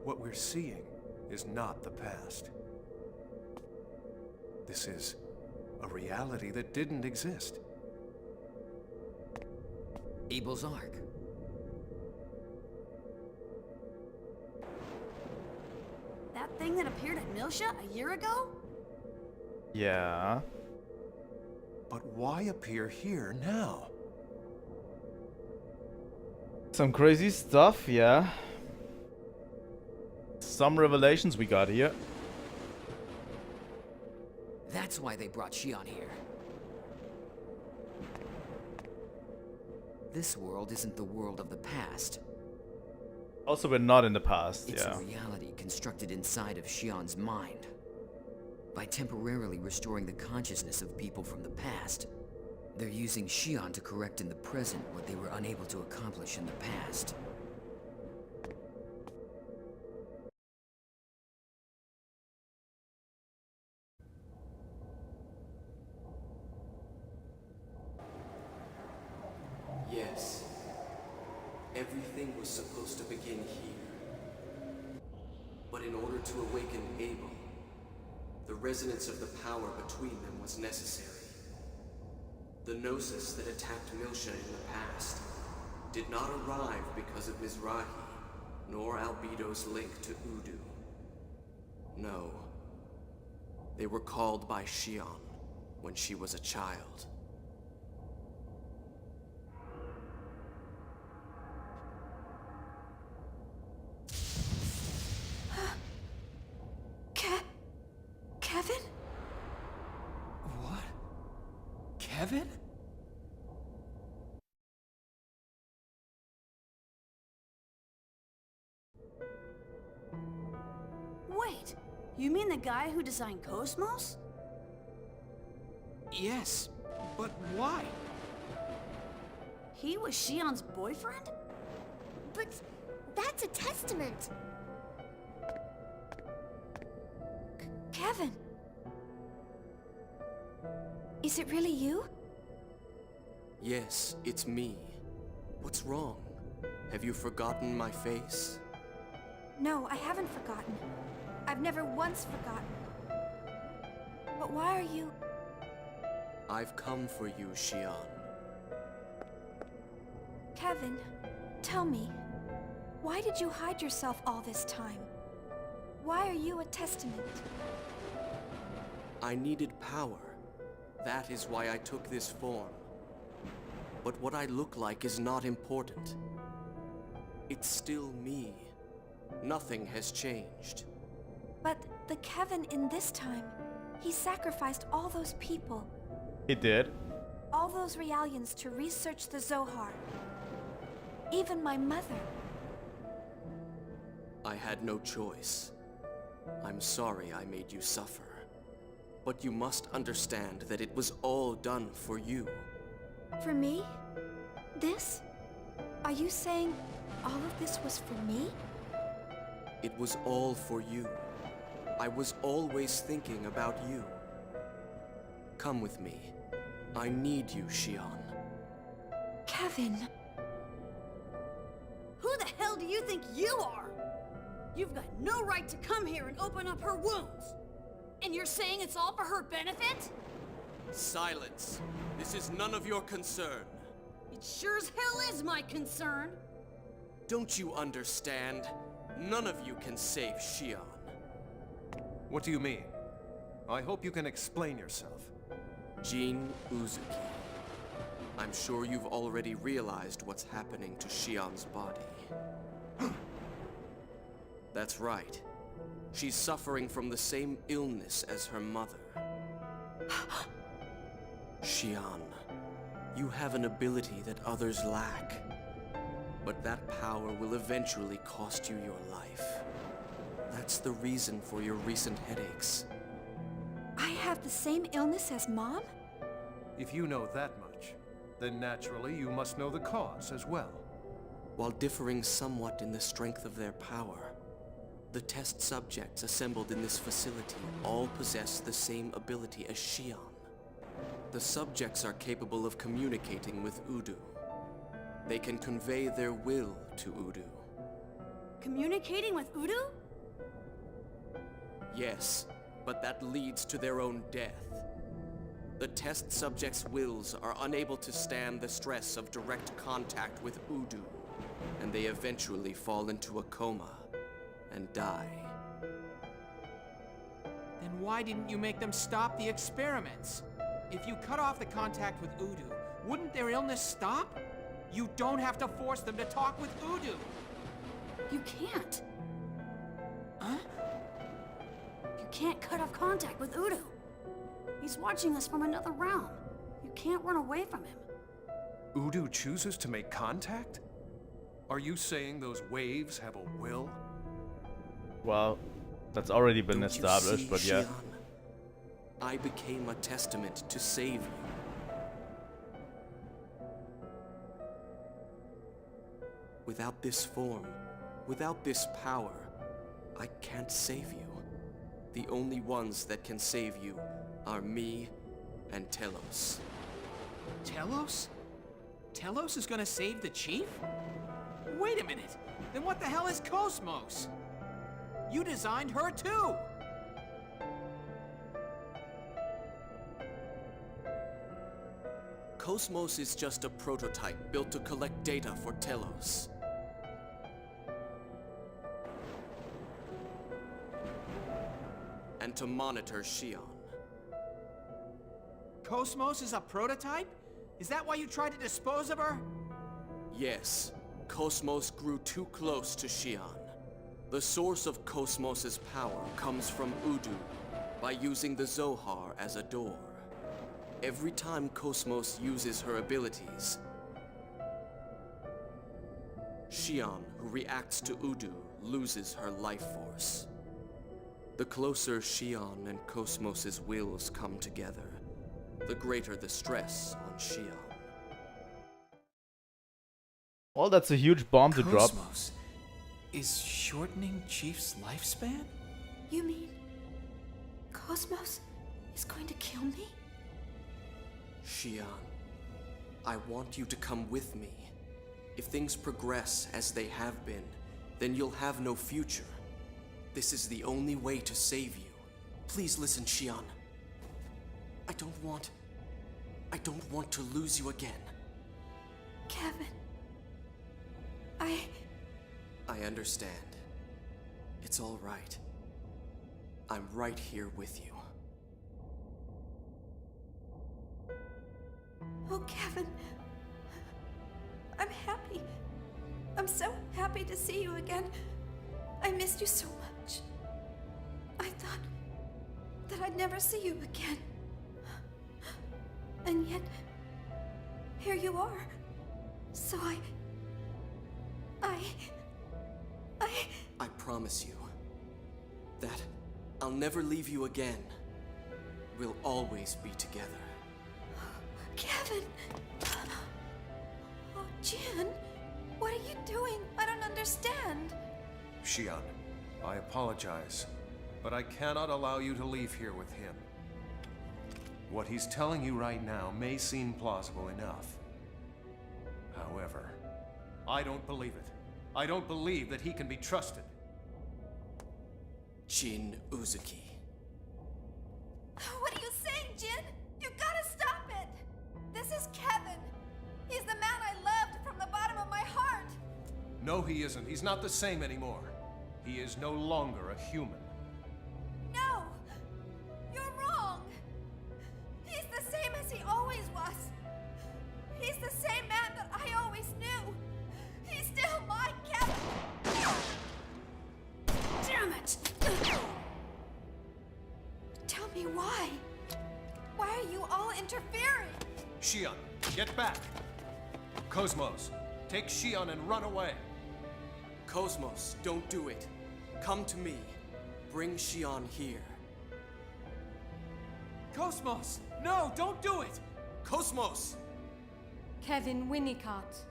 What we're seeing is not the past. This is a reality that didn't exist. Abel's Ark. That thing that appeared at Milsha a year ago? Yeah. But why appear here now? Some crazy stuff, yeah. Some revelations we got here. That's why they brought Xion here. This world isn't the world of the past. Also, we're not in the past, It's yeah. a reality constructed inside of Xion's mind. By temporarily restoring the consciousness of people from the past, they're using Xion to correct in the present what they were unable to accomplish in the past. Yes. Everything was supposed to begin here. But in order to awaken Abel, the resonance of the power between them was necessary. The Gnosis that attacked Milsha in the past did not arrive because of Mizrahi, nor Albedo's link to Udu. No. They were called by Xion when she was a child. Kevin? What? Kevin? Wait, you mean the guy who designed KOS-MOS? Yes, but why? He was Xion's boyfriend? But that's a testament. Kevin! Is it really you? Yes, it's me. What's wrong? Have you forgotten my face? No, I haven't forgotten. I've never once forgotten. But why are you... I've come for you, Xion. Kevin, tell me, why did you hide yourself all this time? Why are you a testament? I needed power. That is why I took this form. But what I look like is not important. It's still me. Nothing has changed. But the Kevin in this time, he sacrificed all those people. He did. All those Realians to research the Zohar. Even my mother. I had no choice. I'm sorry I made you suffer. But you must understand that it was all done for you. For me? This? Are you saying all of this was for me? It was all for you. I was always thinking about you. Come with me. I need you, Xion. Kevin. Who the hell do you think you are? You've got no right to come here and open up her wounds. And you're saying it's all for her benefit? Silence. This is none of your concern. It sure as hell is my concern. Don't you understand? None of you can save Xion. What do you mean? I hope you can explain yourself. Jin Uzuki. I'm sure you've already realized what's happening to Xion's body. That's right. She's suffering from the same illness as her mother. Xion, you have an ability that others lack. But that power will eventually cost you your life. That's the reason for your recent headaches. I have the same illness as Mom? If you know that much, then naturally you must know the cause as well. While differing somewhat in the strength of their power, the test subjects assembled in this facility all possess the same ability as Xion. The subjects are capable of communicating with Udu. They can convey their will to Udu. Communicating with Udu? Yes, but that leads to their own death. The test subjects' wills are unable to stand the stress of direct contact with Udu, and they eventually fall into a coma and die. Then why didn't you make them stop the experiments? If you cut off the contact with Udu, wouldn't their illness stop? You don't have to force them to talk with Udu. You can't. Huh? You can't cut off contact with Udu. He's watching us from another realm. You can't run away from him. Udu chooses to make contact? Are you saying those waves have a will? Well, that's already been Don't you established, see, but yeah. Xion? I became a testament to save you. Without this form, without this power, I can't save you. The only ones that can save you are me and Telos. Telos? Telos is gonna save the chief? Wait a minute! Then what the hell is KOS-MOS? You designed her too! KOS-MOS is just a prototype built to collect data for Telos. And to monitor Xion. KOS-MOS is a prototype? Is that why you tried to dispose of her? Yes, KOS-MOS grew too close to Xion. The source of KOS-MOS's power comes from Udu, by using the Zohar as a door. Every time KOS-MOS uses her abilities, Xion, who reacts to Udu, loses her life force. The closer Xion and KOS-MOS's wills come together, the greater the stress on Xion. Well, that's a huge bomb to drop. KOS-MOS is shortening Chief's lifespan? You mean KOS-MOS is going to kill me? Xion, I want you to come with me. If things progress as they have been, then you'll have no future. This is the only way to save you. Please listen, Xion. I don't want to lose you again. Kevin. I understand. It's all right. I'm right here with you. Oh, Kevin. I'm happy. I'm so happy to see you again. I missed you so much. I thought that I'd never see you again. And yet, here you are. So I promise you that I'll never leave you again. We'll always be together. Kevin! Oh, Jin! What are you doing? I don't understand. Xion, I apologize, but I cannot allow you to leave here with him. What he's telling you right now may seem plausible enough. However, I don't believe it. I don't believe that he can be trusted. Jin Uzuki. What are you saying, Jin? You gotta stop it! This is Kevin. He's the man I loved from the bottom of my heart. No, he isn't. He's not the same anymore. He is no longer a human. No! You're wrong! He's the same as he always was. He's the same man that I always knew. He's still my Kevin! Damn it! Tell me why. Why are you all interfering? Xion, get back! KOS-MOS, take Xion and run away! KOS-MOS, don't do it. Come to me. Bring Xion here. KOS-MOS! No, don't do it! KOS-MOS! Kevin Winnicott.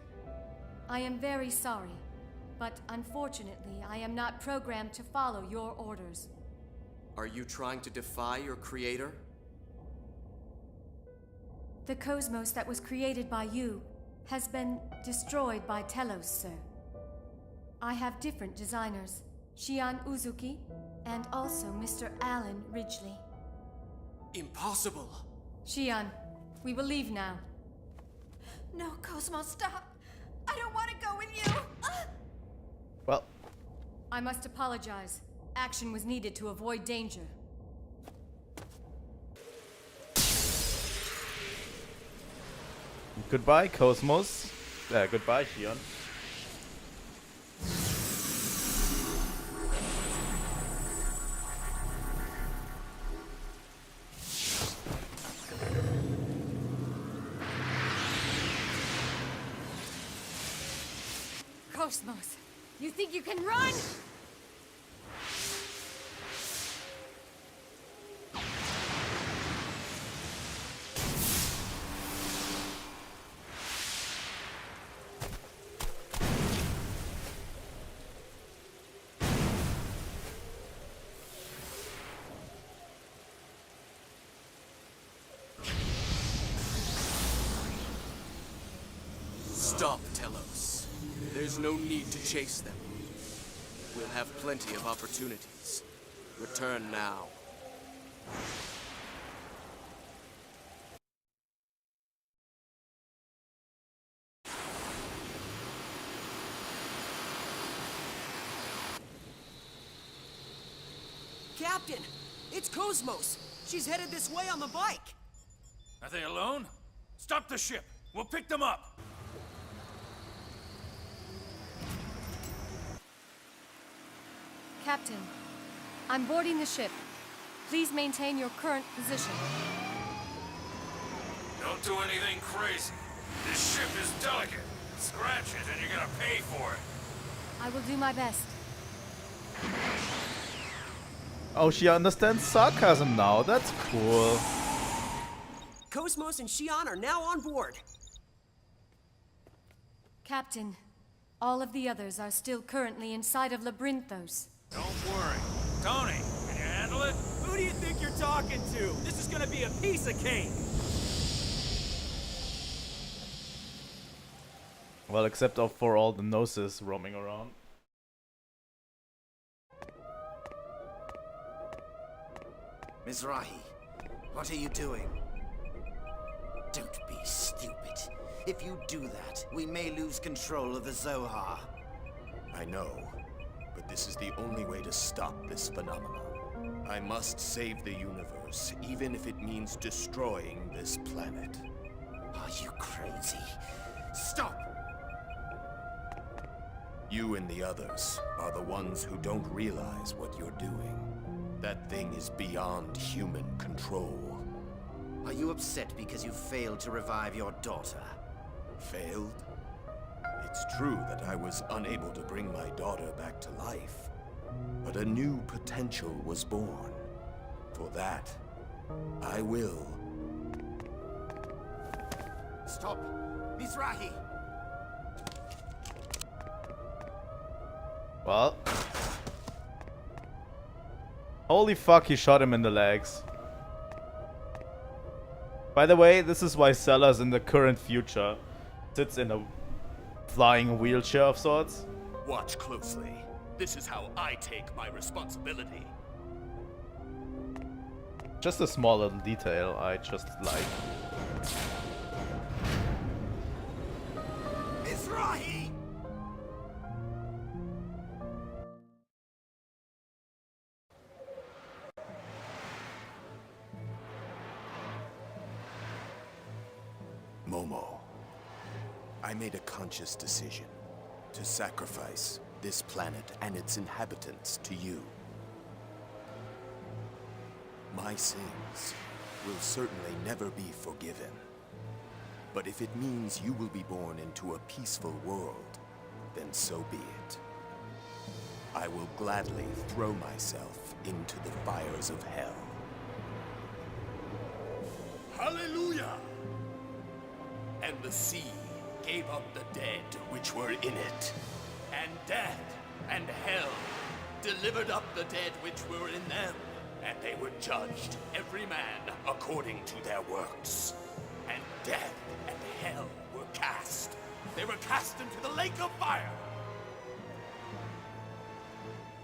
I am very sorry, but unfortunately, I am not programmed to follow your orders. Are you trying to defy your creator? The KOS-MOS that was created by you has been destroyed by Telos, sir. I have different designers, Shion Uzuki and also Mr. Alan Ridgely. Impossible! Shion, we will leave now. No, KOS-MOS, stop! I don't want to go with you! Well, I must apologize. Action was needed to avoid danger. goodbye, KOS-MOS. Goodbye, Shion. KOS-MOS, you think you can run? Stop, Telos. There's no need to chase them. We'll have plenty of opportunities. Return now. Captain! It's KOS-MOS! She's headed this way on the bike! Are they alone? Stop the ship! We'll pick them up! Captain, I'm boarding the ship. Please maintain your current position. Don't do anything crazy. This ship is delicate. Scratch it and you're gonna pay for it. I will do my best. Oh, she understands sarcasm now. That's cool. KOS-MOS and Shion are now on board. Captain, all of the others are still currently inside of Labyrinthos. Don't worry. Tony, can you handle it? Who do you think you're talking to? This is gonna be a piece of cake! Well, except for all the noses roaming around. Mizrahi, what are you doing? Don't be stupid. If you do that, we may lose control of the Zohar. I know, but this is the only way to stop this phenomenon. I must save the universe, even if it means destroying this planet. Are you crazy? Stop! You and the others are the ones who don't realize what you're doing. That thing is beyond human control. Are you upset because you failed to revive your daughter? Failed? It's true that I was unable to bring my daughter back to life, but a new potential was born. For that, I will. Stop! Mizrahi! Well. Holy fuck, he shot him in the legs. By the way, this is why Sellers in the current future sits in a flying wheelchair of sorts. Watch closely. This is how I take my responsibility. Just a small little detail I just like. Mizrahi! Momo, I made a conscious decision to sacrifice this planet and its inhabitants to you. My sins will certainly never be forgiven. But if it means you will be born into a peaceful world, then so be it. I will gladly throw myself into the fires of hell. Hallelujah! And the sea gave up the dead which were in it. And death and hell delivered up the dead which were in them. And they were judged, every man according to their works. And Death and hell were cast. They were cast into the lake of fire.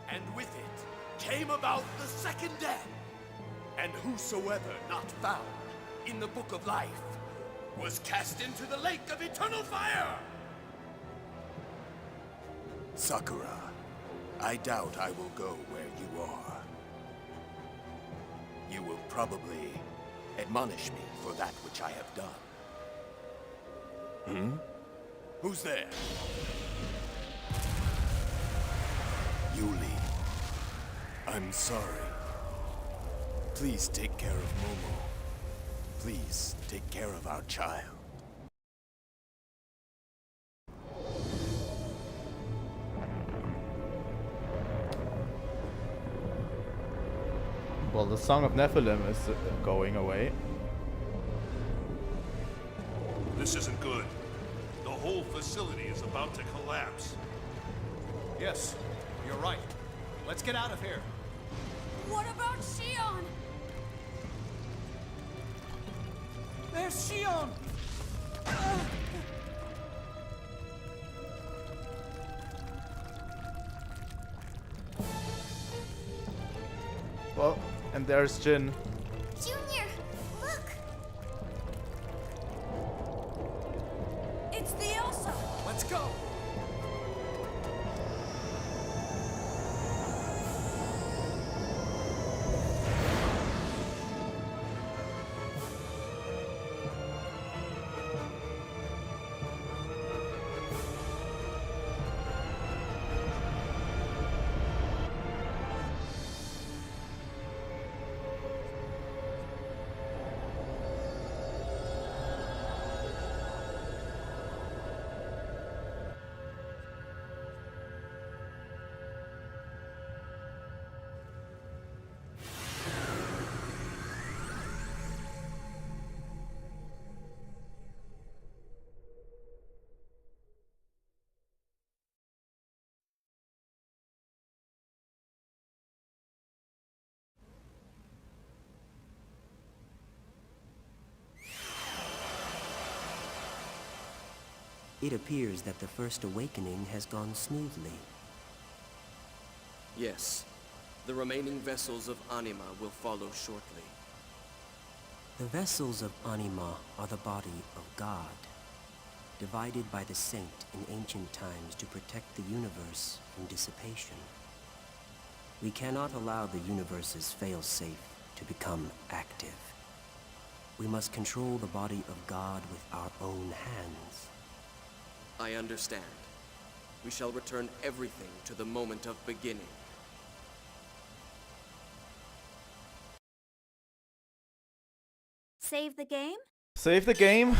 And with it came about the second death. And whosoever not found in the book of life was cast into the lake of eternal fire. Sakura, I doubt I will go where you are. You will probably admonish me for that which I have done. Hmm? Who's there? Yuli. I'm sorry. Please take care of Momo. Please take care of our child. Well, the Song of Nephilim is going away. This isn't good. The whole facility is about to collapse. Yes, you're right. Let's get out of here. What about Xion? There's Xion! Well, and there's Jin. Junior, look! It's the Elsa! Let's go! It appears that the first awakening has gone smoothly. Yes. The remaining vessels of Anima will follow shortly. The vessels of Anima are the body of God, divided by the saint in ancient times to protect the universe from dissipation. We cannot allow the universe's fail-safe to become active. We must control the body of God with our own hands. I understand. We shall return everything to the moment of beginning. Save the game? Save the game?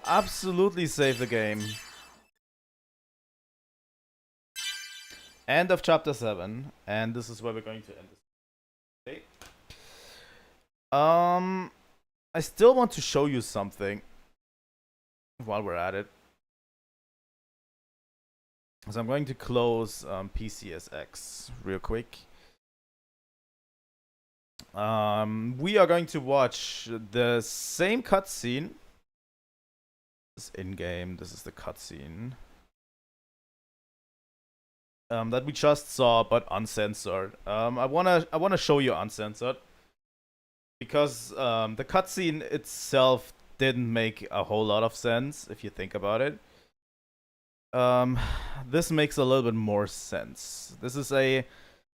Absolutely save the game. End of chapter 7, and this is where we're going to end this. Okay. I still want to show you something while we're at it. So I'm going to close PCSX real quick. We are going to watch the same cutscene. This is in-game. This is the cutscene that we just saw, but uncensored. I wanna show you uncensored because the cutscene itself didn't make a whole lot of sense if you think about it. This makes a little bit more sense. This is a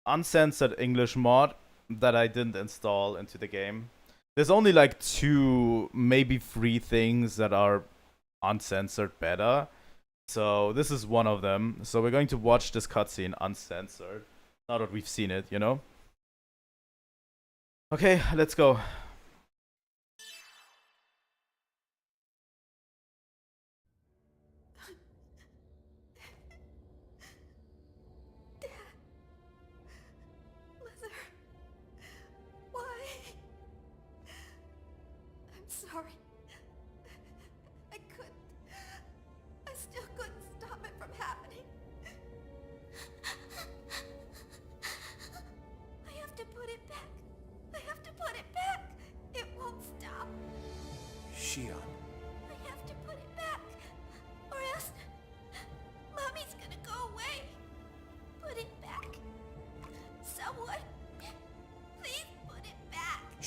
uncensored English mod that I didn't install into the game. There's only like 2, maybe 3 things that are uncensored better. So this is one of them. So we're going to watch this cutscene uncensored. Now that we've seen it, you know? Okay, let's go. Mother, why? I'm sorry. I still couldn't stop it from happening. I have to put it back. I have to put it back.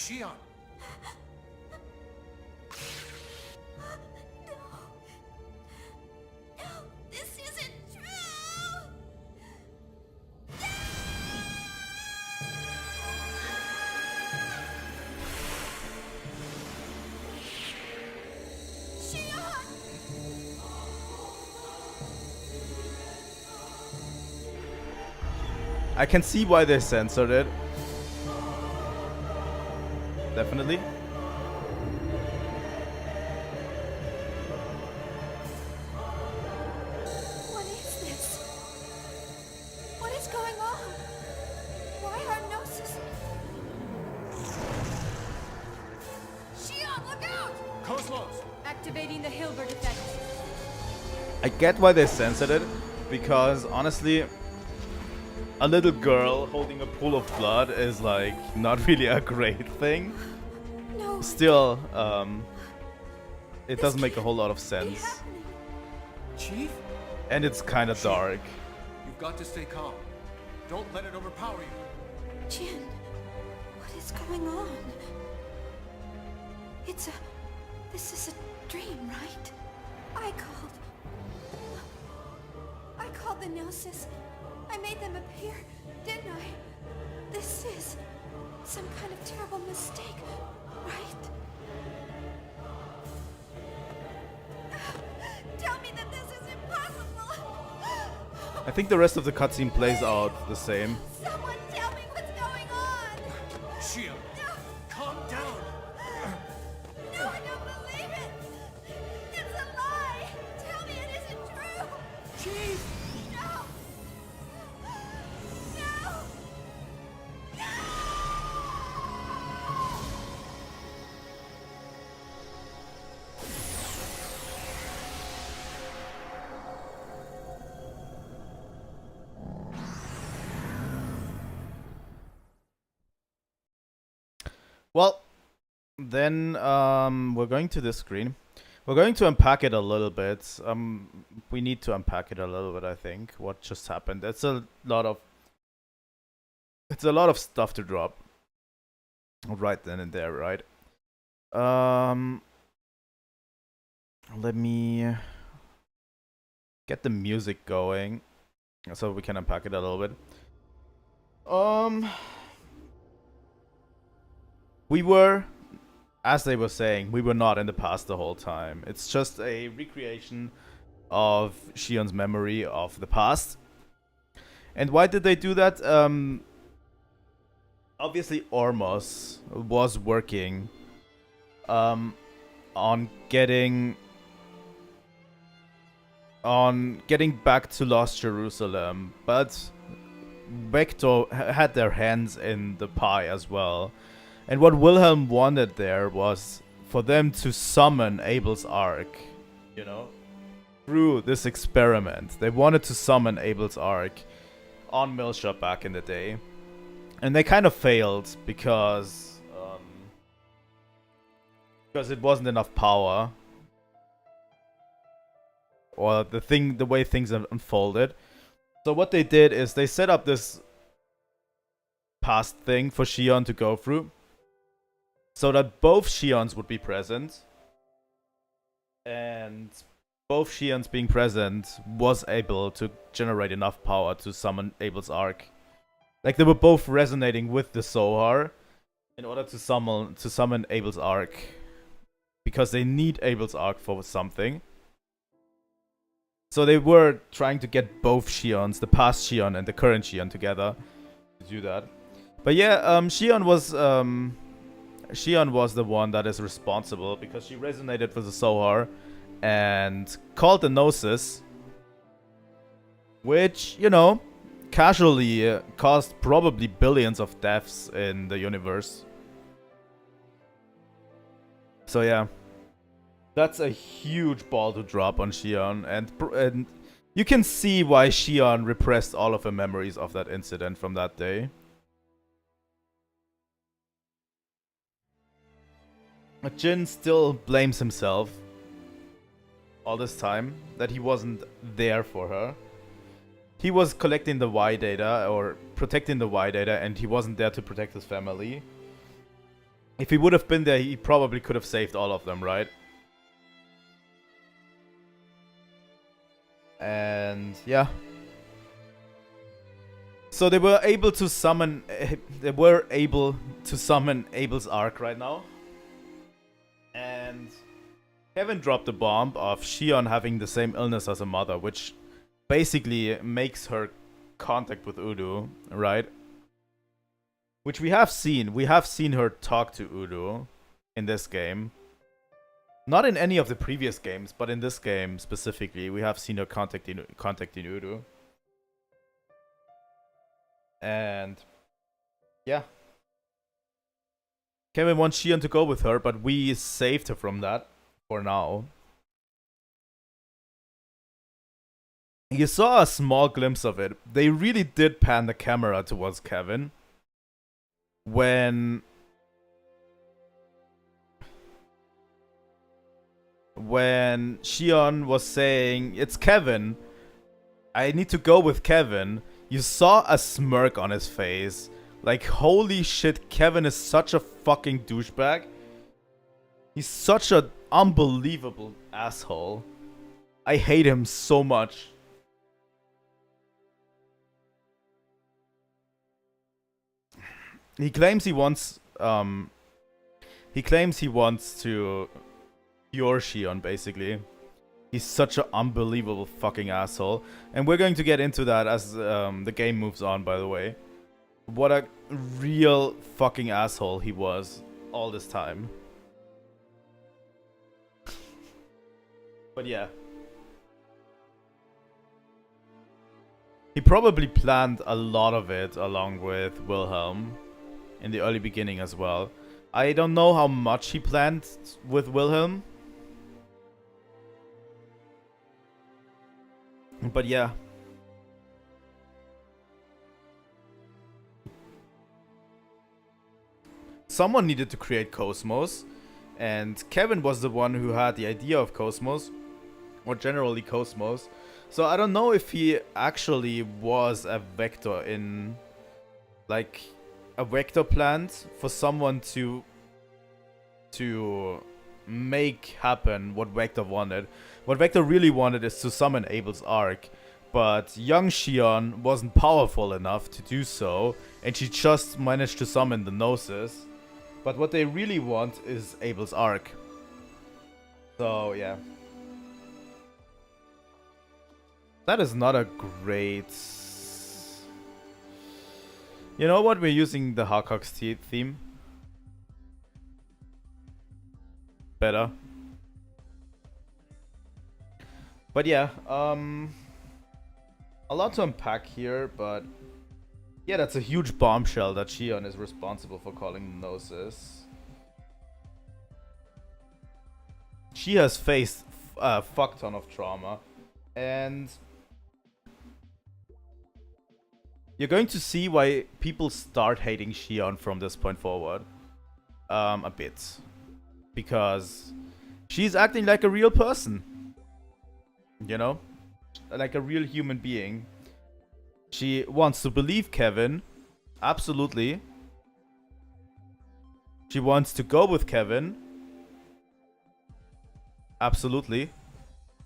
Shion! No, this isn't true! I can see why they censored it. Definitely. What is this? What is going on? Why are Gnosis? Shion, look out! KOS-MOS! Activating the Hilbert effect. I get why they censored it, because honestly, a little girl holding a pool of blood is like not really a great thing. No. Still, it doesn't make a whole lot of sense. Chief? And it's kind of dark. You've got to stay calm. Don't let it overpower you. Jin, what is going on? This is a dream, right? I called the Gnosis. I made them appear, didn't I? This is some kind of terrible mistake, right? Tell me that this is impossible! I think the rest of the cutscene plays out the same. Someone tell me what's going on! Shion, calm down! No, I don't believe it! It's a lie! Tell me it isn't true! Chief! No! No! Well, then we're going to this screen. We're going to unpack it a little bit. We need to unpack it a little bit, I think. What just happened? It's a lot of stuff to drop right then and there, right? Let me get the music going so we can unpack it a little bit. We were, as they were saying, we were not in the past the whole time. It's just a recreation of Shion's memory of the past. And why did they do that? Obviously KOS-MOS was working on getting back to Lost Jerusalem, but Vector had their hands in the pie as well. And what Wilhelm wanted there was for them to summon Abel's Ark, you know, through this experiment. They wanted to summon Abel's Ark on Millshop back in the day. And they kind of failed because it wasn't enough power. Or the way things unfolded. So what they did is they set up this past thing for Shion to go through, so that both Shions would be present, and both Shions being present was able to generate enough power to summon Abel's Ark. Like they were both resonating with the Zohar in order to summon Abel's Ark, because they need Abel's Ark for something. So they were trying to get both Shions, the past Shion and the current Shion, together to do that. But yeah, Shion was the one that is responsible because she resonated with the Zohar and called the Gnosis, which, you know, casually caused probably billions of deaths in the universe. So yeah, that's a huge ball to drop on Shion, and you can see why Shion repressed all of her memories of that incident from that day. But Jin still blames himself all this time that he wasn't there for her. He was collecting the Y data or protecting the Y data, and he wasn't there to protect his family. If he would have been there, he probably could have saved all of them, right? And yeah. So they were able to summon Abel's Arc right now. And Kevin dropped the bomb of Shion having the same illness as her mother, which basically makes her contact with Udo, right? Which we have seen. We have seen her talk to Udo in this game. Not in any of the previous games, but in this game specifically, we have seen her contacting Udo. And yeah. Kevin wants Shion to go with her, but we saved her from that for now. You saw a small glimpse of it. They really did pan the camera towards Kevin. When Shion was saying, "It's Kevin, I need to go with Kevin," you saw a smirk on his face. Like, holy shit, Kevin is such a fucking douchebag. He's such an unbelievable asshole. I hate him so much. He claims he wants to cure Shion, basically. He's such an unbelievable fucking asshole. And we're going to get into that as the game moves on, by the way. What a real fucking asshole he was all this time. But yeah. He probably planned a lot of it along with Wilhelm in the early beginning as well. I don't know how much he planned with Wilhelm. But yeah. Someone needed to create KOS-MOS, and Kevin was the one who had the idea of KOS-MOS, or generally KOS-MOS. So I don't know if he actually was a vector in, like, a vector plant for someone to make happen what Vector wanted. What Vector really wanted is to summon Abel's Arc, but young Shion wasn't powerful enough to do so, and she just managed to summon the Gnosis. But what they really want is Abel's Arc. So yeah. That is not a great... You know what? We're using the Hawk's theme. Better. But yeah, a lot to unpack here, but yeah, that's a huge bombshell that Shion is responsible for calling the Gnosis. She has faced a fuck ton of trauma, and you're going to see why people start hating Shion from this point forward. A bit. Because she's acting like a real person. You know? Like a real human being. She wants to believe Kevin. Absolutely. She wants to go with Kevin. Absolutely.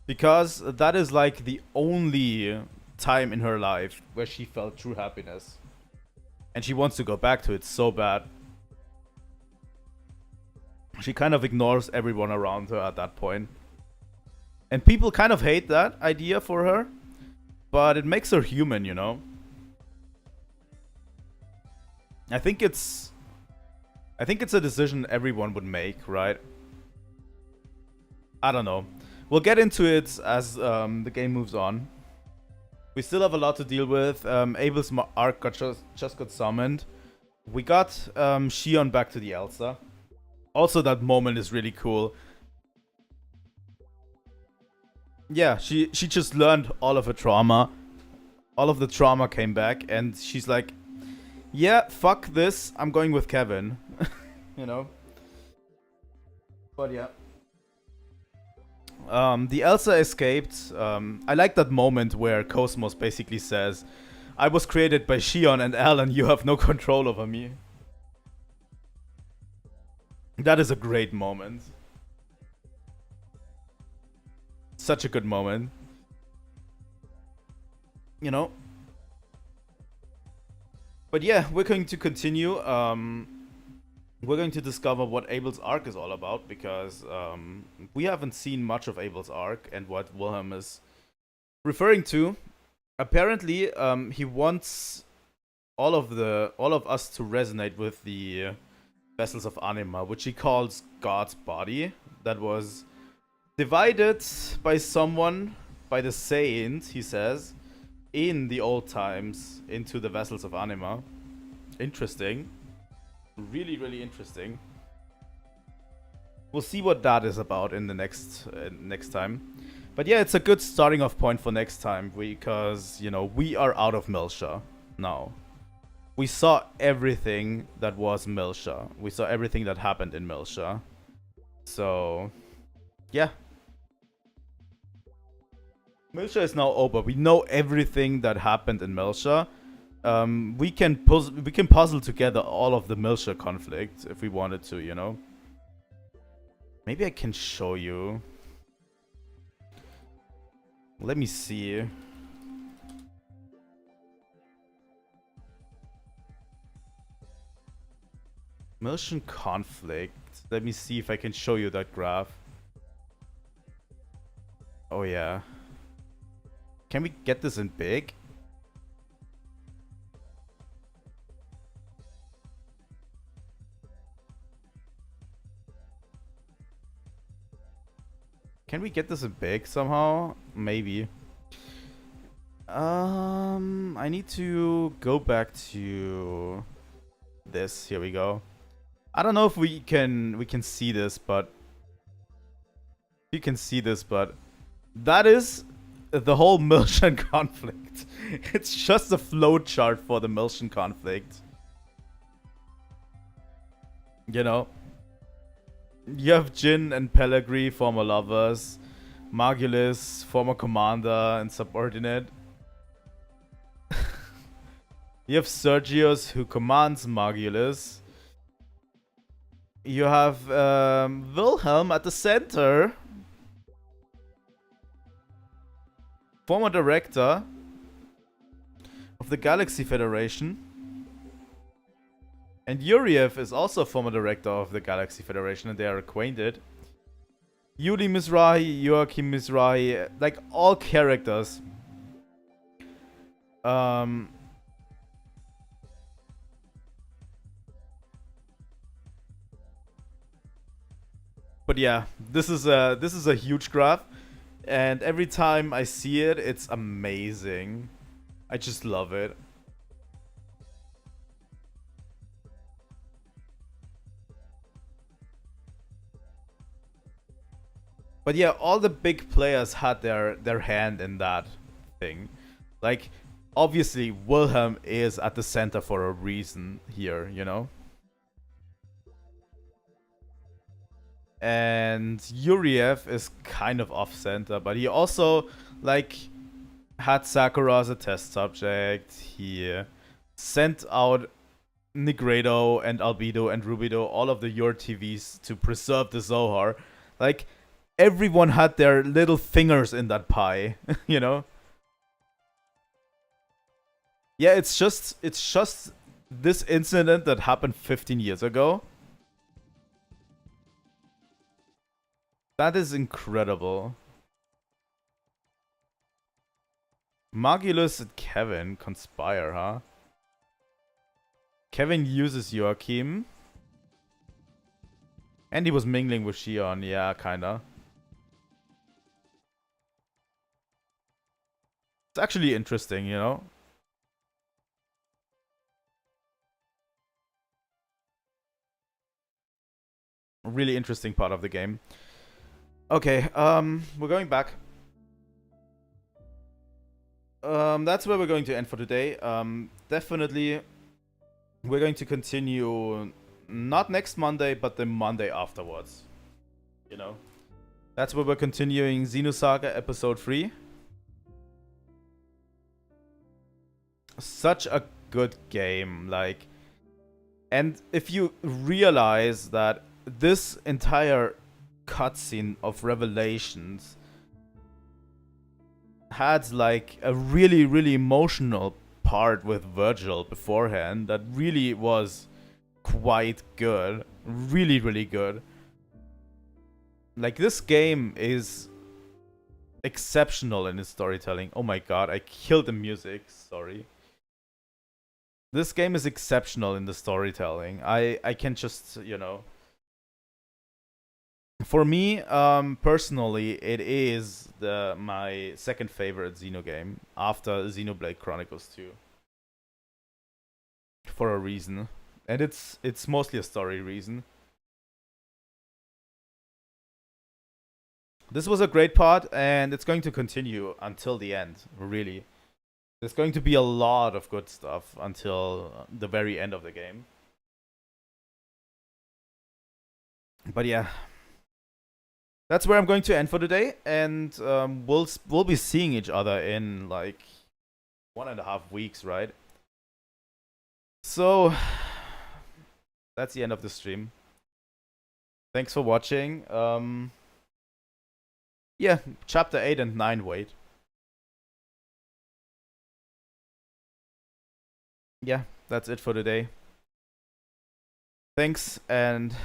Because that is like the only time in her life where she felt true happiness. And she wants to go back to it so bad. She kind of ignores everyone around her at that point. And people kind of hate that idea for her. But it makes her human, you know? I think it's a decision everyone would make, right? I don't know. We'll get into it as the game moves on. We still have a lot to deal with. Abel's Arc just got summoned. We got Shion back to the Elsa. Also, that moment is really cool. Yeah, she just learned all of her trauma. All of the trauma came back, and she's like, yeah, fuck this, I'm going with Kevin. You know? But yeah. The Elsa escaped. I like that moment where KOS-MOS basically says, I was created by Shion and Alan, you have no control over me. That is a great moment. Such a good moment. You know? But yeah, we're going to continue. We're going to discover what Abel's arc is all about, because we haven't seen much of Abel's arc and what Wilhelm is referring to. Apparently, he wants all of us to resonate with the vessels of Anima, which he calls God's body, that was divided by someone, by the saint, he says, in the old times, into the vessels of Anima. Interesting. Really, really interesting. We'll see what that is about in the next time. But yeah, it's a good starting off point for next time, because, you know, we are out of Milsha now. We saw everything that was Milsha. We saw everything that happened in Milsha. So, yeah. Milsha is now over. We know everything that happened in Milsha. We can puzzle together all of the Milsha conflict if we wanted to, you know. Maybe I can show you. Let me see. Milshan conflict. Let me see if I can show you that graph. Oh yeah. Can we get this in big? Can we get this in big somehow? Maybe. I need to go back to this. Here we go. I don't know if we can see this, but you can see this, but that is the whole Milshan conflict. It's just a flowchart for the Milshan conflict. You know, you have Jin and Pellegrini, former lovers, Margulis, former commander and subordinate. You have Sergius, who commands Margulis. You have Wilhelm at the center, former director of the Galaxy Federation. And Yuriev is also former director of the Galaxy Federation, and they are acquainted. Yuli Mizrahi, Joachim Mizrahi, like all characters. But yeah, this is a huge graph, and every time I see it, it's amazing. I just love it. But yeah, all the big players had their hand in that thing. Like, obviously, Wilhelm is at the center for a reason here, you know? And Yuriev is kind of off-center, but he also, like, had Sakura as a test subject. He sent out Negredo and Albedo and Rubido, all of the URTVs, to preserve the Zohar. Like, everyone had their little fingers in that pie, you know? Yeah, it's just this incident that happened 15 years ago. That is incredible. Magulus and Kevin conspire, huh? Kevin uses Joachim. And he was mingling with Shion, yeah, kinda. It's actually interesting, you know? A really interesting part of the game. Okay, we're going back. That's where we're going to end for today. Definitely, we're going to continue not next Monday, but the Monday afterwards. You know? That's where we're continuing Xenosaga Episode 3. Such a good game, like... And if you realize that this entire cutscene of Revelations had like a really, really emotional part with Virgil beforehand that really was quite good. Really, really good. Like, this game is exceptional in its storytelling. Oh my god, I killed the music. Sorry. This game is exceptional in the storytelling. I can just, you know... For me, personally, it is my second favorite Xeno game after Xenoblade Chronicles 2. For a reason. And it's mostly a story reason. This was a great part, and it's going to continue until the end, really. There's going to be a lot of good stuff until the very end of the game. But yeah. That's where I'm going to end for today, and we'll be seeing each other in like 1.5 weeks, right? So that's the end of the stream. Thanks for watching. Yeah, chapter 8 and 9 wait. Yeah, that's it for today. Thanks, and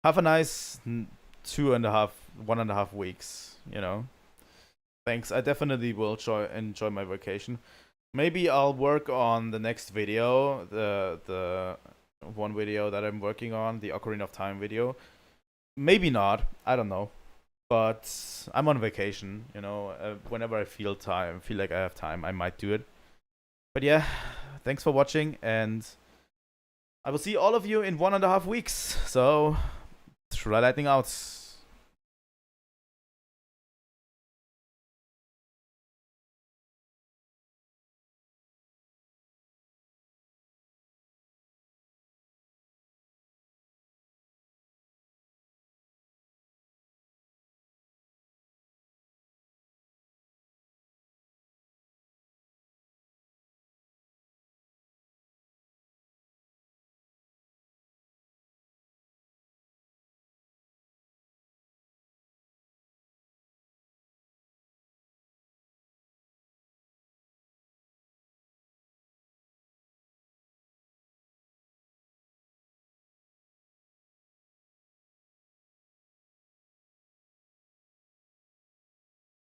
have a nice 1.5 weeks, you know. Thanks, I definitely will enjoy my vacation. Maybe I'll work on the next video, the one video that I'm working on, the Ocarina of Time video. Maybe not, I don't know. But I'm on vacation, you know. Whenever I feel like I have time, I might do it. But yeah, thanks for watching, and I will see all of you in 1.5 weeks. So, Trilightning out.